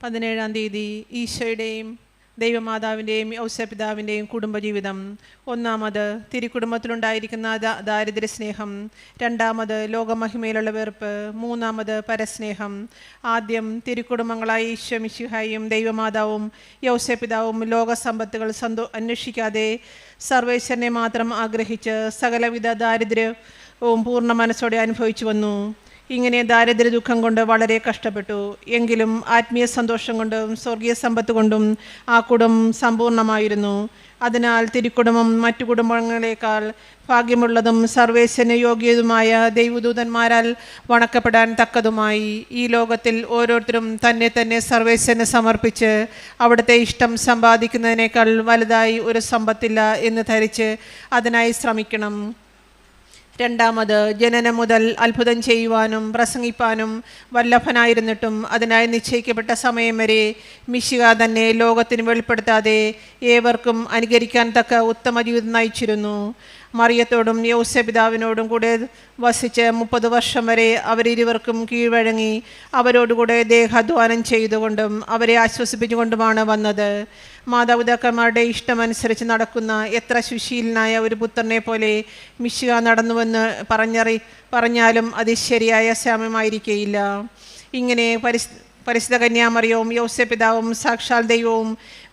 17-ാം തീയതി ഈശോയുടെയും ദൈവമാതാവിൻ്റെയും ഔസപിതാവിൻ്റെയും കുടുംബജീവിതം. ഒന്നാമത്, തിരുക്കുടുംബത്തിലുണ്ടായിരിക്കുന്ന ദാരിദ്ര്യ സ്നേഹം. രണ്ടാമത്, ലോകമഹിമയിലുള്ള വെറുപ്പ്. മൂന്നാമത്, പരസ്നേഹം. ആദ്യം, തിരുക്കുടുംബങ്ങളായ ഈശോ മിശിഹായും ദൈവമാതാവും ഔസപിതാവും ലോകസമ്പത്തുകൾ അന്വേഷിക്കാതെ സർവേശ്വരനെ മാത്രം ആഗ്രഹിച്ച് സകലവിധ ദാരിദ്ര്യവും പൂർണ്ണ മനസ്സോടെ അനുഭവിച്ചു വന്നു. ഇങ്ങനെ ദാരിദ്ര്യ ദുഃഖം കൊണ്ട് വളരെ കഷ്ടപ്പെട്ടു. എങ്കിലും ആത്മീയ സന്തോഷം കൊണ്ടും സ്വർഗീയ സമ്പത്ത് കൊണ്ടും ആ കുടുംബം സമ്പൂർണ്ണമായിരുന്നു. അതിനാൽ തിരുക്കുടുംബം മറ്റു കുടുംബങ്ങളെക്കാൾ ഭാഗ്യമുള്ളതും സർവേശ്വരന് യോഗ്യതുമായ ദൈവദൂതന്മാരാൽ വണക്കപ്പെടാൻ തക്കതുമായി. ഈ ലോകത്തിൽ ഓരോരുത്തരും തന്നെ തന്നെ സർവേശ്വരന് സമർപ്പിച്ച് അവിടുത്തെ ഇഷ്ടം സമ്പാദിക്കുന്നതിനേക്കാൾ വലുതായി ഒരു സമ്പത്തില്ല എന്ന് ധരിച്ച് അതിനായി ശ്രമിക്കണം. രണ്ടാമത്, ജനനം മുതൽ അത്ഭുതം ചെയ്യുവാനും പ്രസംഗിപ്പാനും വല്ലഭനായിരുന്നിട്ടും അതിനായി നിശ്ചയിക്കപ്പെട്ട സമയം വരെ മിശിഹ തന്നെ ലോകത്തിന് വെളിപ്പെടുത്താതെ ഏവർക്കും അനുകരിക്കാൻ തക്ക ഉത്തമ ജീവിതം നയിച്ചിരുന്നു. മറിയത്തോടും യൗസപിതാവിനോടും കൂടെ വസിച്ച് 30 വർഷം വരെ അവരിരുവർക്കും കീഴ്വഴങ്ങി അവരോടുകൂടെ ദേഹാധ്വാനം ചെയ്തുകൊണ്ടും അവരെ ആശ്വസിപ്പിച്ചുകൊണ്ടുമാണ് വന്നത്. മാതാപിതാക്കന്മാരുടെ ഇഷ്ടമനുസരിച്ച് നടക്കുന്ന എത്ര സുശീലനായ ഒരു പുത്രനെ പോലെ മിശിഹ നടന്നുവെന്ന് പറഞ്ഞാലും അത് ശരിയായ സാമ്യമായിരിക്കുകയില്ല. ഇങ്ങനെ പരിശുദ്ധ കന്യാമറിയവും യൗസപിതാവും സാക്ഷാൽ ദൈവവും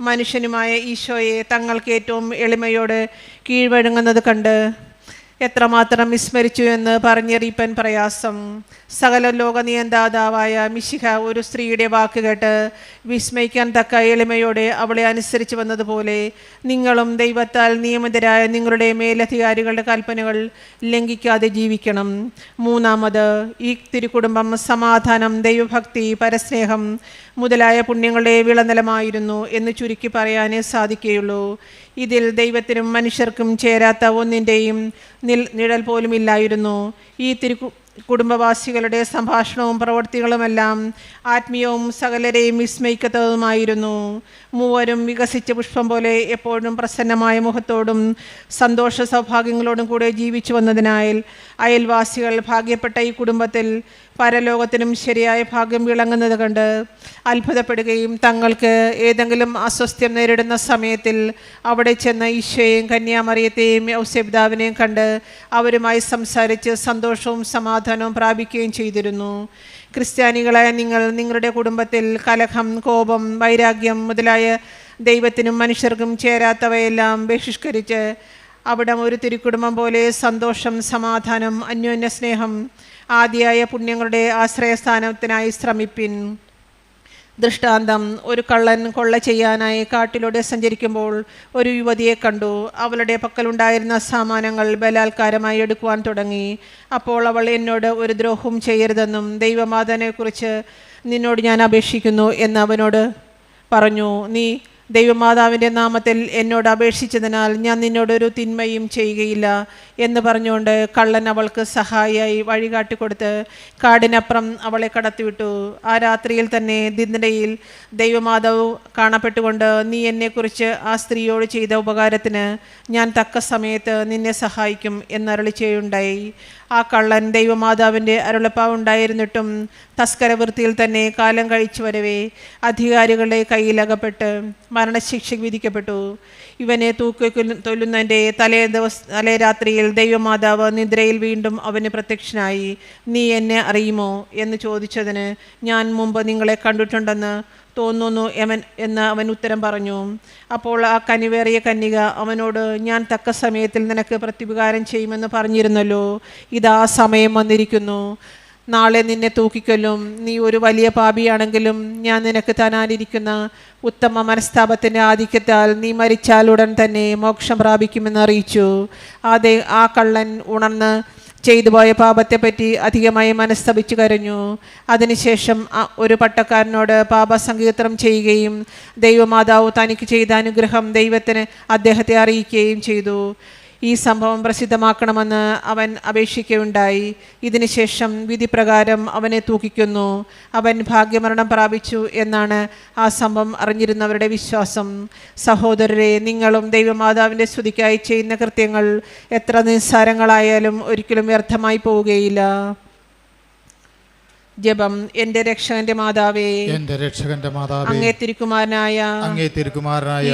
മനുഷ്യനുമായ ഈശോയെ തങ്ങൾക്ക് ഏറ്റവും എളിമയോട് കീഴ്വഴങ്ങുന്നത് കണ്ട് എത്രമാത്രം വിസ്മരിച്ചു എന്ന് പറഞ്ഞറിയിപ്പൻ പ്രയാസം. സകല ലോക നിയന്താതാവായ മിശിഹ ഒരു സ്ത്രീയുടെ വാക്ക് കേട്ട് വിസ്മയിക്കാൻ തക്ക എളിമയോടെ അവളെ അനുസരിച്ച് വന്നതുപോലെ നിങ്ങളും ദൈവത്താൽ നിയമിതരായ നിങ്ങളുടെ മേലധികാരികളുടെ കൽപ്പനകൾ ലംഘിക്കാതെ ജീവിക്കണം. മൂന്നാമത്, ഈ തിരുക്കുടുംബം സമാധാനം, ദൈവഭക്തി, പരസ്നേഹം മുതലായ പുണ്യങ്ങളുടെ വിളനിലമായിരുന്നു എന്ന് ചുരുക്കി പറയാനേ സാധിക്കുകയുള്ളൂ. ഇതിൽ ദൈവത്തിനും മനുഷ്യർക്കും ചേരാത്ത ഒന്നിൻ്റെയും നിഴൽ പോലും ഇല്ലായിരുന്നു. ഈ കുടുംബവാസികളുടെ സംഭാഷണവും പ്രവൃത്തികളുമെല്ലാം ആത്മീയവും സകലരെയും വിസ്മയിക്കത്തതുമായിരുന്നു. മൂവരും വികസിച്ച പുഷ്പം പോലെ എപ്പോഴും പ്രസന്നമായ മുഖത്തോടും സന്തോഷ സൗഭാഗ്യങ്ങളോടും കൂടെ ജീവിച്ചു വന്നതിനാൽ അയൽവാസികൾ ഭാഗ്യപ്പെട്ട ഈ കുടുംബത്തിൽ പരലോകത്തിനും ശരിയായ ഭാഗ്യം വിളങ്ങുന്നത് കണ്ട് അത്ഭുതപ്പെടുകയും തങ്ങൾക്ക് ഏതെങ്കിലും അസ്വസ്ഥ്യം നേരിടുന്ന സമയത്തിൽ അവിടെ ചെന്ന് ഈശോയെയും കന്യാമറിയത്തെയും ഔസപിതാവിനെയും കണ്ട് അവരുമായി സംസാരിച്ച് സന്തോഷവും സമാധാനവും പ്രാപിക്കുകയും ചെയ്തിരുന്നു. ക്രിസ്ത്യാനികളായ നിങ്ങളുടെ കുടുംബത്തിൽ കലഹം, കോപം, വൈരാഗ്യം മുതലായ ദൈവത്തിനും മനുഷ്യർക്കും ചേരാത്തവയെല്ലാം ബഹിഷ്കരിച്ച് അവിടം ഒരു തിരുക്കുടുംബം പോലെ സന്തോഷം, സമാധാനം, അന്യോന്യ സ്നേഹം ആദിയായ പുണ്യങ്ങളുടെ ആശ്രയസ്ഥാനത്തിനായി ശ്രമിപ്പിൻ. ദൃഷ്ടാന്തം: ഒരു കള്ളൻ കൊള്ള ചെയ്യാനായി കാട്ടിലൂടെ സഞ്ചരിക്കുമ്പോൾ ഒരു യുവതിയെ കണ്ടു. അവളുടെ പക്കലുണ്ടായിരുന്ന സാമാനങ്ങൾ ബലാത്കാരമായി എടുക്കുവാൻ തുടങ്ങി. അപ്പോൾ അവൾ, എന്നോട് ഒരു ദ്രോഹവും ചെയ്യരുതെന്നും ദൈവമാതാവിനെക്കുറിച്ച് നിന്നോട് ഞാൻ അപേക്ഷിക്കുന്നു എന്ന് അവനോട് പറഞ്ഞു. നീ ദൈവമാതാവിൻ്റെ നാമത്തിൽ എന്നോട് അപേക്ഷിച്ചതിനാൽ ഞാൻ നിന്നോടൊരു തിന്മയും ചെയ്യുകയില്ല എന്ന് പറഞ്ഞുകൊണ്ട് കള്ളൻ അവൾക്ക് സഹായിയായി വഴികാട്ടിക്കൊടുത്ത് കാടിനപ്പുറം അവളെ കടത്തിവിട്ടു. ആ രാത്രിയിൽ തന്നെ ദിനയിൽ ദൈവമാതാവ് കാണപ്പെട്ടുകൊണ്ട്, നീ എന്നെക്കുറിച്ച് ആ സ്ത്രീയോട് ചെയ്ത ഉപകാരത്തിന് ഞാൻ തക്ക സമയത്ത് നിന്നെ സഹായിക്കും എന്നരുളി ചെയ്യുണ്ടായി. ആ കള്ളൻ ദൈവമാതാവിൻ്റെ അരുളപ്പാവുണ്ടായിരുന്നിട്ടും തസ്കരവൃത്തിയിൽ തന്നെ കാലം കഴിച്ചു വരവേ അധികാരികളുടെ കയ്യിലകപ്പെട്ട് മരണശിക്ഷയ്ക്ക് വിധിക്കപ്പെട്ടു. ഇവനെ തൂക്കിക്കൊല്ലുന്നതിൻ്റെ തലേ രാത്രിയിൽ ദൈവമാതാവ് നിദ്രയിൽ വീണ്ടും അവന് പ്രത്യക്ഷനായി. നീ എന്നെ അറിയുമോ എന്ന് ചോദിച്ചതിന്, ഞാൻ മുമ്പ് നിങ്ങളെ കണ്ടിട്ടുണ്ടെന്ന് തോന്നുന്നു എന്ന് അവൻ ഉത്തരം പറഞ്ഞു. അപ്പോൾ ആ കനിവേറിയ കന്യക അവനോട്, ഞാൻ തക്ക സമയത്തിൽ നിനക്ക് പ്രത്യുപകാരം ചെയ്യുമെന്ന് പറഞ്ഞിരുന്നല്ലോ, ഇതാ സമയം വന്നിരിക്കുന്നു. നാളെ നിന്നെ തൂക്കിക്കൊല്ലും. നീ ഒരു വലിയ പാപിയാണെങ്കിലും ഞാൻ നിനക്ക് തരാനിരിക്കുന്ന ഉത്തമ മനസ്താപത്തിൻ്റെ ആധിക്യത്താൽ നീ മരിച്ചാൽ ഉടൻ തന്നെ മോക്ഷം പ്രാപിക്കുമെന്ന് അറിയിച്ചു. ആ കള്ളൻ ഉണർന്ന് ചെയ്തുപോയ പാപത്തെപ്പറ്റി അധികമായി മനസ്തപിച്ചു കരഞ്ഞു. അതിനുശേഷം ഒരു പട്ടക്കാരനോട് പാപസങ്കീർത്തനം ചെയ്യുകയും ദൈവമാതാവ് തനിക്ക് ചെയ്ത അനുഗ്രഹം ദൈവത്തിന് അദ്ദേഹത്തെ അറിയിക്കുകയും ചെയ്തു. ഈ സംഭവം പ്രസിദ്ധമാക്കണമെന്ന് അവൻ അപേക്ഷിക്കുകയുണ്ടായി. ഇതിനുശേഷം വിധിപ്രകാരം അവനെ തൂക്കിക്കുന്നു. അവൻ ഭാഗ്യമരണം പ്രാപിച്ചു എന്നാണ് ആ സംഭവം അറിഞ്ഞിരുന്നവരുടെ വിശ്വാസം. സഹോദരരെ, നിങ്ങളും ദൈവമാതാവിൻ്റെ സ്തുതിക്കായി ചെയ്യുന്ന കൃത്യങ്ങൾ എത്ര നിസ്സാരങ്ങളായാലും ഒരിക്കലും വ്യർത്ഥമായി പോവുകയില്ല. ജപം. എൻ്റെ രക്ഷകന്റെ മാതാവേ,
എന്റെ രക്ഷകന്റെ മാതാവേ,
അങ്ങേ തിരുക്കുമാരനായ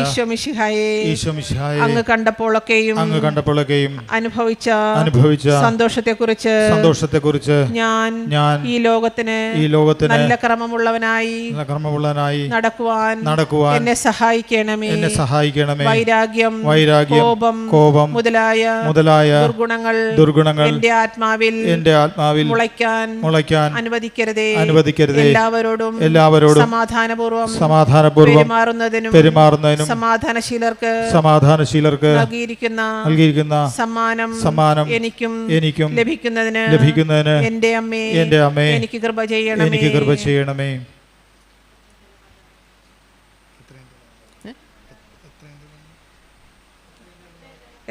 ഈശോ മിശിഹായെ അങ്ങ് കണ്ടപ്പോഴൊക്കെയും അനുഭവിച്ച സന്തോഷത്തെക്കുറിച്ച് ഞാൻ ഈ ലോകത്തിന് നല്ല ക്രമമുള്ളവനായി നടക്കുവാൻ എന്നെ സഹായിക്കണമേ. വൈരാഗ്യം, കോപം മുതലായ ദുർഗുണങ്ങൾ എന്റെ ആത്മാവിൽ മുളയ്ക്കാൻ അനുവദിക്കരുതേ. എല്ലാവരോടും സമാധാനപൂർവ്വം പെരുമാറുന്നതിനും സമാധാനശീലർക്ക് നൽകിയിരിക്കുന്ന സമ്മാനം എനിക്കും ലഭിക്കുന്നതിന് എന്റെ അമ്മേ എനിക്ക് കൃപ ചെയ്യണമേ.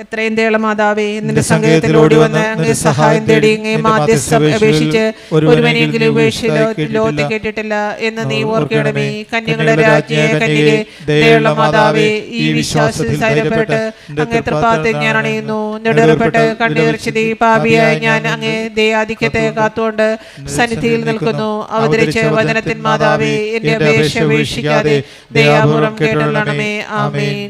എത്രയും മാതാവേ, നിന്റെ സങ്കേതത്തിൽ ഓടി വന്ന് അങ്ങേ സഹായം തേടി അങ്ങേ മാധ്യസ്ഥം അപേക്ഷിച്ച് ഒരുവനെങ്കിലും ലോകത്തെ കേട്ടിട്ടില്ല എന്ന് നീ ഓർക്കണമേ. കന്യകളുടെ രാജ്ഞിയെ കന്യകെ ദയുള്ള മാതാവേ, ഈ വിശ്വാസത്തിൽ സ്ഥൈര്യപ്പെട്ട് അങ്ങേ തൃപ്പാദത്തിൽ ഞാൻ അണയുന്നു. നെടുറപ്പെട്ട് കണ്ണീർച്ചിതി പാപിയായ ഞാൻ അങ്ങേ ദയാധിക്യത്തെ കാത്തുകൊണ്ട് സന്നിധിയിൽ നിൽക്കുന്നു. അവതരിച്ച് വചനത്തിൻ മാതാവേ, എന്റെ അപേക്ഷ ഉപേക്ഷിക്കാതെ ദയാപൂർവം കേട്ടൊള്ളണമേ. ആമേൻ.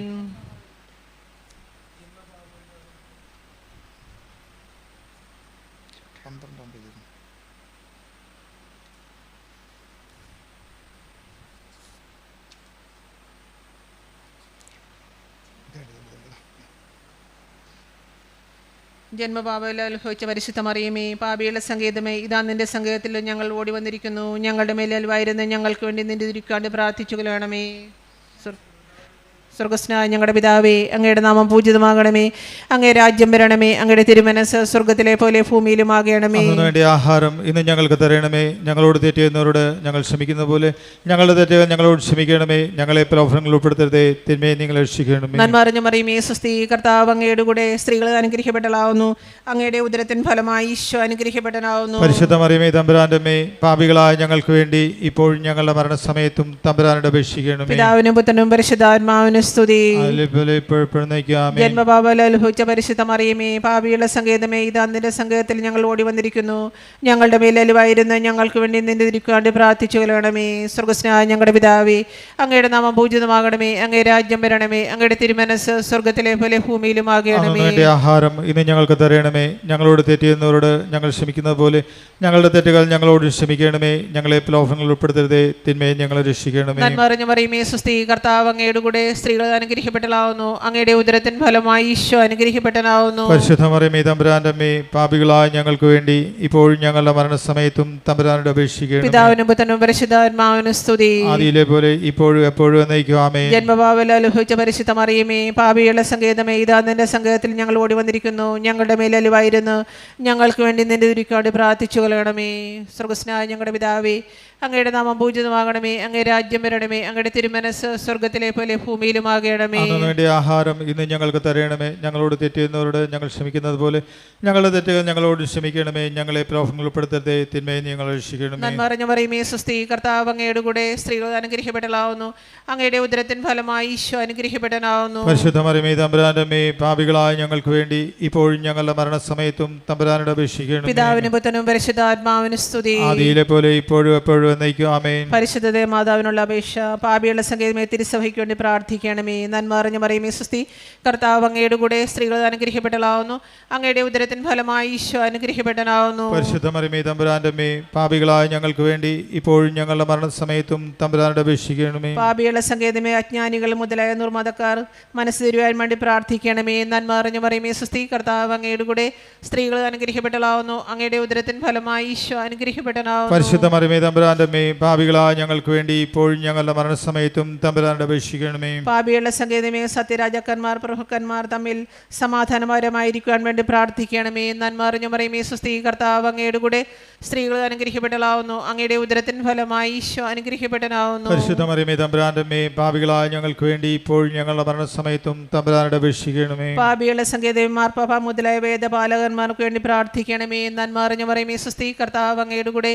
ജന്മപാപയിൽ അനുഭവിച്ച പരിശുദ്ധ മറിയമേ, പാപികളുടെ സങ്കേതമേ, ഇതാ നിന്റെ സങ്കേതത്തിൽ ഞങ്ങൾ ഓടി വന്നിരിക്കുന്നു. ഞങ്ങളുടെ മേലൽവായിരുന്ന് ഞങ്ങൾക്ക് വേണ്ടി നിന്റെ തിരുക്കാണ്ട് പ്രാർത്ഥിച്ചു കൊള്ളണമേ. സ്വർഗസ്നായ ഞങ്ങളുടെ പിതാവേ, അങ്ങയുടെ നാമം പൂജിതമാകണമേ. അങ്ങേ രാജ്യം വരണമേ. അങ്ങയുടെ തിരുമനസ് സ്വർഗത്തിലെ പോലെ ഭൂമിയിലുമാകണമേ.
വേണ്ട ആഹാരം ഇന്ന് ഞങ്ങൾക്ക് തരണമേ. ഞങ്ങളോട് തെറ്റിയുന്നവരോട് ഞങ്ങൾ ക്ഷമിക്കുന്ന പോലെ ഞങ്ങളുടെ തെറ്റുകൾ ഞങ്ങളോട് ക്ഷമിക്കണമേ. ഞങ്ങളെ പ്രലോഭനങ്ങളിൽ ഉൾപ്പെടുത്തരുതേ, തിന്മയെ നിങ്ങൾ രക്ഷിക്കണമേ.
നന്മ നിറഞ്ഞ മറിയമേ, സ്വസ്തി, കർത്താവ് അങ്ങയുടെ കൂടെ സ്ത്രീകൾ അനുഗ്രഹിക്കപ്പെട്ടവളാവുന്നു. അങ്ങയുടെ ഉദരത്തിൻ ഫലമായി ഈശോ അനുഗ്രഹിക്കപ്പെട്ടവനാവുന്നു.
പരിശുദ്ധ മറിയമേ, തമ്പുരാന്റെ അമ്മേ, പാപികളായ ഞങ്ങൾക്ക് വേണ്ടി ഇപ്പോഴും ഞങ്ങളുടെ മരണസമയത്തും തമ്പുരാനോട് അപേക്ഷിക്കണമേ.
പിതാവിനും പുത്രനും പരിശുദ്ധാത്മാവിനും സ്തുതി. ജന്മപാപത്തിൽ അനുഭവിച്ച പരിശുദ്ധ മറിയമേ, പാപികളുടെ സങ്കേതമേ, ഇതാ നിന്റെ സങ്കേതത്തിൽ ഞങ്ങൾ ഓടി വന്നിരിക്കുന്നു. ഞങ്ങളുടെ മേൽ അലിവായിരുന്ന് ഞങ്ങൾക്ക് വേണ്ടി നിന്റെ തിരുക്കാണ്ട് പ്രാർത്ഥിച്ചു കൊള്ളണമേ. സ്വർഗസ്നായ ഞങ്ങളുടെ പിതാവേ, അങ്ങയുടെ നാമം പൂജിതമാകണമേ. അങ്ങേ രാജ്യം വരണമേ. അങ്ങയുടെ തിരുമനസ് സ്വർഗത്തിലെ പോലെ ഭൂമിയിലുമാകണമേ.
ആഹാരം ഇന്ന് ഞങ്ങൾക്ക് തരണമേ. ഞങ്ങളോട് തെറ്റിയുന്നവരോട് ഞങ്ങൾ ക്ഷമിക്കുന്നത് പോലെ ഞങ്ങളുടെ തെറ്റുകൾ ഞങ്ങളോട് ക്ഷമിക്കണമേ. ഞങ്ങളെ പ്രലോഭനങ്ങളിൽ ഉൾപ്പെടുത്തരുതേ, തിന്മയെ ഞങ്ങളെ രക്ഷിക്കണമേ.
നന്മ നിറഞ്ഞ മറിയമേ, സ്വസ്തി, കർത്താവ് അങ്ങയുടെ കൂടെ സ്ത്രീകൾ അനുഗ്രഹിക്കപ്പെട്ടവളാവുന്നു. അങ്ങയുടെ ഉദരത്തിൻ ഫലമായി ഈശോ അനുഗ്രഹിക്കപ്പെട്ടവനാവുന്നു.
പരിശുദ്ധ മറിയമേ, തമ്പുരാന്റെ അമ്മേ, പാപികളായ ഞങ്ങൾക്ക് വേണ്ടി ഇപ്പോഴും ഞങ്ങളുടെ മരണസമയത്തും തമ്പുരാനോട് അപേക്ഷിക്കണമേ.
പിതാവിനും പുത്രനും പരിശുദ്ധാത്മാവിനും സ്തുതി.
ആദിയിലെ പോലെ ഇപ്പോഴും എപ്പോഴും എന്നേക്കും ആമേൻ.
ജന്മപാപത്തിൽ അനുഭവിച്ച പരിശുദ്ധ മറിയമേ, പാപികളുടെ സങ്കേതമേ, ഇതാ നിന്റെ സങ്കേതത്തിൽ ഞങ്ങൾ ഓടി വന്നിരിക്കുന്നു. ഞങ്ങളുടെ മേൽ അലിവായിരുന്ന് ഞങ്ങൾക്ക് വേണ്ടി നിന്റെ തിരുക്കാണ്ട് പ്രാർത്ഥിച്ചു കൊള്ളണമേ. സ്വർഗസ്നായ ഞങ്ങളുടെ പിതാവേ, അങ്ങയുടെ നാമം പൂജിതമാകണമേ. അങ്ങേ രാജ്യം വരണമേ. അങ്ങയുടെ തിരുമനസ് സ്വർഗത്തിലെ പോലെ ഭൂമിയിലുമാകണമേ.
വേണ്ട ആഹാരം ഇന്ന് ഞങ്ങൾക്ക് തരണമേ. ഞങ്ങളോട് തെറ്റിയുന്നവരോട് ഞങ്ങൾ ക്ഷമിക്കുന്നത് പോലെ ഞങ്ങളുടെ തെറ്റുകൾ ഞങ്ങളോട് ക്ഷമിക്കണമേ. ഞങ്ങളെ പ്രലോഭനങ്ങളിൽ ഉൾപ്പെടുത്തരുതേ, തിന്മയെ ഞങ്ങൾ രക്ഷിക്കണമേ.
നന്മ നിറഞ്ഞ മറിയമേ, സ്വസ്തി, കർത്താവ് അങ്ങയുടെ കൂടെ സ്ത്രീകൾ അനുഗ്രഹിക്കപ്പെട്ടവളാവുന്നു. അങ്ങയുടെ ഉദരത്തിൻ ഫലമായി ഈശോ അനുഗ്രഹിക്കപ്പെട്ടവനാവുന്നു.
പരിശുദ്ധ മറിയമേ, തമ്പുരാന്റെ അമ്മേ, പാപികളായ ഞങ്ങൾക്ക് വേണ്ടി ഇപ്പോഴും ഞങ്ങളുടെ മരണസമയത്തും തമ്പുരാനോട് അപേക്ഷിക്കണമേ.
പിതാവിനും പുത്രനും പരിശുദ്ധാത്മാവിനും സ്തുതി.
ആദിയിലെ പോലെ ഇപ്പോഴും എപ്പോഴും എന്നേക്കും ആമേൻ.
പരിശുദ്ധ മാതാവിനുള്ള അപേക്ഷ. പാപികളുടെ സങ്കേതമേ, തിരുസഭയ്ക്ക് വേണ്ടി പ്രാർത്ഥിക്കണമേ. നന്മ നിറഞ്ഞ മറിയമേ, സ്വസ്തി, കർത്താവ് അങ്ങയുടെ കൂടെ സ്ത്രീകൾ അനുഗ്രഹിക്കപ്പെട്ടവളാവുന്നു. അങ്ങയുടെ ഉദരത്തിൻ ഫലമായി ഈശോ അനുഗ്രഹിക്കപ്പെട്ടവനാവുന്നു.
പരിശുദ്ധ മറിയമേ, തമ്പുരാന്റെ അമ്മേ, പാപികളായ ഞങ്ങൾക്ക് വേണ്ടി ഇപ്പോഴും ഞങ്ങളുടെ മരണസമയത്തും തമ്പുരാനോട് അപേക്ഷിക്കണമേ.
പാപികളുടെ സങ്കേതമേ, അജ്ഞാനികൾ മുതലായ നിർമ്മതക്കാർ മനസ്സ് തിരുവാൻ വേണ്ടി പ്രാർത്ഥിക്കണമേ. നന്മ നിറഞ്ഞ മറിയമേ, സ്വസ്തി, കർത്താവ് അങ്ങയുടെ കൂടെ സ്ത്രീകൾ അനുഗ്രഹിക്കപ്പെട്ടവളാവുന്നു. അങ്ങയുടെ ഉദരത്തിൻ ഫലമായി ഈശോ അനുഗ്രഹിക്കപ്പെട്ടവനാവുന്നു.
പരിശുദ്ധ മറിയമേ, തമ്പുരാന്റെ അമ്മേ, പാപികളായ ഞങ്ങൾക്ക് വേണ്ടി ഇപ്പോഴും ഞങ്ങളുടെ മരണസമയത്തും തമ്പുരാനോട് അപേക്ഷിക്കണമേ.
പാപികളുടെ സങ്കേതമേ, സത്യരാജാക്കന്മാർ പ്രഭുക്കന്മാർ തമ്മിൽ സമാധാനപരമായിരിക്കുവാൻ വേണ്ടി പ്രാർത്ഥിക്കണമേ. നന്മ നിറഞ്ഞ മറിയമേ, സ്വസ്തി, കർത്താവ് അങ്ങയുടെ കൂടെ സ്ത്രീകൾ അനുഗ്രഹിക്കപ്പെട്ടവളാവുന്നു. അങ്ങയുടെ ഉദരത്തിൻ ഫലമായി ഈശോ അനുഗ്രഹിക്കപ്പെട്ടവനാവുന്നു.
പരിശുദ്ധ മറിയമേ, തമ്പുരാന്റെ അമ്മേ, പാപികളായ ഞങ്ങൾക്ക് വേണ്ടി ഇപ്പോഴും ഞങ്ങളുടെ മരണസമയത്തും തമ്പുരാനോട് അപേക്ഷിക്കണമേ.
പാപികളുടെ സങ്കേതമേ, മാർപ്പാപ്പ മുതലായ വേദപാലകന്മാർക്ക് വേണ്ടി പ്രാർത്ഥിക്കണമേ. നന്മ നിറഞ്ഞ മറിയമേ, സ്വസ്തി, കർത്താവ് അങ്ങയുടെ കൂടെ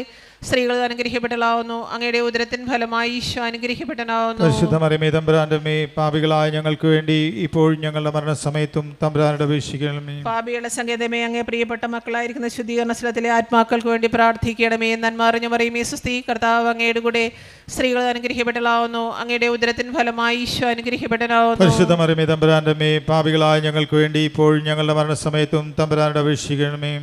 സ്ത്രീകൾ അനുഗ്രഹിക്കപ്പെട്ടവളാവുന്നു. അങ്ങയുടെ ഉദരത്തിൻ ഫലമായി ഈശോ അനുഗ്രഹിക്കപ്പെട്ടവനാവുന്നു.
പരിശുദ്ധ മറിയമേ, തമ്പുരാന്റെ അമ്മേ, പാപികളായ ഞങ്ങൾക്ക് വേണ്ടി ഇപ്പോഴും ഞങ്ങളുടെ മരണസമയത്തും തമ്പുരാനോട് അപേക്ഷിക്കണമേ.
പാപികളുടെ സങ്കേതമേ, അങ്ങേ പ്രിയപ്പെട്ട മക്കളായിരിക്കുന്ന ശുദ്ധീകരണ സ്ഥലത്തിലെ ആത്മാക്കൾക്ക് വേണ്ടി പ്രാർത്ഥിക്കണമേ. നന്മ അറിഞ്ഞു പറയുമേ സുസ്തി, കർത്താവ് അങ്ങയുടെ കൂടെ സ്ത്രീകൾ അനുഗ്രഹിക്കപ്പെട്ടതാവുന്നു, അങ്ങയുടെ ഉദരത്തിൻ ഫലമായി ഈശോ അനുഗ്രഹിക്കപ്പെട്ടതാവുന്നു.
പരിശുദ്ധ മറിയമേ തമ്പുരാന്റെ അമ്മേ, പാപികളായ ഞങ്ങൾക്ക് വേണ്ടി ഇപ്പോഴും ഞങ്ങളുടെ മരണസമയത്തും തമ്പുരാനോട് അപേക്ഷിക്കണമേ.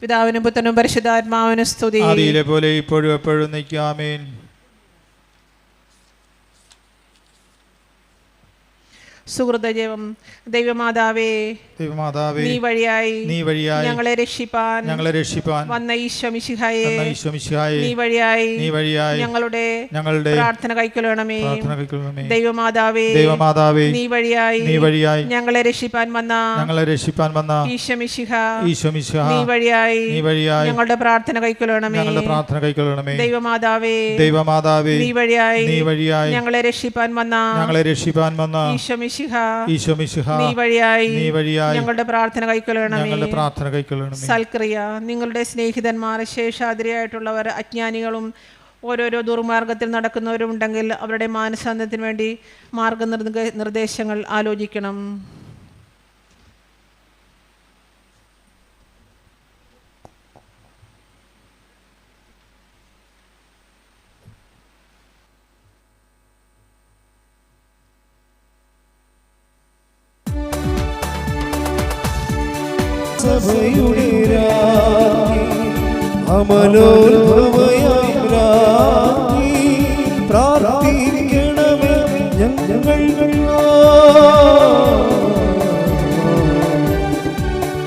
പിതാവിനും പുത്രനും പരിശുദ്ധാത്മാവിനും സ്തുതി.
ആദിയിലെ പോലെ ഇപ്പോഴും എപ്പോഴും നിൽക്കുക. ആമേൻ.
സുഹൃതജീവം ദൈവമാതാവേ, നീ വഴിയായി ഞങ്ങളെ രക്ഷിപ്പാൻ വന്ന ഈശോ മിശിഹായേ, നീ വഴിയായി ഞങ്ങളുടെ പ്രാർത്ഥന കൈക്കൊള്ളണമേ. ദൈവമാതാവേ, നീ വഴിയായി ഞങ്ങളെ രക്ഷിപ്പാൻ വന്ന ഈശോ മിശിഹാ, നീ വഴിയായി ഞങ്ങളുടെ പ്രാർത്ഥന കൈക്കൊള്ളണമേ. ദൈവമാതാവേ, നീ വഴിയായി ഞങ്ങളെ രക്ഷിപ്പാൻ വന്ന ഈശോ മിശിഹാ, നീ വഴിയായി ഞങ്ങളുടെ പ്രാർത്ഥന കൈക്കൊള്ളണമേ. സൽക്രിയ, നിങ്ങളുടെ സ്നേഹിതന്മാർ ശേഷാതിരിയായിട്ടുള്ളവർ അജ്ഞാനികളും ഓരോരോ ദുർമാർഗത്തിൽ നടക്കുന്നവരും ഉണ്ടെങ്കിൽ അവരുടെ മാനസാന്തരത്തിന് വേണ്ടി മാർഗനിർദ്ദേശങ്ങൾ ആലോചിക്കണം.
സഭയുടെ രാജ്ഞി അമലോത്ഭവയാ